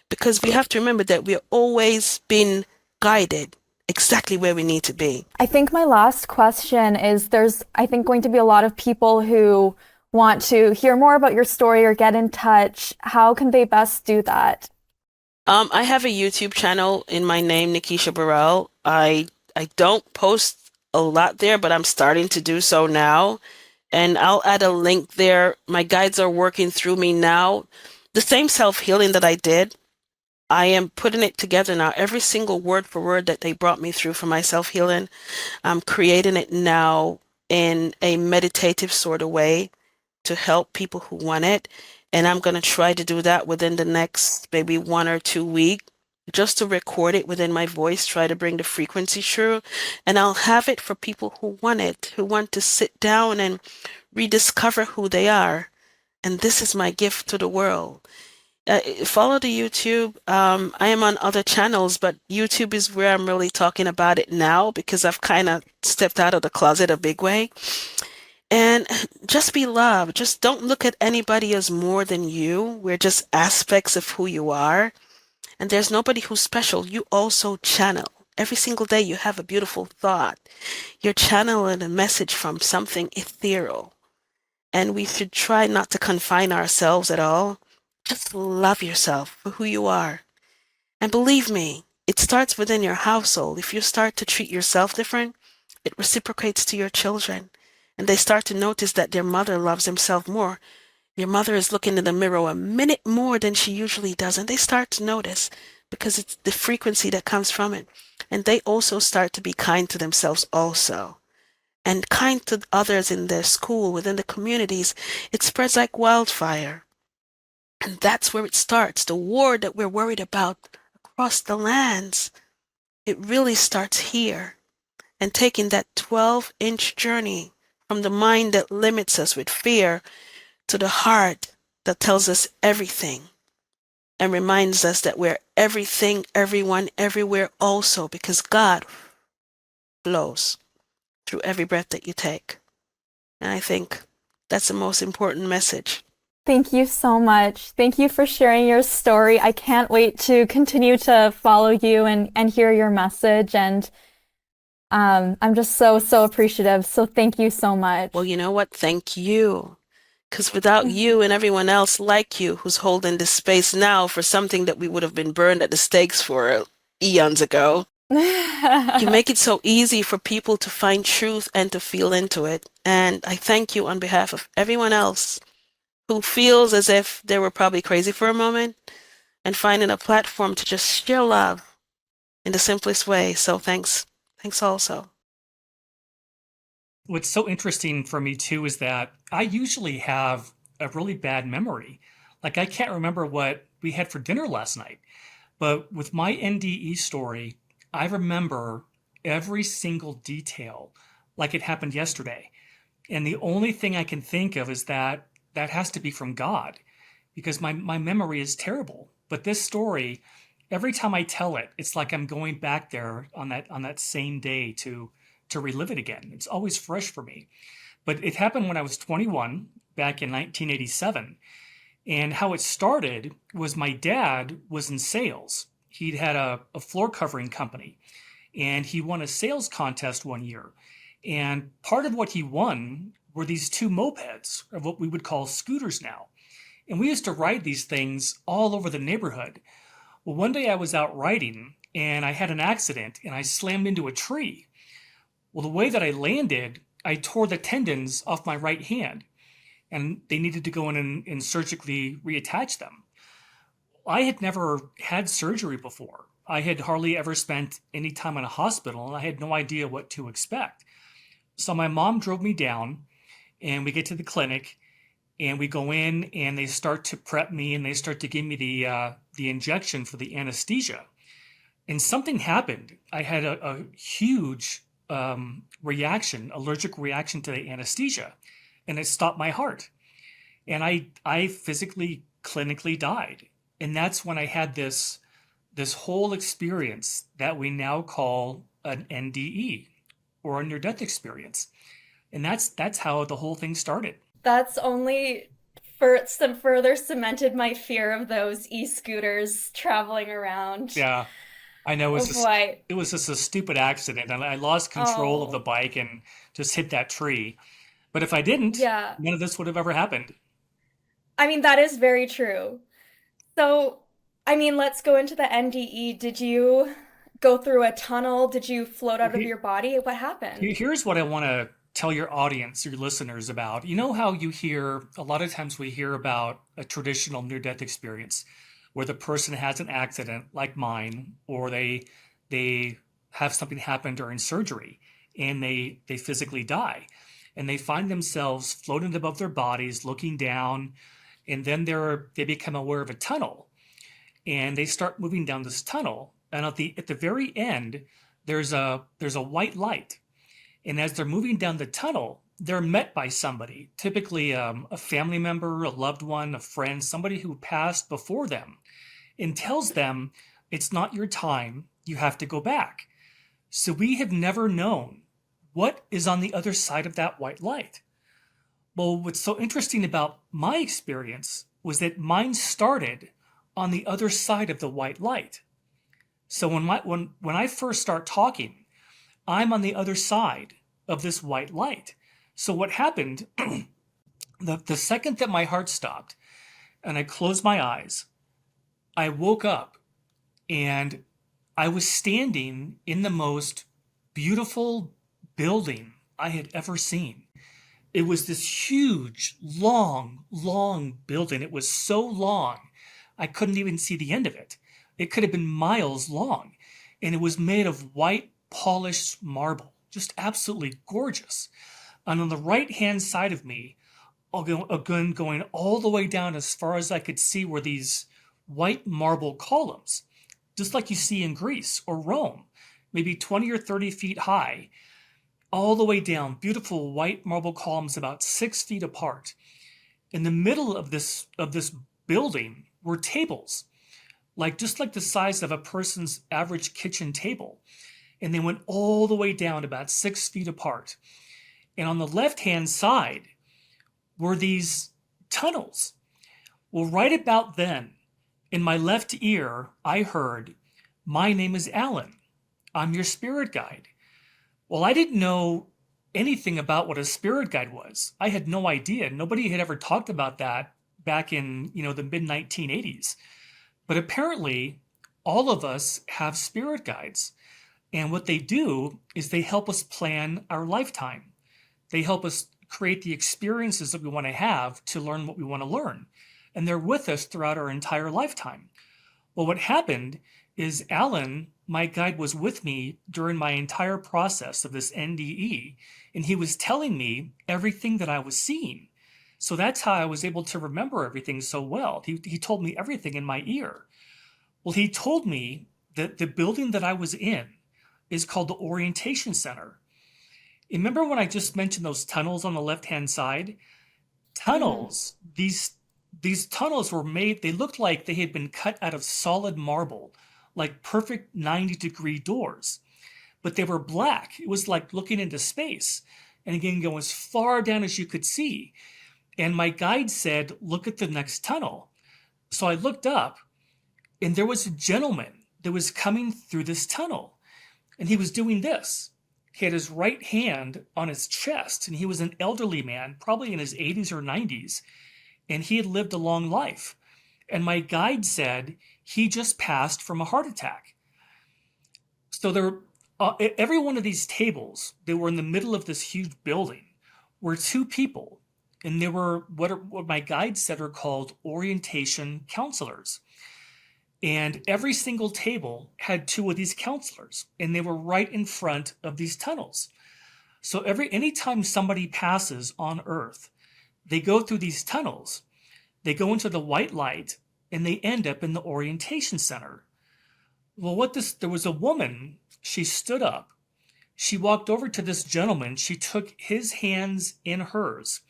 Because we have to remember that we're always being guided exactly where we need to be. I think my last question is, there's, I think, going to be a lot of people who want to hear more about your story or get in touch. How can they best do that? I have a YouTube channel in my name, Nekesha Burrell. I don't post a lot there, but I'm starting to do so now. And I'll add a link there. My guides are working through me now. The same self-healing that I did, I am putting it together now. Every single word for word that they brought me through for my self-healing, I'm creating it now in a meditative sort of way to help people who want it. And I'm going to try to do that within the next maybe 1 or 2 weeks, just to record it within my voice, try to bring the frequency through. And I'll have it for people who want it, who want to sit down and rediscover who they are. And this is my gift to the world. Follow the YouTube. I am on other channels, but YouTube is where I'm really talking about it now because I've kind of stepped out of the closet a big way. And just be loved. Just don't look at anybody as more than you. We're just aspects of who you are. And there's nobody who's special. You also channel. Every single day you have a beautiful thought. You're channeling a message from something ethereal. And we should try not to confine ourselves at all. Just love yourself for who you are. And believe me, it starts within your household. If you start to treat yourself different, it reciprocates to your children. And they start to notice that their mother loves themselves more. Your mother is looking in the mirror a minute more than she usually does. And they start to notice because it's the frequency that comes from it. And they also start to be kind to themselves also. And kind to others in their school, within the communities. It spreads like wildfire. And that's where it starts. The war that we're worried about across the lands, it really starts here. And taking that 12-inch journey from the mind that limits us with fear to the heart that tells us everything and reminds us that we're everything, everyone, everywhere also, because God flows through every breath that you take. And I think that's the most important message. Thank you so much. Thank you for sharing your story. I can't wait to continue to follow you and hear your message. And I'm just so appreciative. So thank you so much. Well, you know what? Thank you. Because without you and everyone else like you who's holding this space now for something that we would have been burned at the stakes for eons ago, you make it so easy for people to find truth and to feel into it. And I thank you on behalf of everyone else who feels as if they were probably crazy for a moment and finding a platform to just share love in the simplest way. So thanks. Thanks also. What's so interesting for me too is that I usually have a really bad memory. Like I can't remember what we had for dinner last night. But with my NDE story, I remember every single detail like it happened yesterday. And the only thing I can think of is that that has to be from God because my memory is terrible. But this story, every time I tell it, it's like I'm going back there on that same day to relive it again. It's always fresh for me. But it happened when I was 21 back in 1987. And how it started was my dad was in sales. He'd had a floor covering company and he won a sales contest one year. And part of what he won were these two mopeds, or what we would call scooters now. And we used to ride these things all over the neighborhood. Well, one day I was out riding and I had an accident and I slammed into a tree. Well, the way that I landed, I tore the tendons off my right hand and they needed to go in and surgically reattach them. I had never had surgery before. I had hardly ever spent any time in a hospital and I had no idea what to expect. So my mom drove me down and we get to the clinic and we go in and they start to prep me and they start to give me the injection for the anesthesia. And something happened. I had a huge reaction, allergic reaction to the anesthesia, and it stopped my heart. And I physically, clinically died. And that's when I had this whole experience that we now call an NDE or a near death experience. And that's how the whole thing started. That's only for some further cemented my fear of those e-scooters traveling around. Yeah, I know Oh boy. it was just a stupid accident, and I lost control of the Oh, bike and just hit that tree. But if I didn't, yeah. none of this would have ever happened. I mean, that is very true. So, I mean, let's go into the NDE. Did you go through a tunnel? Did you float Well, out of your body? What happened? here's what I want to tell your audience, your listeners about. You know how you hear a lot of times we hear about a traditional near-death experience where the person has an accident like mine, or they have something happen during surgery and they physically die. And they find themselves floating above their bodies, looking down, and then they become aware of a tunnel and they start moving down this tunnel. And at the very end, there's a white light. And as they're moving down the tunnel, they're met by somebody, typically a family member, a loved one, a friend, somebody who passed before them, and tells them it's not your time. You have to go back. So we have never known what is on the other side of that white light. Well, what's so interesting about my experience was that mine started on the other side of the white light. So when I first start talking, I'm on the other side of this white light. So what happened, the second that my heart stopped and I closed my eyes, I woke up and I was standing in the most beautiful building I had ever seen. It was this huge, long building. It was so long, I couldn't even see the end of it. It could have been miles long. And it was made of white, polished marble, just absolutely gorgeous. And on the right hand side of me, again going all the way down as far as I could see, were these white marble columns, just like you see in Greece or Rome, maybe 20 or 30 feet high, all the way down, beautiful white marble columns about 6 feet apart. In the middle of this building were tables, like just like the size of a person's average kitchen table. And they went all the way down about 6 feet apart. And on the left-hand side were these tunnels. Well, right about then, in my left ear, I heard, "My name is Alan. I'm your spirit guide." Well, I didn't know anything about what a spirit guide was. I had no idea. Nobody had ever talked about that back in, the mid 1980s. But apparently, all of us have spirit guides. And what they do is they help us plan our lifetime. They help us create the experiences that we want to have to learn what we want to learn. And they're with us throughout our entire lifetime. Well, what happened is Alan, my guide was with me during my entire process of this NDE, and he was telling me everything that I was seeing. So that's how I was able to remember everything so well. He told me everything in my ear. Well, he told me that the building that I was in is called the Orientation Center. Remember when I just mentioned those tunnels on the left-hand side? Mhm. Tunnels, these tunnels were made, they looked like they had been cut out of solid marble, like perfect 90-degree doors. But they were black. It was like looking into space. And again, going as far down as you could see. And my guide said, look at the next tunnel. So I looked up, and there was a gentleman that was coming through this tunnel. And he was doing this. He had his right hand on his chest, and he was an elderly man, probably in his 80s or 90s, and he had lived a long life. And my guide said he just passed from a heart attack. So every one of these tables, they were in the middle of this huge building, were two people, and they were what my guide said are called orientation counselors. And every single table had two of these counselors, and they were right in front of these tunnels. So anytime somebody passes on Earth, they go through these tunnels, they go into the white light, and they end up in the orientation center. Well, there was a woman, she stood up, she walked over to this gentleman, she took his hands in hers,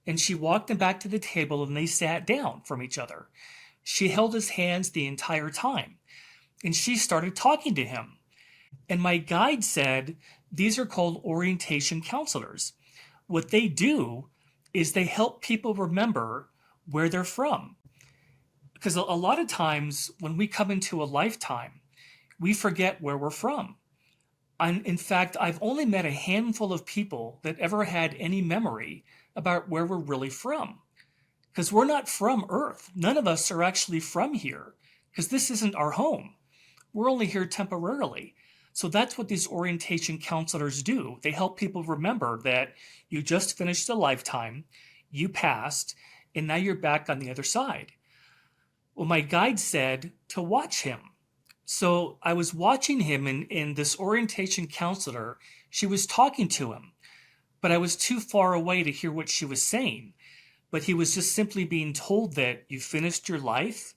and she walked them back to the table, and they sat down from each other. She held his hands the entire time, and she started talking to him. And my guide said, these are called orientation counselors. What they do is they help people remember where they're from. Because a lot of times when we come into a lifetime, we forget where we're from. In fact, I've only met a handful of people that ever had any memory about where we're really from. Because we're not from Earth. None of us are actually from here, because this isn't our home. We're only here temporarily. So that's what these orientation counselors do. They help people remember that you just finished a lifetime, you passed, and now you're back on the other side. Well, my guide said to watch him. So I was watching him, and this orientation counselor, she was talking to him, but I was too far away to hear what she was saying. But he was just simply being told that you finished your life,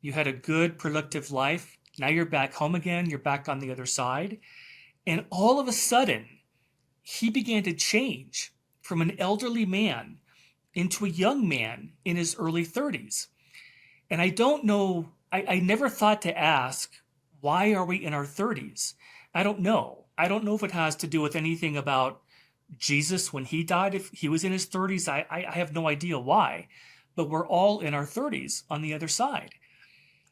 you had a good, productive life, now you're back home again, you're back on the other side. And all of a sudden, he began to change from an elderly man into a young man in his early 30s. And I don't know, I never thought to ask, why are we in our 30s? I don't know. I don't know if it has to do with anything about Jesus when he died, if he was in his 30s. I have no idea why, but we're all in our 30s on the other side.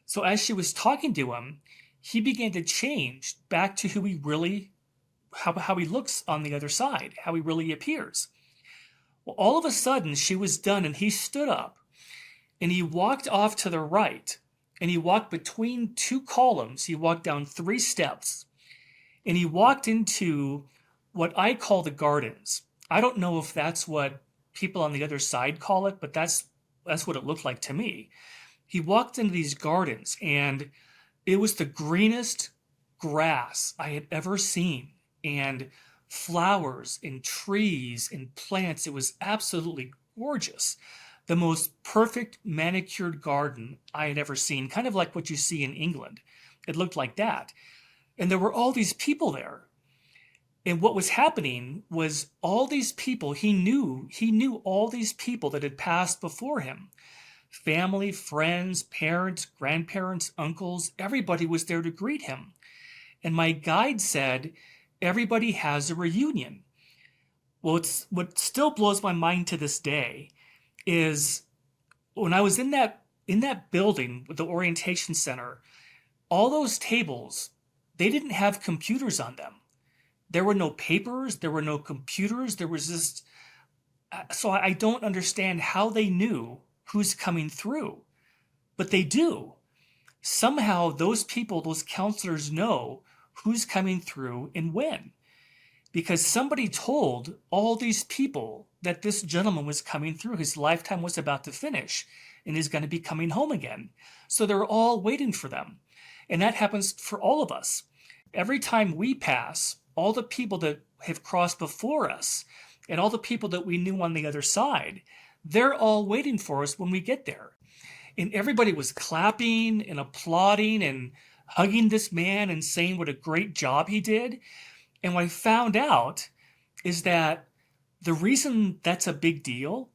So as she was talking to him, he began to change back to who he really, how he looks on the other side, how he really appears. Well, all of a sudden she was done, and he stood up and he walked off to the right, and he walked between two columns. He walked down 3 steps, and he walked into what I call the gardens. I don't know if that's what people on the other side call it, but that's what it looked like to me. He walked into these gardens, and it was the greenest grass I had ever seen, and flowers and trees and plants. It was absolutely gorgeous. The most perfect manicured garden I had ever seen, kind of like what you see in England. It looked like that. And there were all these people there. And what was happening was all these people, he knew all these people that had passed before him. Family, friends, parents, grandparents, uncles, everybody was there to greet him. And my guide said, everybody has a reunion. Well, what still blows my mind to this day is when I was in that building with the orientation center, all those tables, they didn't have computers on them. There were no papers, there were no computers, there was just, so I don't understand how they knew who's coming through, but they do. Somehow those people, those counselors know who's coming through and when, because somebody told all these people that this gentleman was coming through, his lifetime was about to finish, and is going to be coming home again. So they're all waiting for them. And that happens for all of us. every time we pass, all the people that have crossed before us and all the people that we knew on the other side, they're all waiting for us when we get there. And everybody was clapping and applauding and hugging this man and saying what a great job he did. And what I found out is that the reason that's a big deal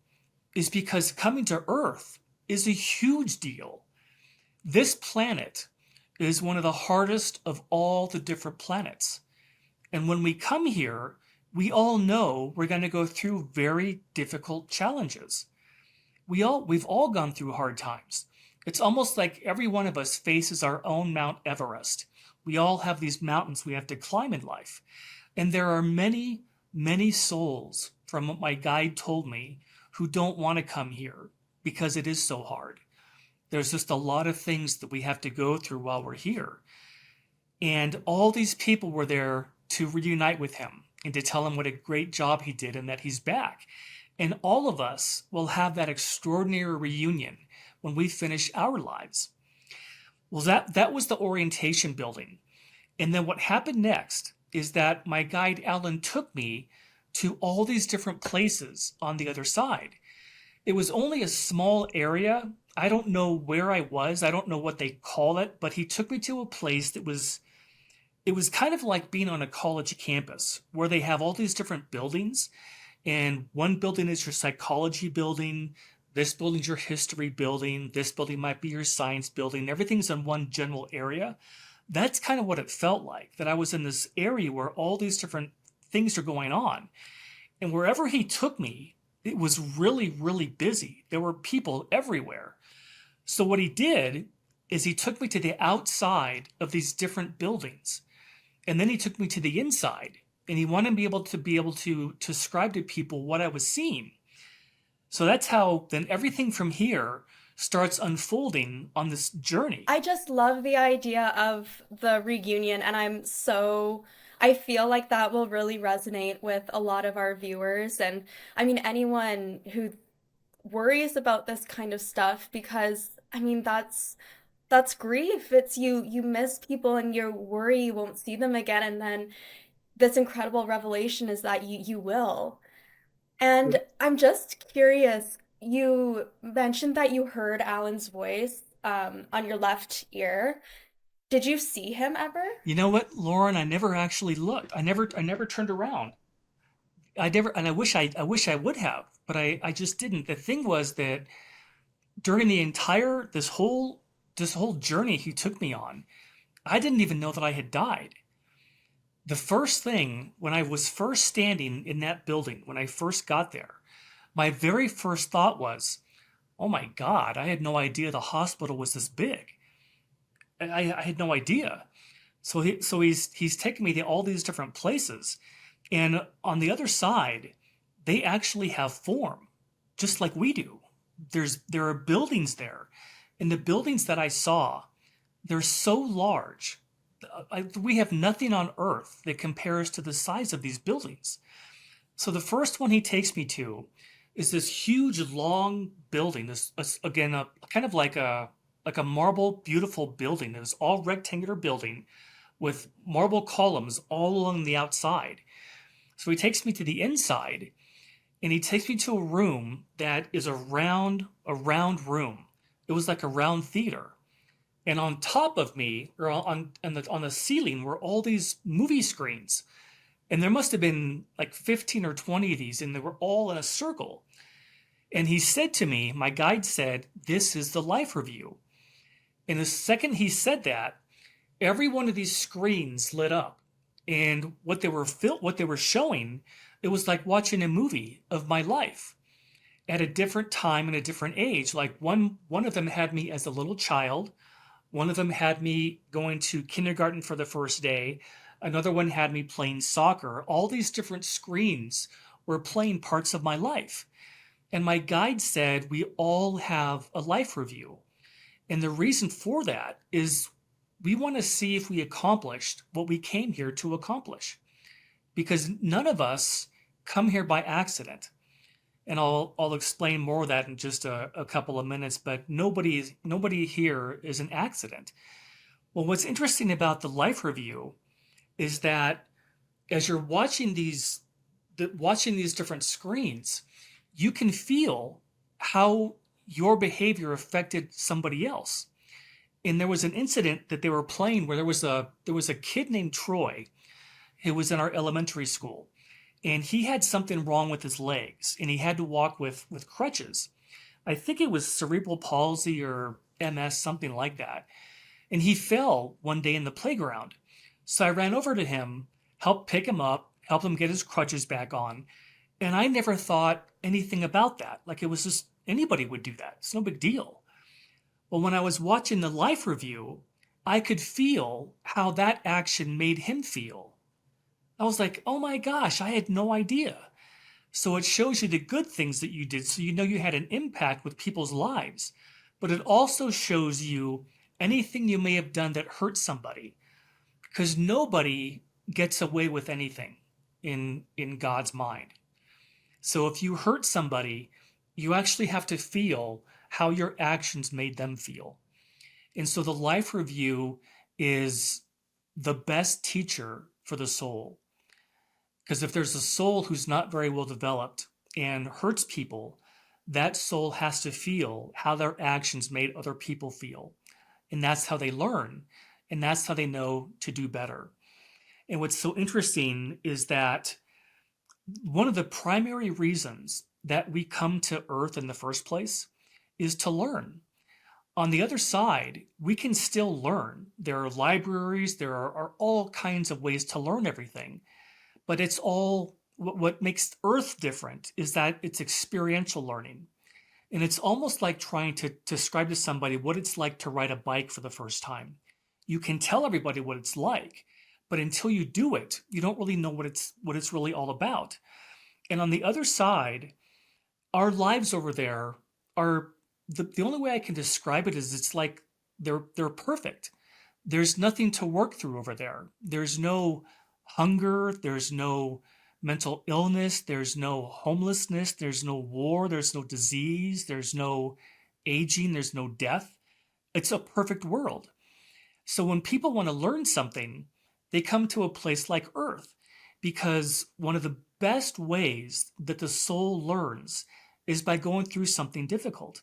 is because coming to Earth is a huge deal. This planet is one of the hardest of all the different planets. And when we come here, we all know we're going to go through very difficult challenges. We've all gone through hard times. It's almost like every one of us faces our own Mount Everest. We all have these mountains we have to climb in life. And there are many, many souls, from what my guide told me, who don't want to come here because it is so hard. There's just a lot of things that we have to go through while we're here. And all these people were there to reunite with him and to tell him what a great job he did and that he's back. And all of us will have that extraordinary reunion when we finish our lives. Well, that was the orientation building. And then what happened next is that my guide Alan took me to all these different places on the other side. It was only a small area. I don't know where I was. I don't know what they call it, but he took me to a place that was, it was kind of like being on a college campus where they have all these different buildings. And one building is your psychology building. This building's your history building. This building might be your science building. Everything's in one general area. That's kind of what it felt like, that I was in this area where all these different things are going on. And wherever he took me, it was really, really busy. There were people everywhere. So what he did is he took me to the outside of these different buildings. And then he took me to the inside. And he wanted me to be able to describe to people what I was seeing. So that's how then everything from here starts unfolding on this journey. I just love the idea of the reunion, and I feel like that will really resonate with a lot of our viewers. And I mean, anyone who worries about this kind of stuff, because I mean, that's grief. It's you miss people and you worry you won't see them again. And then this incredible revelation is that you will. And I'm just curious, you mentioned that you heard Alan's voice on your left ear. Did you see him ever? You know what, Lauren? I never actually looked. I never turned around. And I wish I would have, but I just didn't. The thing was that during the entire this whole journey he took me on, I didn't even know that I had died. The first thing, when I was first standing in that building, when I first got there, my very first thought was, oh my God, I had no idea the hospital was this big. I had no idea. So he's taken me to all these different places. And on the other side, they actually have form, just like we do. There are buildings there. And the buildings that I saw, they're so large. We have nothing on Earth that compares to the size of these buildings. So the first one he takes me to is this huge, long building. This again, kind of like a marble, beautiful building. It was all rectangular building with marble columns all along the outside. So he takes me to the inside, and he takes me to a room that is a round room. It was like a round theater. And on top of me, or on the ceiling, were all these movie screens. And there must have been like 15 or 20 of these, and they were all in a circle. And he said to me, my guide said, "This is the life review." And the second he said that, every one of these screens lit up. And what they were showing, it was like watching a movie of my life at a different time and a different age. Like one of them had me as a little child. One of them had me going to kindergarten for the first day. Another one had me playing soccer. All these different screens were playing parts of my life. And my guide said, we all have a life review. And the reason for that is we want to see if we accomplished what we came here to accomplish. Because none of us come here by accident. And I'll explain more of that in just a couple of minutes, but nobody here is an accident. Well, what's interesting about the life review is that as you're watching these different screens, you can feel how your behavior affected somebody else. And there was an incident that they were playing where there was a kid named Troy who was in our elementary school, and he had something wrong with his legs, and he had to walk with crutches. I think it was cerebral palsy or MS, something like that. And he fell one day in the playground. So I ran over to him, helped pick him up, helped him get his crutches back on. And I never thought anything about that. Like, it was just anybody would do that. It's no big deal. Well, when I was watching the life review, I could feel how that action made him feel. I was like, oh my gosh, I had no idea. So it shows you the good things that you did, so you know you had an impact with people's lives. But it also shows you anything you may have done that hurt somebody, because nobody gets away with anything in God's mind. So if you hurt somebody, you actually have to feel how your actions made them feel. And so the life review is the best teacher for the soul. Because if there's a soul who's not very well developed and hurts people, that soul has to feel how their actions made other people feel. And that's how they learn. And that's how they know to do better. And what's so interesting is that one of the primary reasons that we come to Earth in the first place is to learn. On the other side, we can still learn. There are libraries, there are all kinds of ways to learn everything. But it's all, what makes Earth different is that it's experiential learning. And it's almost like trying to describe to somebody what it's like to ride a bike for the first time. You can tell everybody what it's like, but until you do it, you don't really know what it's really all about. And on the other side, our lives over there are the only way I can describe it is it's like they're perfect. There's nothing to work through over there. There's no hunger, there's no mental illness, there's no homelessness, there's no war, there's no disease, there's no aging, there's no death. It's a perfect world. So when people want to learn something, they come to a place like Earth, because one of the best ways that the soul learns is by going through something difficult.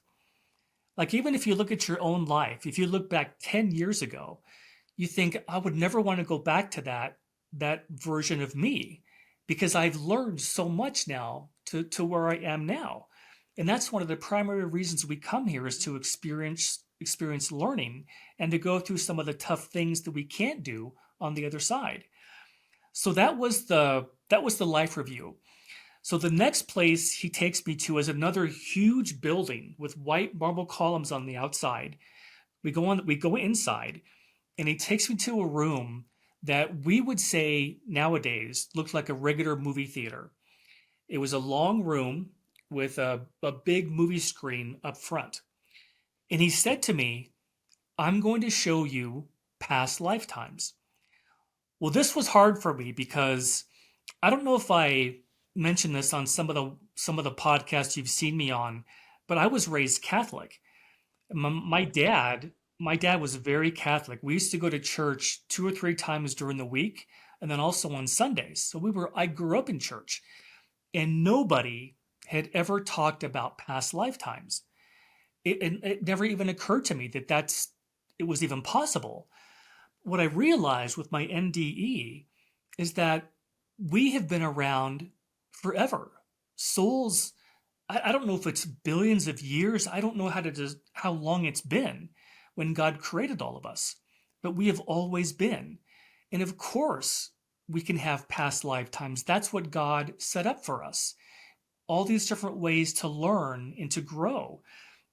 Like, even if you look at your own life, if you look back 10 years ago, you think, I would never want to go back to that version of me, because I've learned so much now to where I am now. And that's one of the primary reasons we come here, is to experience learning and to go through some of the tough things that we can't do on the other side. So that was the life review. So the next place he takes me to is another huge building with white marble columns on the outside. We go inside, and he takes me to a room that we would say nowadays looked like a regular movie theater. It was a long room with a big movie screen up front. And he said to me, I'm going to show you past lifetimes. Well, this was hard for me, because I don't know if I mentioned this on some of the podcasts you've seen me on, but I was raised Catholic. My dad was very Catholic. We used to go to church 2 or 3 times during the week, and then also on Sundays. So I grew up in church, and nobody had ever talked about past lifetimes. It never even occurred to me that it was even possible. What I realized with my NDE is that we have been around forever. Souls, I don't know if it's billions of years. I don't know how long it's been when God created all of us, but we have always been. And of course, we can have past lifetimes. That's what God set up for us. All these different ways to learn and to grow.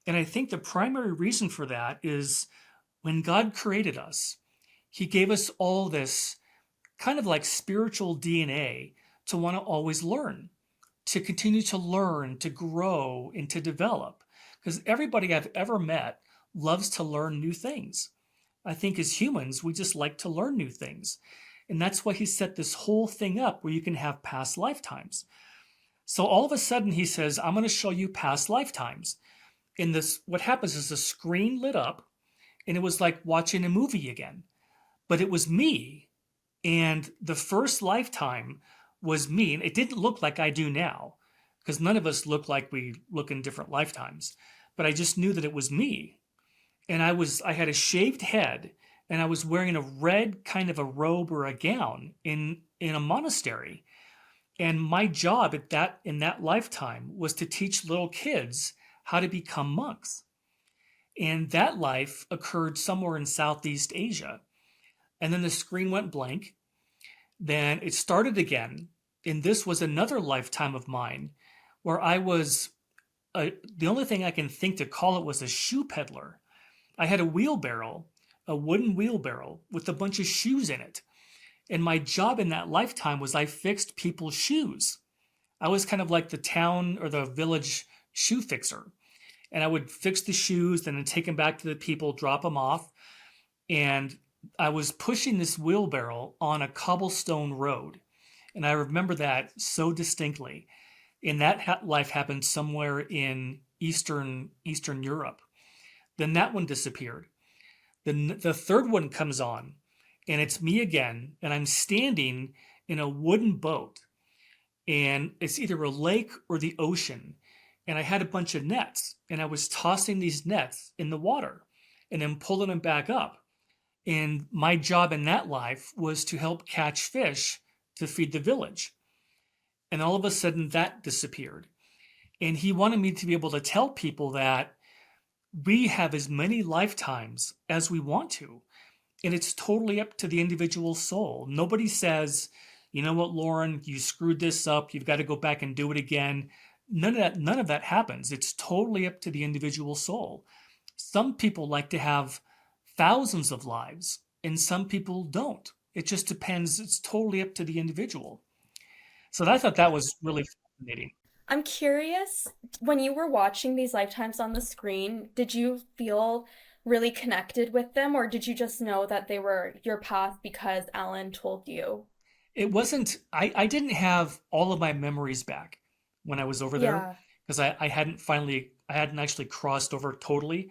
And I think the primary reason for that is when God created us, he gave us all this kind of like spiritual DNA to want to always learn, to continue to learn, to grow, and to develop. Because everybody I've ever met loves to learn new things. I think as humans, we just like to learn new things. And that's why he set this whole thing up where you can have past lifetimes. So all of a sudden he says, I'm going to show you past lifetimes. And what happens is the screen lit up, and it was like watching a movie again. But it was me And the first lifetime was me. And it didn't look like I do now, because none of us look like we look in different lifetimes. But I just knew that it was me. And I had a shaved head, and I was wearing a red kind of a robe or a gown in a monastery. And my job in that lifetime was to teach little kids how to become monks. And that life occurred somewhere in Southeast Asia. And then the screen went blank. Then it started again. And this was another lifetime of mine where I was the only thing I can think to call it was a shoe peddler. I had a wheelbarrow, a wooden wheelbarrow with a bunch of shoes in it. And my job in that lifetime was I fixed people's shoes. I was kind of like the town or the village shoe fixer. And I would fix the shoes, then take them back to the people, drop them off. And I was pushing this wheelbarrow on a cobblestone road. And I remember that so distinctly. And that life happened somewhere in Eastern Europe. Then that one disappeared. Then the third one comes on, and it's me again, and I'm standing in a wooden boat, and it's either a lake or the ocean. And I had a bunch of nets, and I was tossing these nets in the water and then pulling them back up. And my job in that life was to help catch fish to feed the village. And all of a sudden that disappeared. And he wanted me to be able to tell people that we have as many lifetimes as we want to. And it's totally up to the individual soul. Nobody says, you know what, Lauren, you screwed this up. You've got to go back and do it again. None of that happens. It's totally up to the individual soul. Some people like to have thousands of lives, and some people don't. It just depends. It's totally up to the individual. So I thought that was really fascinating. I'm curious, when you were watching these lifetimes on the screen, did you feel really connected with them, or did you just know that they were your path because Alan told you? It wasn't, I didn't have all of my memories back when I was over there Yeah. because I hadn't actually crossed over totally.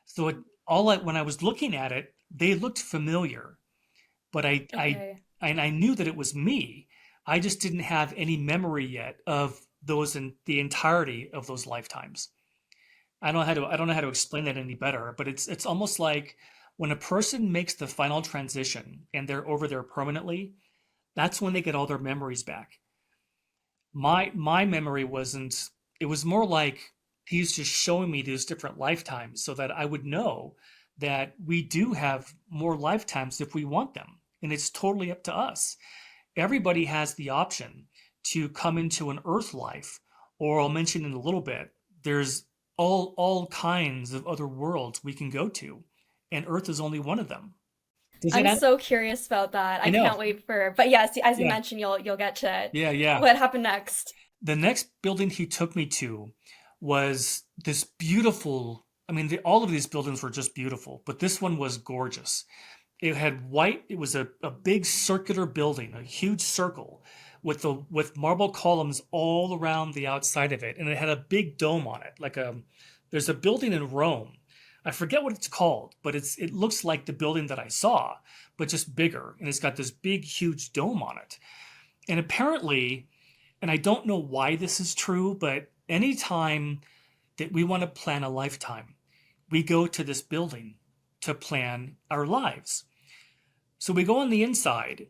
So when I was looking at it, they looked familiar, but Okay. I knew that it was me. I just didn't have any memory yet of those in the entirety of those lifetimes. I don't know how to explain that any better, but it's almost like when a person makes the final transition and they're over there permanently, that's when they get all their memories back. My memory wasn't, it was more like he's just showing me these different lifetimes so that I would know that we do have more lifetimes if we want them. And it's totally up to us. Everybody has the option to come into an earth life, or I'll mention in a little bit, there's all kinds of other worlds we can go to, and earth is only one of them. Does I'm that so curious about that. I I know. can't wait but yes, as you Yeah. mentioned, you'll get to Yeah, yeah. what happened next. The next building he took me to was this beautiful, I mean, all of these buildings were just beautiful, but this one was gorgeous. It was a big circular building, a huge circle with marble columns all around the outside of it. And it had a big dome on it. There's a building in Rome. I forget what it's called, but it looks like the building that I saw, but just bigger. And it's got this big, huge dome on it. And apparently, and I don't know why this is true, but anytime that we want to plan a lifetime, we go to this building to plan our lives. So we go on the inside,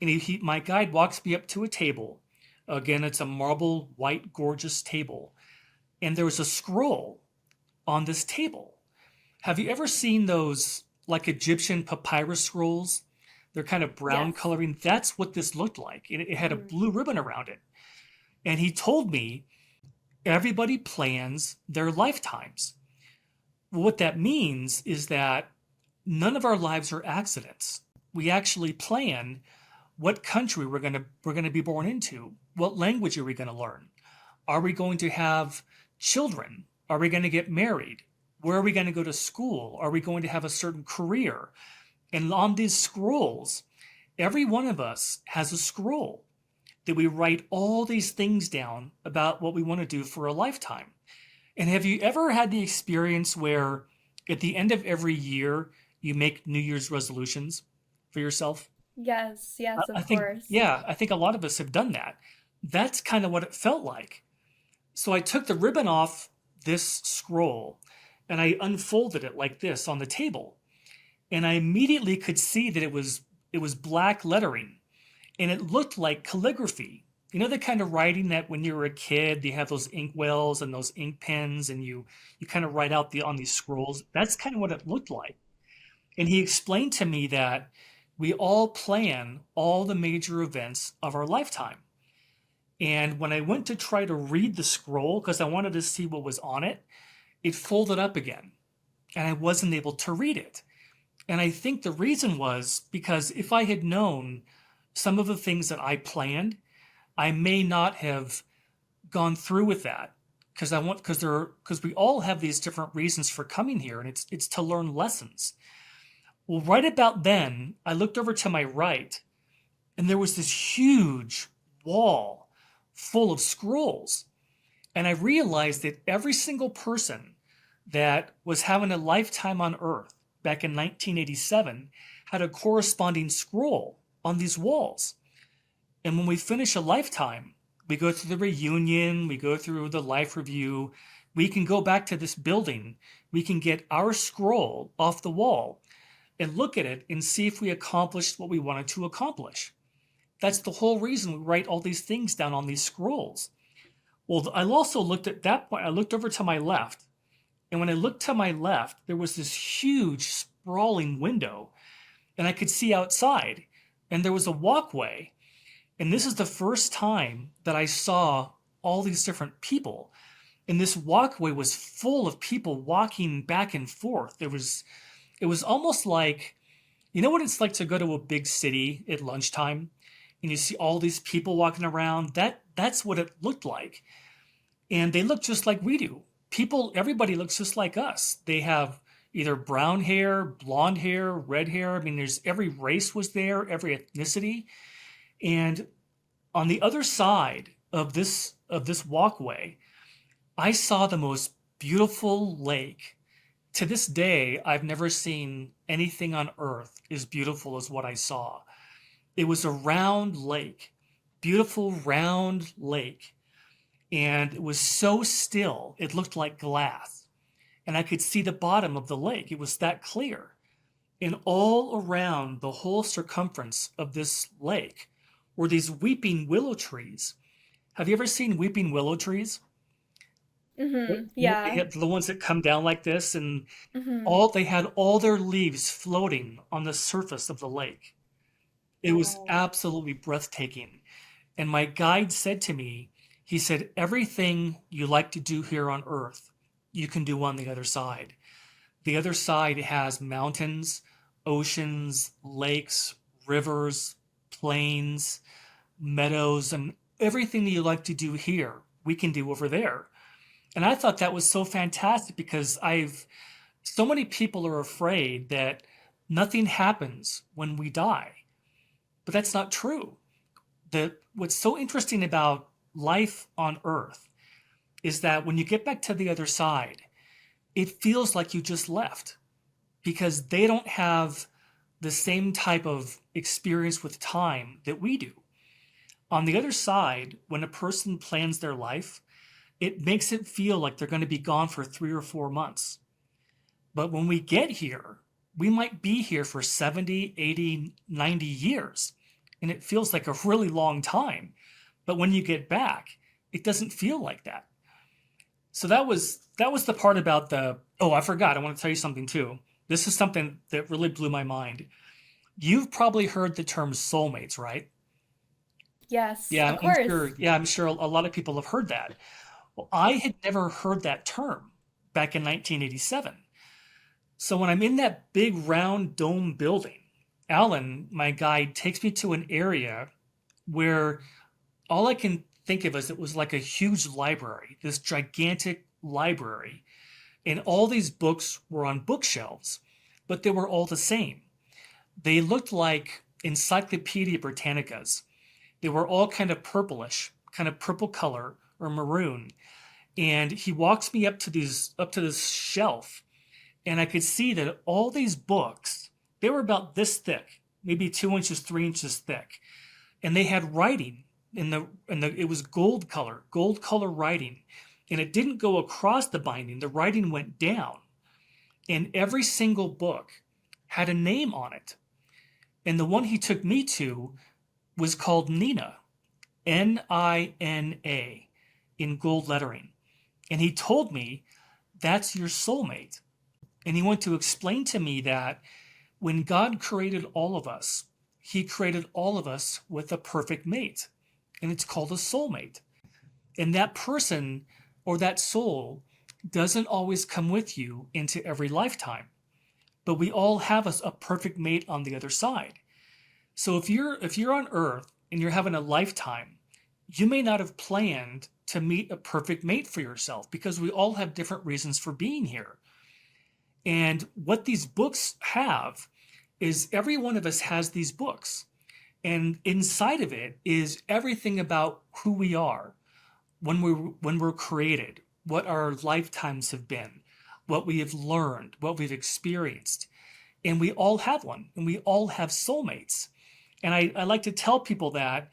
and my guide walks me up to a table. Again, it's a marble, white, gorgeous table. And there was a scroll on this table. Have you ever seen those like Egyptian papyrus scrolls? They're kind of brown Yes. coloring. That's what this looked like. It had a Mm. blue ribbon around it. And he told me everybody plans their lifetimes. What that means is that none of our lives are accidents. We actually plan what country we're going to be born into. What language are we going to learn? Are we going to have children? Are we going to get married? Where are we going to go to school? Are we going to have a certain career? And on these scrolls, every one of us has a scroll that we write all these things down about what we want to do for a lifetime. And have you ever had the experience where at the end of every year you make New Year's resolutions for yourself? Yes, yes, I of think, course. yeah, I think a lot of us have done that. That's kind of what it felt like. So I took the ribbon off this scroll and I unfolded it like this on the table. And I immediately could see that it was black lettering and it looked like calligraphy. You know the kind of writing that when you were a kid, you have those ink wells and those ink pens and you kind of write out the on these scrolls. That's kind of what it looked like. And he explained to me that we all plan all the major events of our lifetime. And when I went to try to read the scroll because I wanted to see what was on it, it folded up again and I wasn't able to read it. And I think the reason was because if I had known some of the things that I planned, I may not have gone through with that because we all have these different reasons for coming here and it's to learn lessons. Well, right about then, I looked over to my right and there was this huge wall full of scrolls. And I realized that every single person that was having a lifetime on Earth back in 1987 had a corresponding scroll on these walls. And when we finish a lifetime, we go through the reunion, we go through the life review, we can go back to this building, we can get our scroll off the wall and look at it and see if we accomplished what we wanted to accomplish. That's the whole reason we write all these things down on these scrolls. Well, I also looked at that point, I looked over to my left. And when I looked to my left, there was this huge sprawling window and I could see outside. And there was a walkway. And this is the first time that I saw all these different people. And this walkway was full of people walking back and forth. It was almost like, you know what it's like to go to a big city at lunchtime and you see all these people walking around? That's what it looked like. And they look just like we do. Everybody looks just like us. They have either brown hair, blonde hair, red hair. I mean, there's every race was there, every ethnicity. And on the other side of this walkway, I saw the most beautiful lake. To this day, I've never seen anything on earth as beautiful as what I saw. It was a round lake, beautiful round lake, and it was so still, it looked like glass. And I could see the bottom of the lake. It was that clear. And all around the whole circumference of this lake were these weeping willow trees. Have you ever seen weeping willow trees? Mhm. They Yeah. have the ones that come down like this, and Mhm. they had all their leaves floating on the surface of the lake. It was Wow. absolutely breathtaking. And my guide said to me, he said, everything you like to do here on earth, you can do on the other side. The other side has mountains, oceans, lakes, rivers, plains, meadows, and everything that you like to do here, we can do over there. And I thought that was so fantastic because so many people are afraid that nothing happens when we die. But that's not true. What's so interesting about life on Earth is that when you get back to the other side, it feels like you just left because they don't have the same type of experience with time that we do. On the other side, when a person plans their life, it makes it feel like they're going to be gone for 3 or 4 months. But when we get here, we might be here for 70, 80, 90 years. And it feels like a really long time. But when you get back, it doesn't feel like that. So that was the part about oh, I forgot. I want to tell you something too. This is something that really blew my mind. You've probably heard the term soulmates, right? Yes, Yeah, of I'm sure. course. Yeah, I'm sure a lot of people have heard that. Well, I had never heard that term back in 1987. So when I'm in that big round dome building, Alan, my guide, takes me to an area where all I can think of is it was like a huge library, this gigantic library, and all these books were on bookshelves, but they were all the same. They looked like Encyclopedia Britannicas. They were all kind of purplish, kind of purple color or maroon. And he walks me up to this shelf, and I could see that all these books, they were about this thick. maybe 2 inches, 3 inches thick. And they had writing it was gold color writing. And it didn't go across the binding. The writing went down. And every single book had a name on it. And the one he took me to was called Nina, Nina, in gold lettering. And he told me, that's your soulmate. And he went to explain to me that when God created all of us, he created all of us with a perfect mate. And it's called a soulmate. And that person or that soul doesn't always come with you into every lifetime. But we all have a perfect mate on the other side. So if you're on Earth and you're having a lifetime, you may not have planned to meet a perfect mate for yourself, because we all have different reasons for being here. And what these books have is every one of us has these books. And inside of it is everything about who we are when we're created, what our lifetimes have been, what we have learned, what we've experienced. And we all have one, and we all have soulmates. And I like to tell people that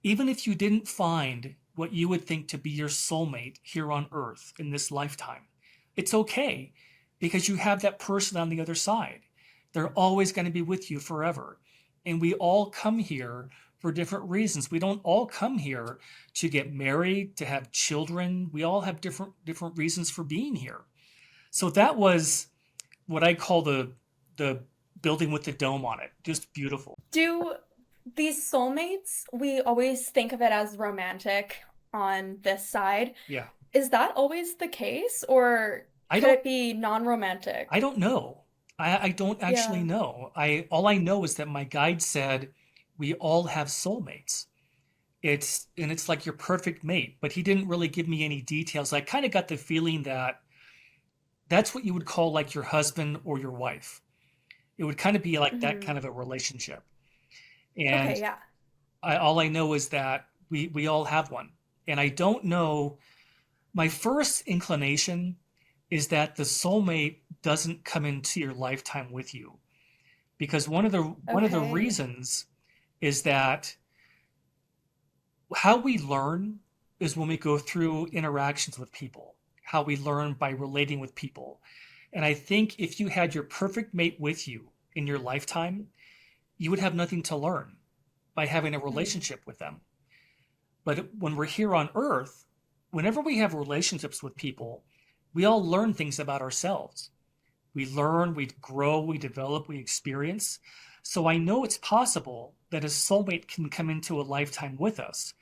even if you didn't find what you would think to be your soulmate here on Earth in this lifetime, it's okay, because you have that person on the other side. They're always going to be with you forever. And we all come here for different reasons. We don't all come here to get married, to have children. We all have different reasons for being here. So that was what I call the building with the dome on it. Just beautiful. Do these soulmates, we always think of it as romantic on this side. Yeah. Is that always the case, or could it be non-romantic? I don't know. I don't actually know. All I know is that my guide said we all have soulmates. It's like your perfect mate, but he didn't really give me any details. I kind of got the feeling that that's what you would call like your husband or your wife. It would kind of be like that kind of a relationship. And Okay, yeah. all I know is that we all have one. And I don't know, my first inclination is that the soulmate doesn't come into your lifetime with you. Because one of the reasons is that how we learn is when we go through interactions with people, how we learn by relating with people. And I think if you had your perfect mate with you in your lifetime, you would have nothing to learn by having a relationship with them. But when we're here on Earth, whenever we have relationships with people, we all learn things about ourselves. We learn, we grow, we develop, we experience. So I know it's possible that a soulmate can come into a lifetime with us.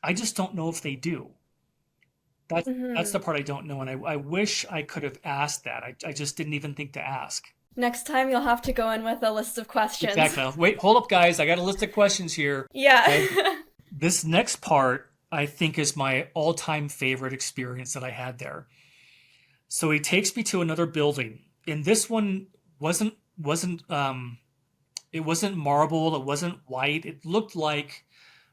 I just don't know if they do. That's the part I don't know. And I wish I could have asked that. I just didn't even think to ask. Next time you'll have to go in with a list of questions. Exactly. Wait, hold up, guys. I got a list of questions here. Yeah. Okay. This next part, I think, is my all-time favorite experience that I had there. So he takes me to another building, and this one wasn't marble. It wasn't white. It looked like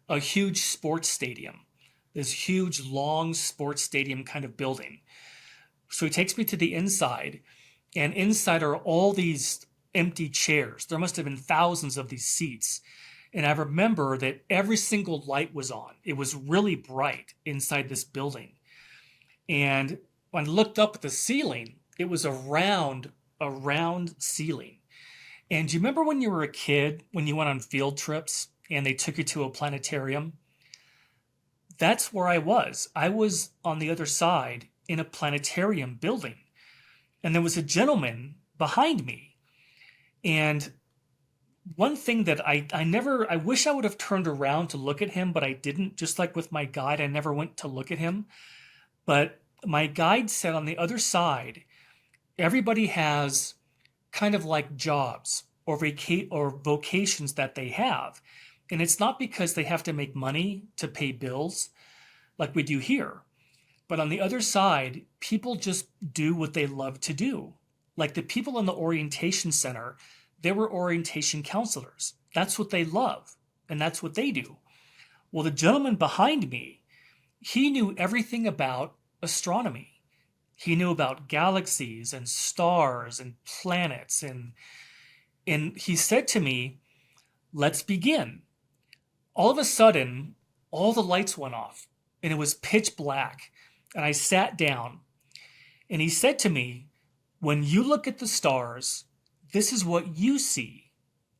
a huge sports stadium, this huge, long sports stadium kind of building. So he takes me to the inside, and inside are all these empty chairs. There must have been thousands of these seats. And I remember that every single light was on. It was really bright inside this building. And when I looked up at the ceiling, it was a round ceiling. And do you remember when you were a kid, when you went on field trips and they took you to a planetarium? That's where I was. I was on the other side in a planetarium building. And there was a gentleman behind me. And one thing that I wish I would have turned around to look at him, but I didn't. Just like with my guide, I never went to look at him. But my guide said on the other side, everybody has kind of like jobs or vocations that they have. And it's not because they have to make money to pay bills like we do here. But on the other side, people just do what they love to do. Like the people in the orientation center, they were orientation counselors. That's what they love, and that's what they do. Well, the gentleman behind me, he knew everything about astronomy. He knew about galaxies and stars and planets. And he said to me, Let's begin. All of a sudden, all the lights went off and it was pitch black. And I sat down and he said to me, when you look at the stars, this is what you see.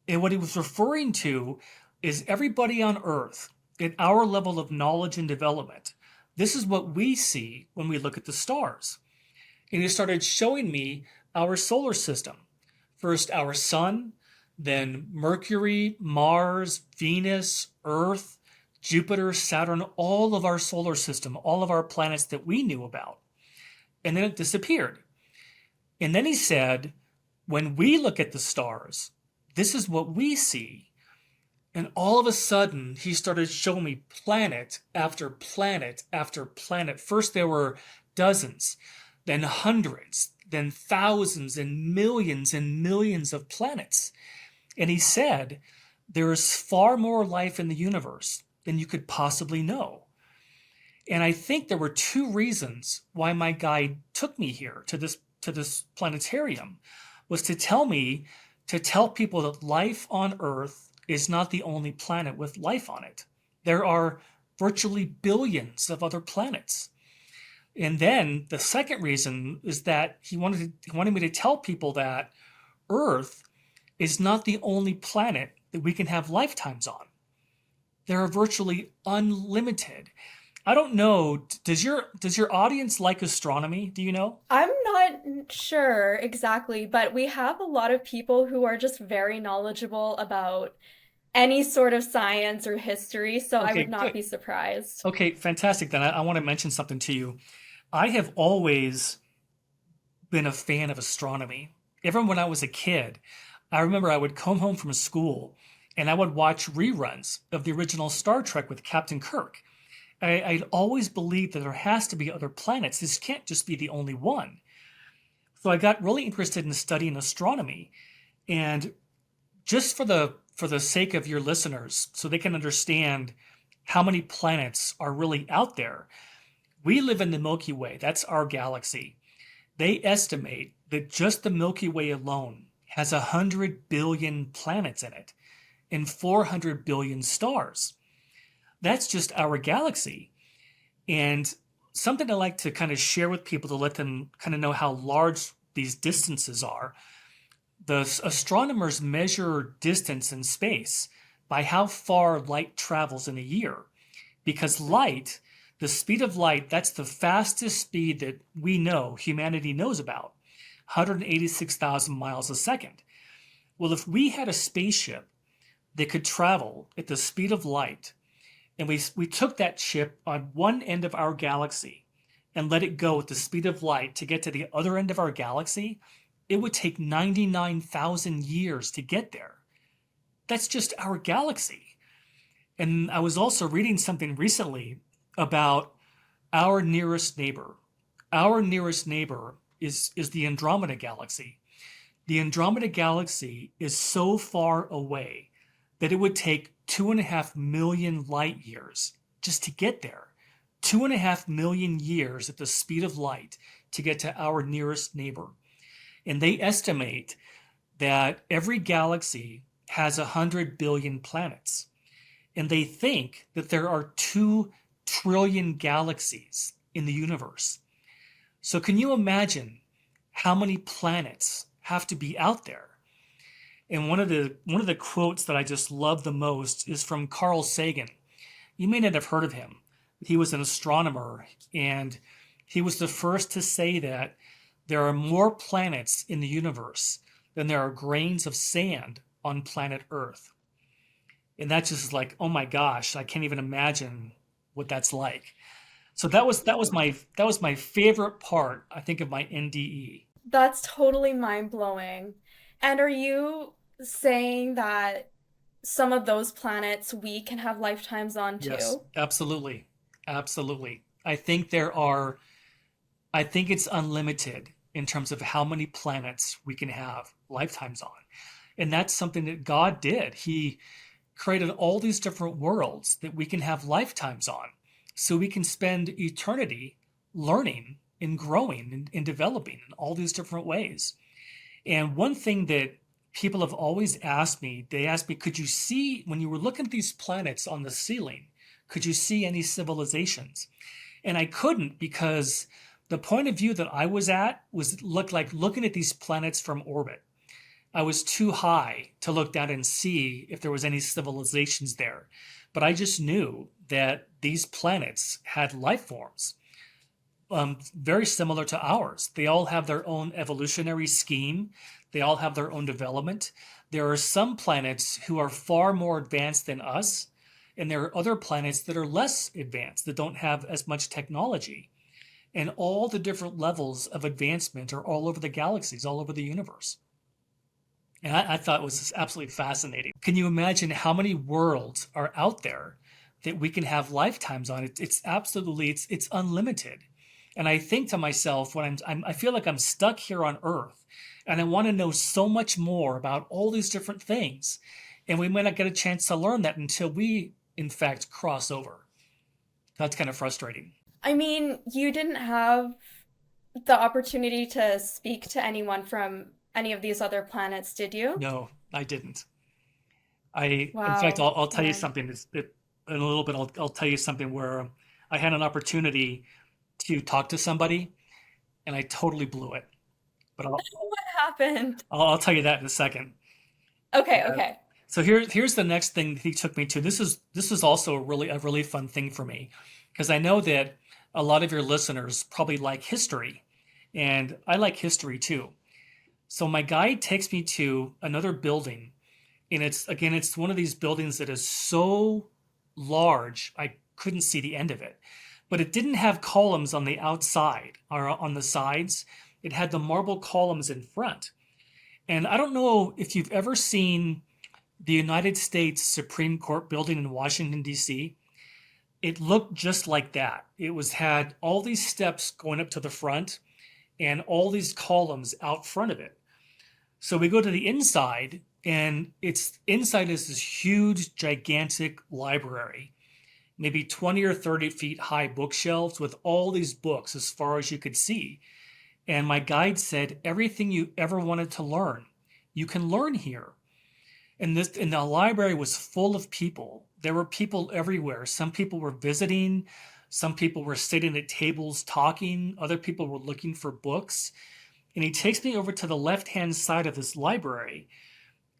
And what he was referring to is everybody on Earth at our level of knowledge and development. This is what we see when we look at the stars. And he started showing me our solar system. First our sun, then Mercury, Mars, Venus, Earth, Jupiter, Saturn, all of our solar system, all of our planets that we knew about. And then it disappeared. And then he said, when we look at the stars, this is what we see. And all of a sudden, he started showing me planet after planet after planet. First, there were dozens, then hundreds, then thousands and millions of planets. And he said, there is far more life in the universe than you could possibly know. And I think there were two reasons why my guide took me here to this planetarium, was to tell people that life on Earth is not the only planet with life on it. There are virtually billions of other planets. And then the second reason is that he wanted me to tell people that Earth is not the only planet that we can have lifetimes on. There are virtually unlimited. I don't know, does your audience like astronomy? Do you know? I'm not sure exactly, but we have a lot of people who are just very knowledgeable about any sort of science or history, so I Okay, would not good. be surprised. Okay, fantastic. Then I want to mention something to you. I have always been a fan of astronomy. Even when I was a kid, I remember I would come home from school and I would watch reruns of the original Star Trek with Captain Kirk. I'd always believed that there has to be other planets. This can't just be the only one. So I got really interested in studying astronomy. And just for the sake of your listeners, so they can understand how many planets are really out there, we live in the Milky Way. That's our galaxy. They estimate that just the Milky Way alone has 100 billion planets in it and 400 billion stars. That's just our galaxy. And something I like to kind of share with people to let them kind of know how large these distances are. The astronomers measure distance in space by how far light travels in a year. Because light, the speed of light, that's the fastest speed that we know, humanity knows about, 186,000 miles a second. Well, if we had a spaceship that could travel at the speed of light, and we took that ship on one end of our galaxy and let it go at the speed of light to get to the other end of our galaxy, it would take 99,000 years to get there. That's just our galaxy. And I was also reading something recently about our nearest neighbor. Our nearest neighbor is the Andromeda Galaxy. The Andromeda Galaxy is so far away that it would take 2.5 million light years just to get there. 2.5 million years at the speed of light to get to our nearest neighbor. And they estimate that every galaxy has 100 billion planets. And they think that there are 2 trillion galaxies in the universe. So can you imagine how many planets have to be out there? And one of the quotes that I just love the most is from Carl Sagan. You may not have heard of him. He was an astronomer, and he was the first to say that there are more planets in the universe than there are grains of sand on planet Earth. And that just is like, oh my gosh, I can't even imagine what that's like. So that was my favorite part, I think, of my NDE. That's totally mind-blowing. And are you saying that some of those planets we can have lifetimes on Yes, too? absolutely. Absolutely. I think it's unlimited in terms of how many planets we can have lifetimes on. And that's something that God did. He created all these different worlds that we can have lifetimes on. So we can spend eternity learning and growing and developing in all these different ways. And one thing that people have always asked me, could you see, when you were looking at these planets on the ceiling, could you see any civilizations? And I couldn't, because the point of view that I was at looked like looking at these planets from orbit. I was too high to look down and see if there was any civilizations there. But I just knew that these planets had life forms, very similar to ours. They all have their own evolutionary scheme. They all have their own development. There are some planets who are far more advanced than us, and there are other planets that are less advanced, that don't have as much technology. And all the different levels of advancement are all over the galaxies, all over the universe. And I thought it was absolutely fascinating. Can you imagine how many worlds are out there that we can have lifetimes on? It's absolutely, it's unlimited. And I think to myself, when I feel like I'm stuck here on Earth, and I want to know so much more about all these different things, and we might not get a chance to learn that until we, in fact, cross over. That's kind of frustrating. I mean, you didn't have the opportunity to speak to anyone from any of these other planets, did you? No, I didn't. In fact, Wow. I'll tell you Yeah. something. In a little bit, I'll tell you something where I had an opportunity to talk to somebody, and I totally blew it. But What happened? I'll tell you that in a second. Okay, Uh, okay. so here's the next thing he took me to. This is also a really fun thing for me, because I know that a lot of your listeners probably like history, and I like history too. So my guide takes me to another building, and it's one of these buildings that is so large I couldn't see the end of it. But it didn't have columns on the outside or on the sides. It had the marble columns in front. And I don't know if you've ever seen the United States Supreme Court building in Washington, D.C. It looked just like that. Had all these steps going up to the front and all these columns out front of it. So we go to the inside, and it's inside is this huge, gigantic library, maybe 20 or 30 feet high bookshelves with all these books as far as you could see. And my guide said, everything you ever wanted to learn, you can learn here. And the library was full of people. There were people everywhere. Some people were visiting, some people were sitting at tables talking, other people were looking for books. And he takes me over to the left-hand side of this library.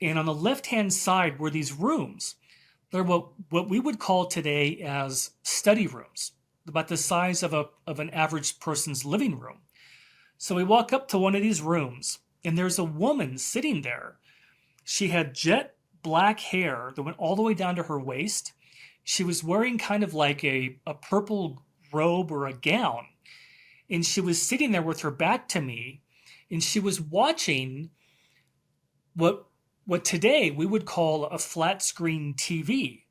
And on the left-hand side were these rooms. They're what we would call today as study rooms, about the size of an average person's living room. So we walk up to one of these rooms, and there's a woman sitting there. She had jet black hair that went all the way down to her waist. She was wearing kind of like a purple robe or a gown. And she was sitting there with her back to me, and she was watching what today we would call a flat screen TV.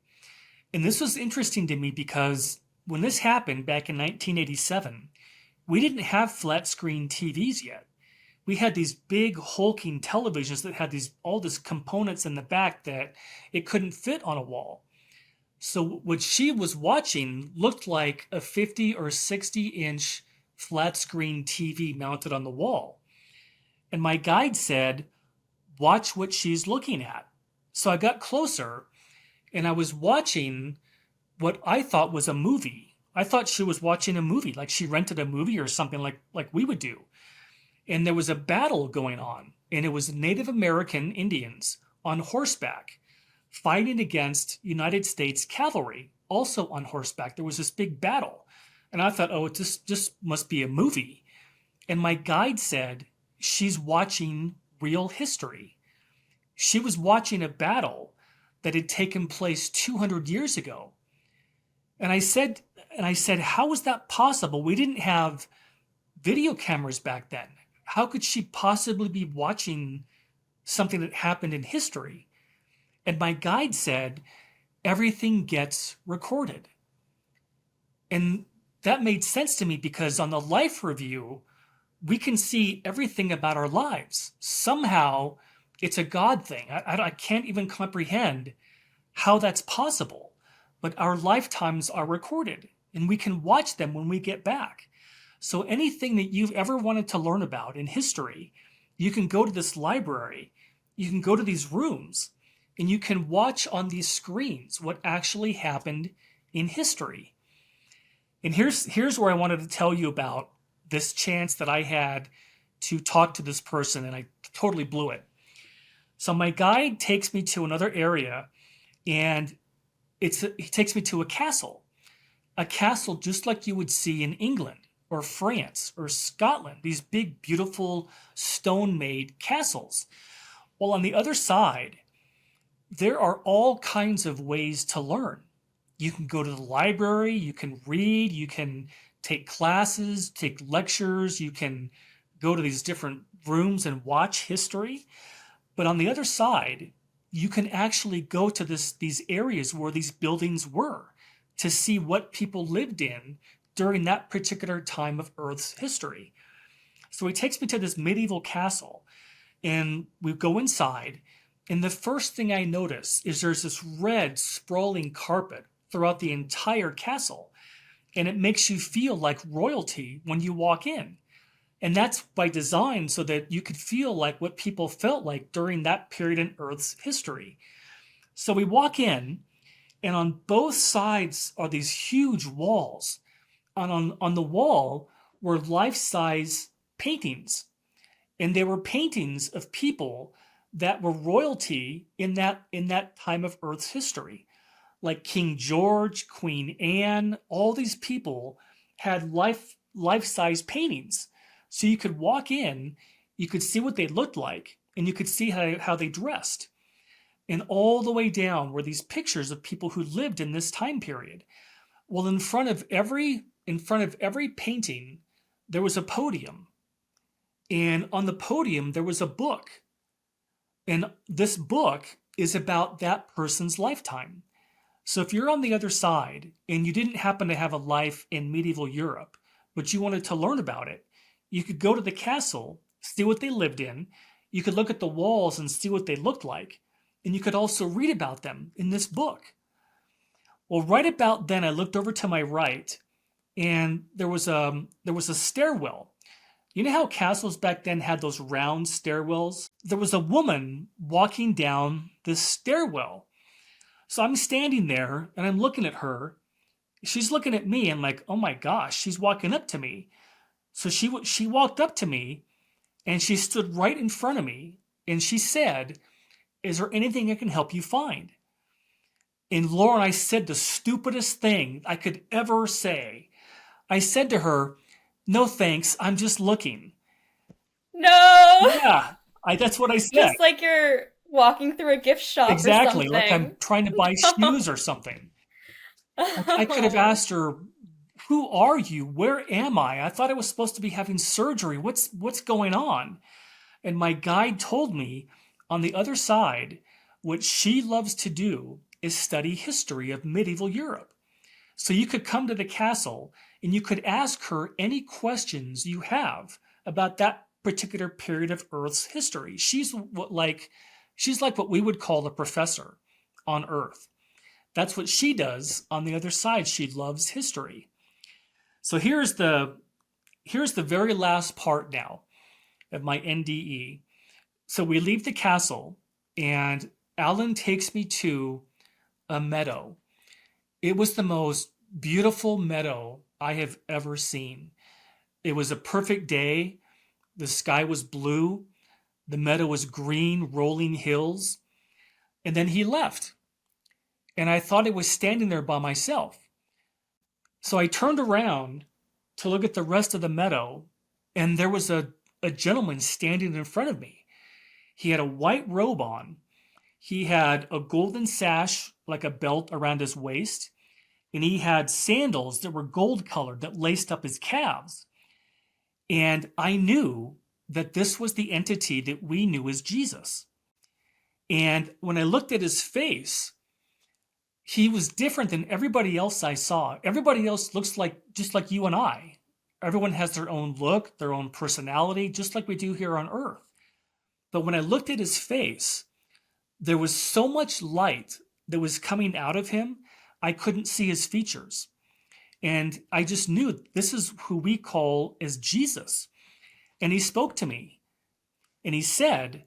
And this was interesting to me because when this happened back in 1987, we didn't have flat screen TVs yet. We had these big hulking televisions that had all these components in the back that it couldn't fit on a wall. So what she was watching looked like a 50 or 60-inch flat screen TV mounted on the wall. And my guide said, watch what she's looking at. So I got closer, and I was watching what I thought was a movie. I thought she was watching a movie, like she rented a movie or something like we would do. And there was a battle going on, and it was Native American Indians on horseback fighting against United States cavalry, also on horseback. There was this big battle. And I thought, oh, it just must be a movie. And my guide said, she's watching real history. She was watching a battle that had taken place 200 years ago. And I said, how is that possible? We didn't have video cameras back then. How could she possibly be watching something that happened in history? And my guide said, everything gets recorded. And that made sense to me because on the life review, we can see everything about our lives. Somehow, it's a God thing. I can't even comprehend how that's possible. But our lifetimes are recorded, and we can watch them when we get back. So anything that you've ever wanted to learn about in history, you can go to this library, you can go to these rooms and you can watch on these screens what actually happened in history. And here's where I wanted to tell you about this chance that I had to talk to this person, and I totally blew it. So my guide takes me to another area, and he takes me to a castle just like you would see in England or France or Scotland, these big, beautiful stone-made castles. Well, on the other side, there are all kinds of ways to learn. You can go to the library, you can read, you can take classes, take lectures, you can go to these different rooms and watch history. But on the other side, you can actually go to these areas where these buildings were to see what people lived in during that particular time of Earth's history. So he takes me to this medieval castle, and we go inside, and the first thing I notice is there's this red sprawling carpet throughout the entire castle, and it makes you feel like royalty when you walk in. And that's by design so that you could feel like what people felt like during that period in Earth's history. So we walk in, and on both sides are these huge walls. And on the wall were life-size paintings. And they were paintings of people that were royalty in that time of Earth's history. Like King George, Queen Anne, all these people had life-size paintings. So you could walk in, you could see what they looked like, and you could see how they dressed. And all the way down were these pictures of people who lived in this time period. Well, in front of every painting, there was a podium. And on the podium, there was a book. And this book is about that person's lifetime. So if you're on the other side and you didn't happen to have a life in medieval Europe, but you wanted to learn about it, you could go to the castle, see what they lived in. You could look at the walls and see what they looked like. And you could also read about them in this book. Well, right about then, I looked over to my right, and there was a stairwell. You know how castles back then had those round stairwells? There was a woman walking down this stairwell. So I'm standing there, and I'm looking at her. She's looking at me, and like, oh my gosh, she's walking up to me. So she walked up to me, and she stood right in front of me, and she said, "Is there anything I can help you find?" And Lauren, I said the stupidest thing I could ever say. I said to her, "No thanks, I'm just looking." No! Yeah, that's what I said. Just like you're walking through a gift shop Exactly, or like I'm something. trying to buy shoes or something. I could have asked her, "Who are you? Where am I? I thought I was supposed to be having surgery. What's going on?" And my guide told me on the other side, what she loves to do is study history of medieval Europe. So you could come to the castle and you could ask her any questions you have about that particular period of Earth's history. She's like what we would call a professor on Earth. That's what she does on the other side. She loves history. So here's the very last part now of my NDE. So we leave the castle, and Alan takes me to a meadow. It was the most beautiful meadow I have ever seen. It was a perfect day. The sky was blue. The meadow was green, rolling hills. And then he left. And I thought I was standing there by myself. So I turned around to look at the rest of the meadow, and there was a gentleman standing in front of me. He had a white robe on. He had a golden sash, like a belt around his waist, and he had sandals that were gold colored that laced up his calves. And I knew that this was the entity that we knew as Jesus. And when I looked at his face, he was different than everybody else I saw. Everybody else looks just like you and I. Everyone has their own look, their own personality, just like we do here on Earth. But when I looked at his face, there was so much light that was coming out of him, I couldn't see his features. And I just knew this is who we call as Jesus. And he spoke to me. And he said,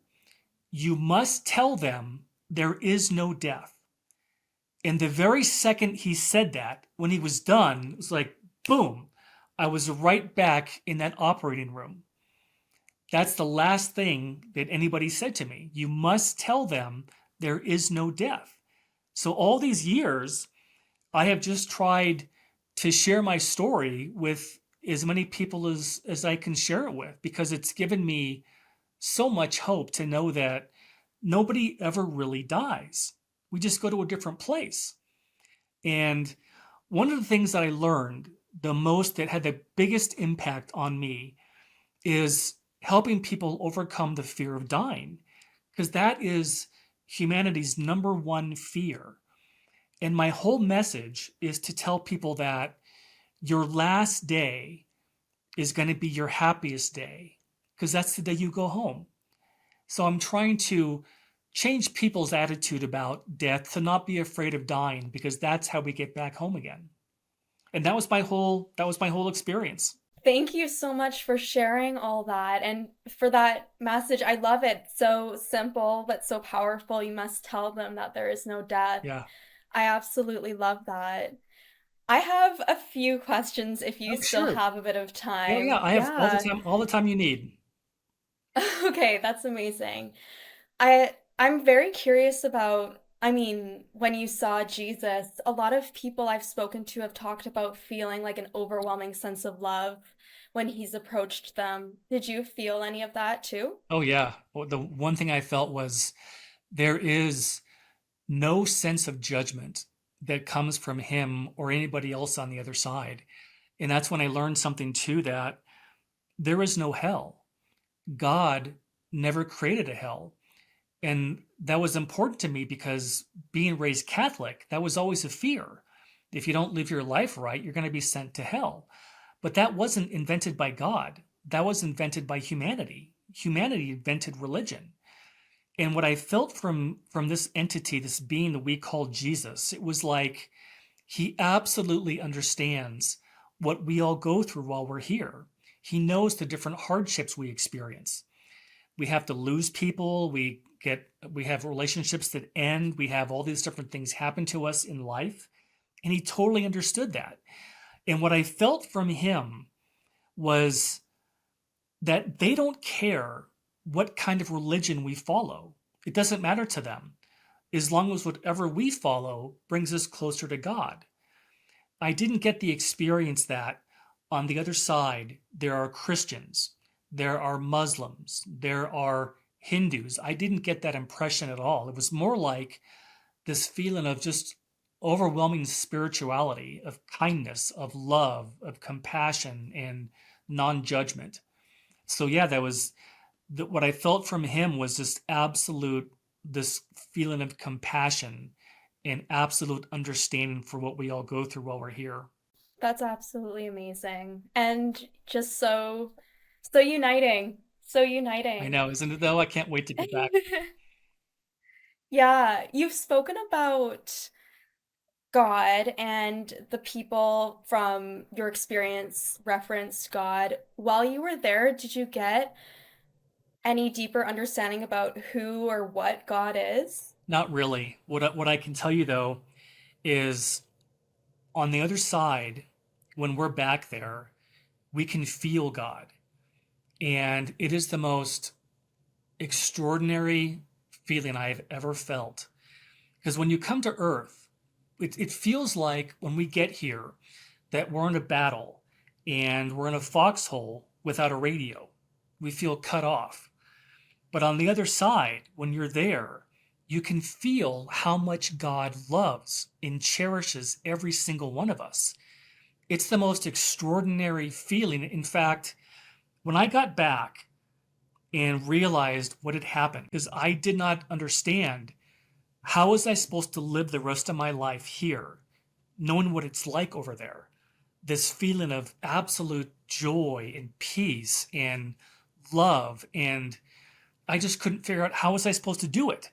you must tell them there is no death. And the very second he said that, when he was done, it was like, boom, I was right back in that operating room. That's the last thing that anybody said to me. You must tell them there is no death. So all these years, I have just tried to share my story with as many people as I can share it with, because it's given me so much hope to know that nobody ever really dies. We just go to a different place. And one of the things that I learned the most, that had the biggest impact on me, is helping people overcome the fear of dying, because that is humanity's number one fear. And my whole message is to tell people that your last day is going to be your happiest day, because that's the day you go home. So I'm trying to change people's attitude about death, to not be afraid of dying, because that's how we get back home again. And that was my whole experience. Thank you so much for sharing all that and for that message. I love it. So simple, but so powerful. You must tell them that there is no death. Yeah. I absolutely love that. I have a few questions if you Oh, still sure. have a bit of Yeah, yeah. time. I have Yeah. all the time you need. Okay, that's amazing. I'm very curious about, I mean, when you saw Jesus, a lot of people I've spoken to have talked about feeling like an overwhelming sense of love when he's approached them. Did you feel any of that too? Oh, yeah. Well, the one thing I felt was there is no sense of judgment that comes from him or anybody else on the other side. And that's when I learned something too, that there is no hell. God never created a hell. And that was important to me, because being raised Catholic, that was always a fear. If you don't live your life right, you're going to be sent to hell. But that wasn't invented by God. That was invented by humanity. Humanity invented religion. And what I felt from this entity, this being that we call Jesus, it was like he absolutely understands what we all go through while we're here. He knows the different hardships we experience. We have to lose people, we have relationships that end, we have all these different things happen to us in life, and he totally understood that. And what I felt from him was that they don't care what kind of religion we follow. It doesn't matter to them, as long as whatever we follow brings us closer to God. I didn't get the experience that on the other side there are Christians, there are Muslims, there are Hindus. I didn't get that impression at all. It was more like this feeling of just overwhelming spirituality, of kindness, of love, of compassion, and non judgment. So, yeah, what I felt from him was just absolute, this feeling of compassion and absolute understanding for what we all go through while we're here. That's absolutely amazing. And just so uniting. So I uniting. know, isn't it though? I can't wait to get back. Yeah, you've spoken about God and the people from your experience referenced God. While you were there, did you get any deeper understanding about who or what God is? Not really. What I can tell you though is, on the other side, when we're back there, we can feel God. And it is the most extraordinary feeling I've ever felt. Because when you come to Earth, it feels like when we get here that we're in a battle and we're in a foxhole without a radio. We feel cut off. But on the other side, when you're there, you can feel how much God loves and cherishes every single one of us. It's the most extraordinary feeling. In fact, when I got back and realized what had happened, because I did not understand, how was I supposed to live the rest of my life here, knowing what it's like over there? This feeling of absolute joy and peace and love, and I just couldn't figure out how was I supposed to do it.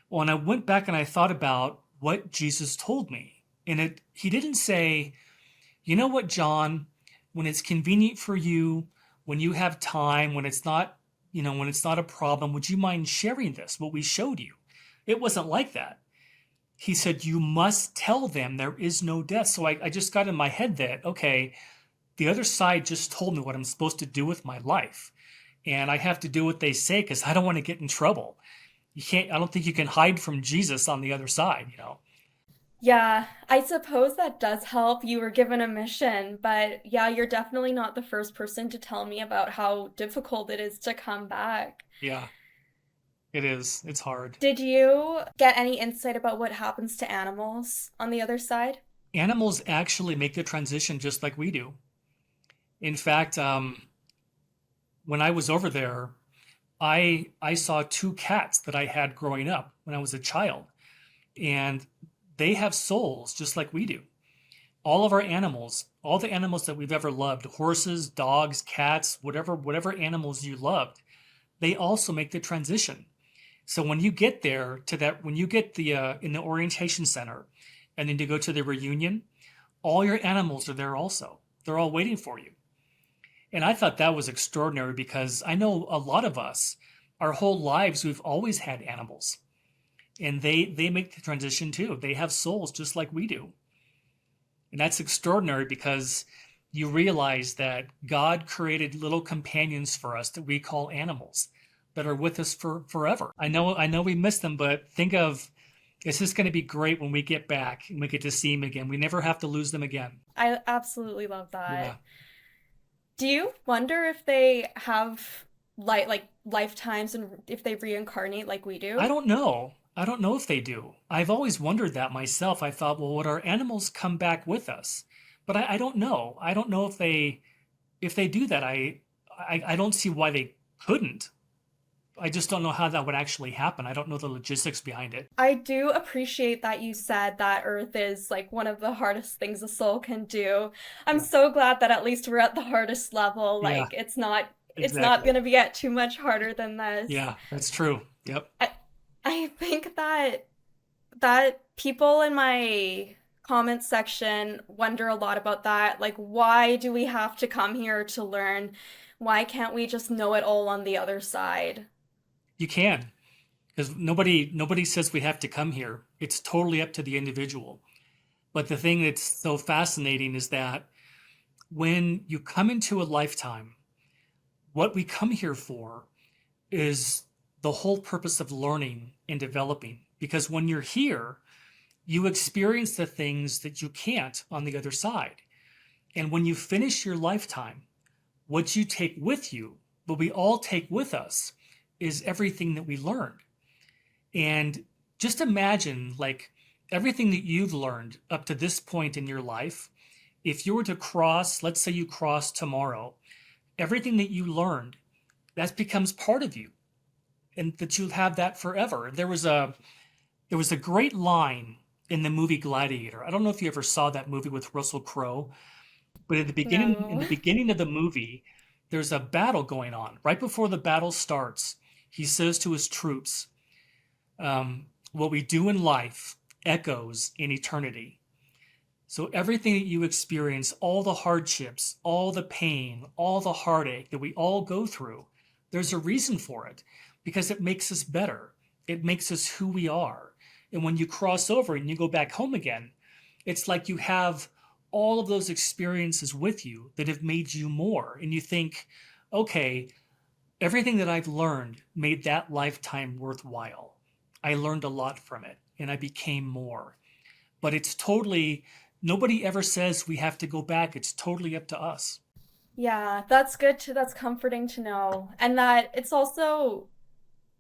Well, and I went back and I thought about what Jesus told me. And he didn't say, you know what, John, when it's convenient for you, when you have time, when it's not when it's not a problem, would you mind sharing this, what we showed you? It wasn't like that. He said, you must tell them there is no death. So I just got in my head that, okay, the other side just told me what I'm supposed to do with my life. And I have to do what they say because I don't want to get in trouble. I don't think you can hide from Jesus on the other side. Yeah, I suppose that does help. You were given a mission, but yeah, you're definitely not the first person to tell me about how difficult it is to come back. Yeah, it is. It's hard. Did you get any insight about what happens to animals on the other side? Animals actually make the transition just like we do. In fact, when I was over there, I saw two cats that I had growing up when I was a child, and they have souls just like we do. All of our animals, all the animals that we've ever loved, horses, dogs, cats, whatever animals you loved, they also make the transition. So when you get there to that, when you get the in the orientation center, and then you go to the reunion, all your animals are there also. They're all waiting for you. And I thought that was extraordinary because I know a lot of us, our whole lives, we've always had animals, and they make the transition too. They have souls just like we do. And that's extraordinary because you realize that God created little companions for us that we call animals that are with us for forever. I know we miss them, but think of it's just going to be great when we get back and we get to see them again. We never have to lose them again. I absolutely love Yeah. that. Do you wonder if they have like lifetimes and if they reincarnate like we I do? don't know. I don't know if they do. I've always wondered that myself. I thought, well, would our animals come back with us? But I don't know. I don't know if they do that. I don't see why they couldn't. I just don't know how that would actually happen. I don't know the logistics behind it. I do appreciate that you said that Earth is like one of the hardest things a soul can do. I'm Yeah. so glad that at least we're at the hardest level. Yeah, Like it's not exactly. going to get too much harder than this. Yeah, that's true. Yep. I I think that people in my comment section wonder a lot about that. Like, why do we have to come here to learn? Why can't we just know it all on the other side? You can, because nobody says we have to come here. It's totally up to the individual. But the thing that's so fascinating is that when you come into a lifetime, what we come here for is the whole purpose of learning and developing. Because when you're here, you experience the things that you can't on the other side. And when you finish your lifetime, what you take with you, what we all take with us, is everything that we learned. And just imagine, like, everything that you've learned up to this point in your life, if you were to cross, let's say you cross tomorrow, everything that you learned, that becomes part of you, and that you'll have that forever. There was a great line in the movie Gladiator. I don't know if you ever saw that movie with Russell Crowe, but in the No. beginning of the movie, there's a battle going on. Right before the battle starts, he says to his troops, "What we do in life echoes in eternity." So everything that you experience, all the hardships, all the pain, all the heartache that we all go through, there's a reason for it because it makes us better. It makes us who we are. And when you cross over and you go back home again, it's like you have all of those experiences with you that have made you more. And you think, okay, everything that I've learned made that lifetime worthwhile. I learned a lot from it and I became more. But it's totally, nobody ever says we have to go back. It's totally up to us. Yeah, that's comforting to know. And that it's also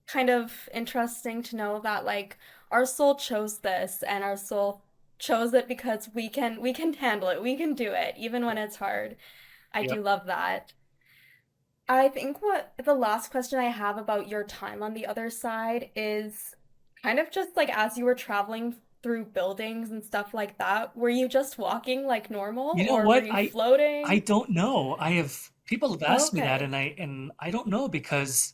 kind of interesting to know that like our soul chose this and our soul chose it because we can handle it. We can do it even when it's hard. I Yep. do love that. I think what the last question I have about your time on the other side is kind of just like as you were traveling through buildings and stuff like that, were you just walking like normal You know or were what? you I floating? don't know. People have asked me that Okay. and I don't know because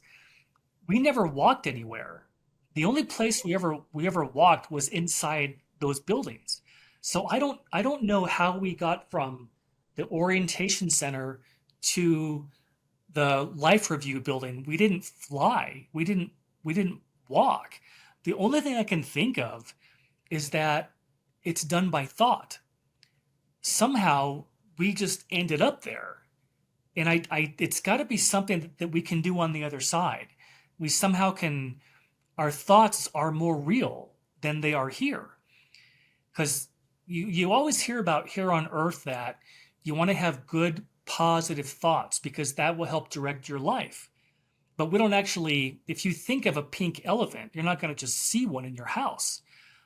we never walked anywhere. The only place we ever walked was inside those buildings. So I don't know how we got from the orientation center to The Life Review building, we didn't fly. We didn't walk. The only thing I can think of is that it's done by thought. Somehow we just ended up there. And it's got to be something that we can do on the other side. We somehow can, our thoughts are more real than they are here. Because you always hear about here on earth that you want to have good, positive thoughts because that will help direct your life. But we don't actually, if you think of a pink elephant, you're not going to just see one in your house.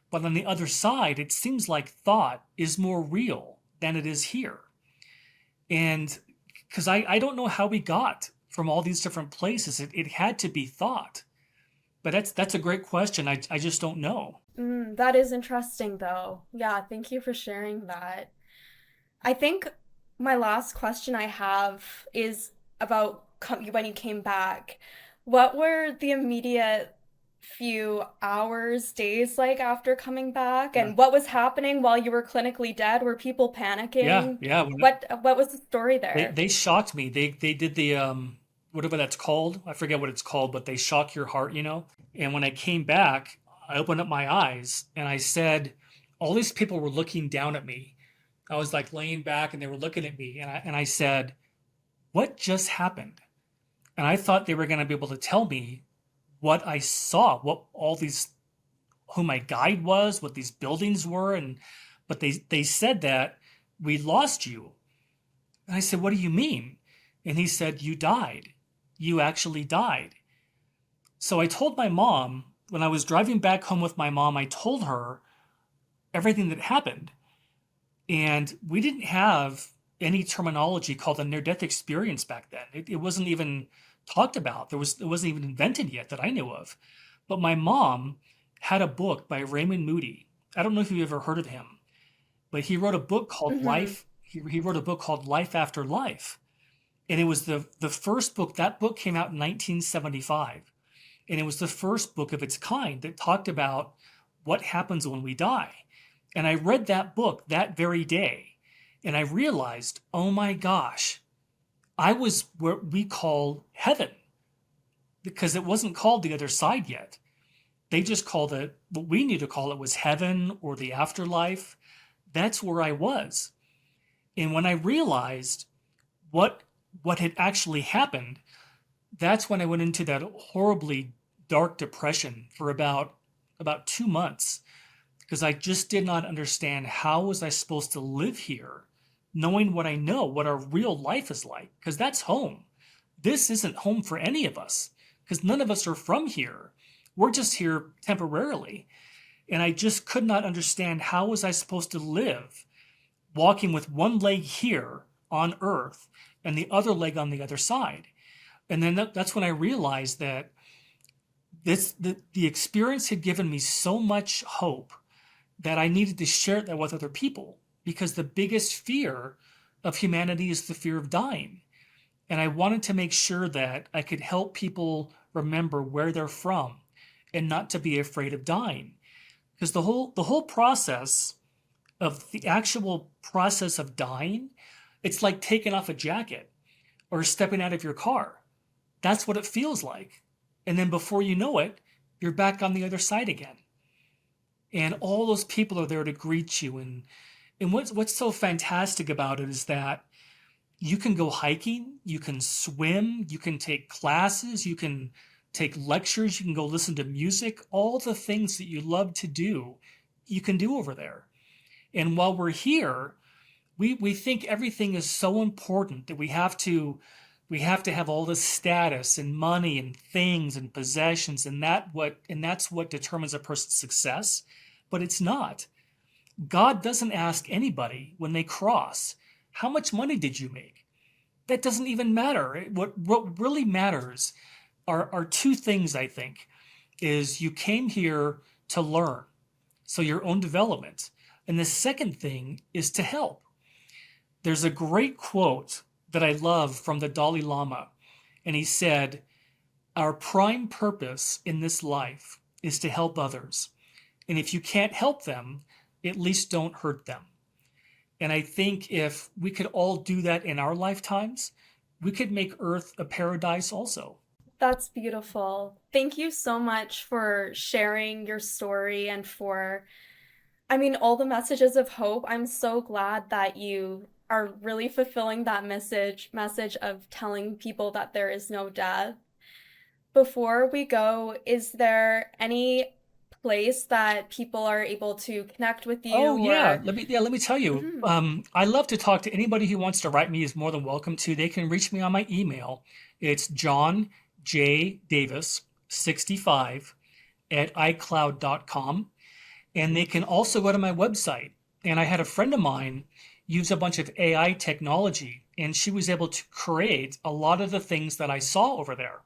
But on the other side, it seems like thought is more real than it is here. And because I don't know how we got from all these different places, it had to be thought. But that's a great question. I just don't know. That is interesting, though. Yeah, thank you for sharing that. I think my last question I have is about when you came back. What were the immediate few hours, days like after coming back, Yeah. and what was happening while you were clinically dead? Were people Yeah, panicking? yeah. What was the story They there? they shocked me. They did the whatever that's called. I forget what it's called, but they shock your heart, you know. And when I came back, I opened up my eyes and I said, all these people were looking down at me. I was like laying back and they were looking at me, and I said, "What just happened?" And I thought they were going to be able to tell me what I saw, what all these, who my guide was, what these buildings were, and but they said that we lost you. And I said, "What do you mean?" And he said, "You died. You actually died." So I told my mom, when I was driving back home with my mom, I told her everything that happened. And we didn't have any terminology called a near-death experience back then. It wasn't even talked about. It wasn't even invented yet that I knew of. But my mom had a book by Raymond Moody. I don't know if you've ever heard of him, but he wrote a book called Mm-hmm. Life. He wrote a book called Life After Life. And it was the first book. That book came out in 1975. And it was the first book of its kind that talked about what happens when we die. And I read that book that very day, and I realized, oh my gosh, I was what we call heaven, because it wasn't called the other side yet. They just called it, what we need to call it was heaven or the afterlife. That's where I was. And when I realized what what had actually happened, that's when I went into that horribly dark depression for about 2 months, because I just did not understand how was I supposed to live here, knowing what I know, what our real life is like, because that's home. This isn't home for any of us, because none of us are from here. We're just here temporarily. And I just could not understand how was I supposed to live walking with one leg here on earth and the other leg on the other side. And then that's when I realized that the experience had given me so much hope that I needed to share that with other people, because the biggest fear of humanity is the fear of dying. And I wanted to make sure that I could help people remember where they're from and not to be afraid of dying. Because the whole process of the actual process of dying, it's like taking off a jacket or stepping out of your car. That's what it feels like. And then before you know it, you're back on the other side again. And all those people are there to greet you. And what's so fantastic about it is that you can go hiking, you can swim, you can take classes, you can take lectures, you can go listen to music, all the things that you love to do, you can do over there. And while we're here, we think everything is so important that we have to have all this status and money and things and possessions, and that's what determines a person's success. But it's not. God doesn't ask anybody when they cross, how much money did you make? That doesn't even matter. What really matters are two things, I think, is you came here to learn, so your own development. And the second thing is to help. There's a great quote that I love from the Dalai Lama, and he said, our prime purpose in this life is to help others. And if you can't help them, at least don't hurt them. And I think if we could all do that in our lifetimes, we could make Earth a paradise also. That's beautiful. Thank you so much for sharing your story and for, I mean, all the messages of hope. I'm so glad that you are really fulfilling that message of telling people that there is no death. Before we go, is there any place that people are able to connect with you Oh yeah, or let me tell you. Mhm. I love to talk to anybody who wants to write me is more than welcome to. They can reach me on my email. It's John J. Davis 65 at iCloud.com. And they can also go to my website. And I had a friend of mine use a bunch of AI technology, and she was able to create a lot of the things that I saw over there.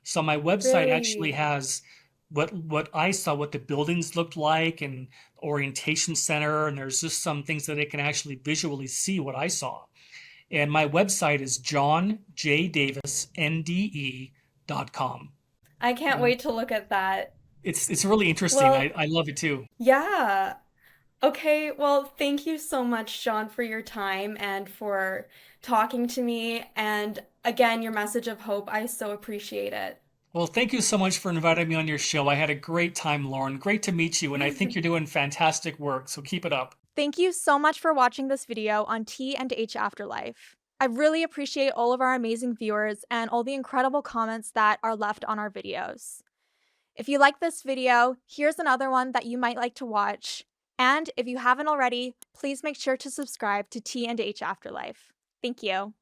So my website actually Really? has what I saw, what the buildings looked like, and orientation center, and there's just some things that they can actually visually see what I saw. And my website is johnjdavisnde.com. I can't And wait to look at that. it's really interesting. Well, I love it too. yeah. Okay, well, thank you so much, John, for your time and for talking to me. And again, your message of hope, I so appreciate it. Well, thank you so much for inviting me on your show. I had a great time, Lauren. Great to meet you, and I think you're doing fantastic work, so keep it up. Thank you so much for watching this video on T&H Afterlife. I really appreciate all of our amazing viewers and all the incredible comments that are left on our videos. If you like this video, here's another one that you might like to watch. And if you haven't already, please make sure to subscribe to T&H Afterlife. Thank you.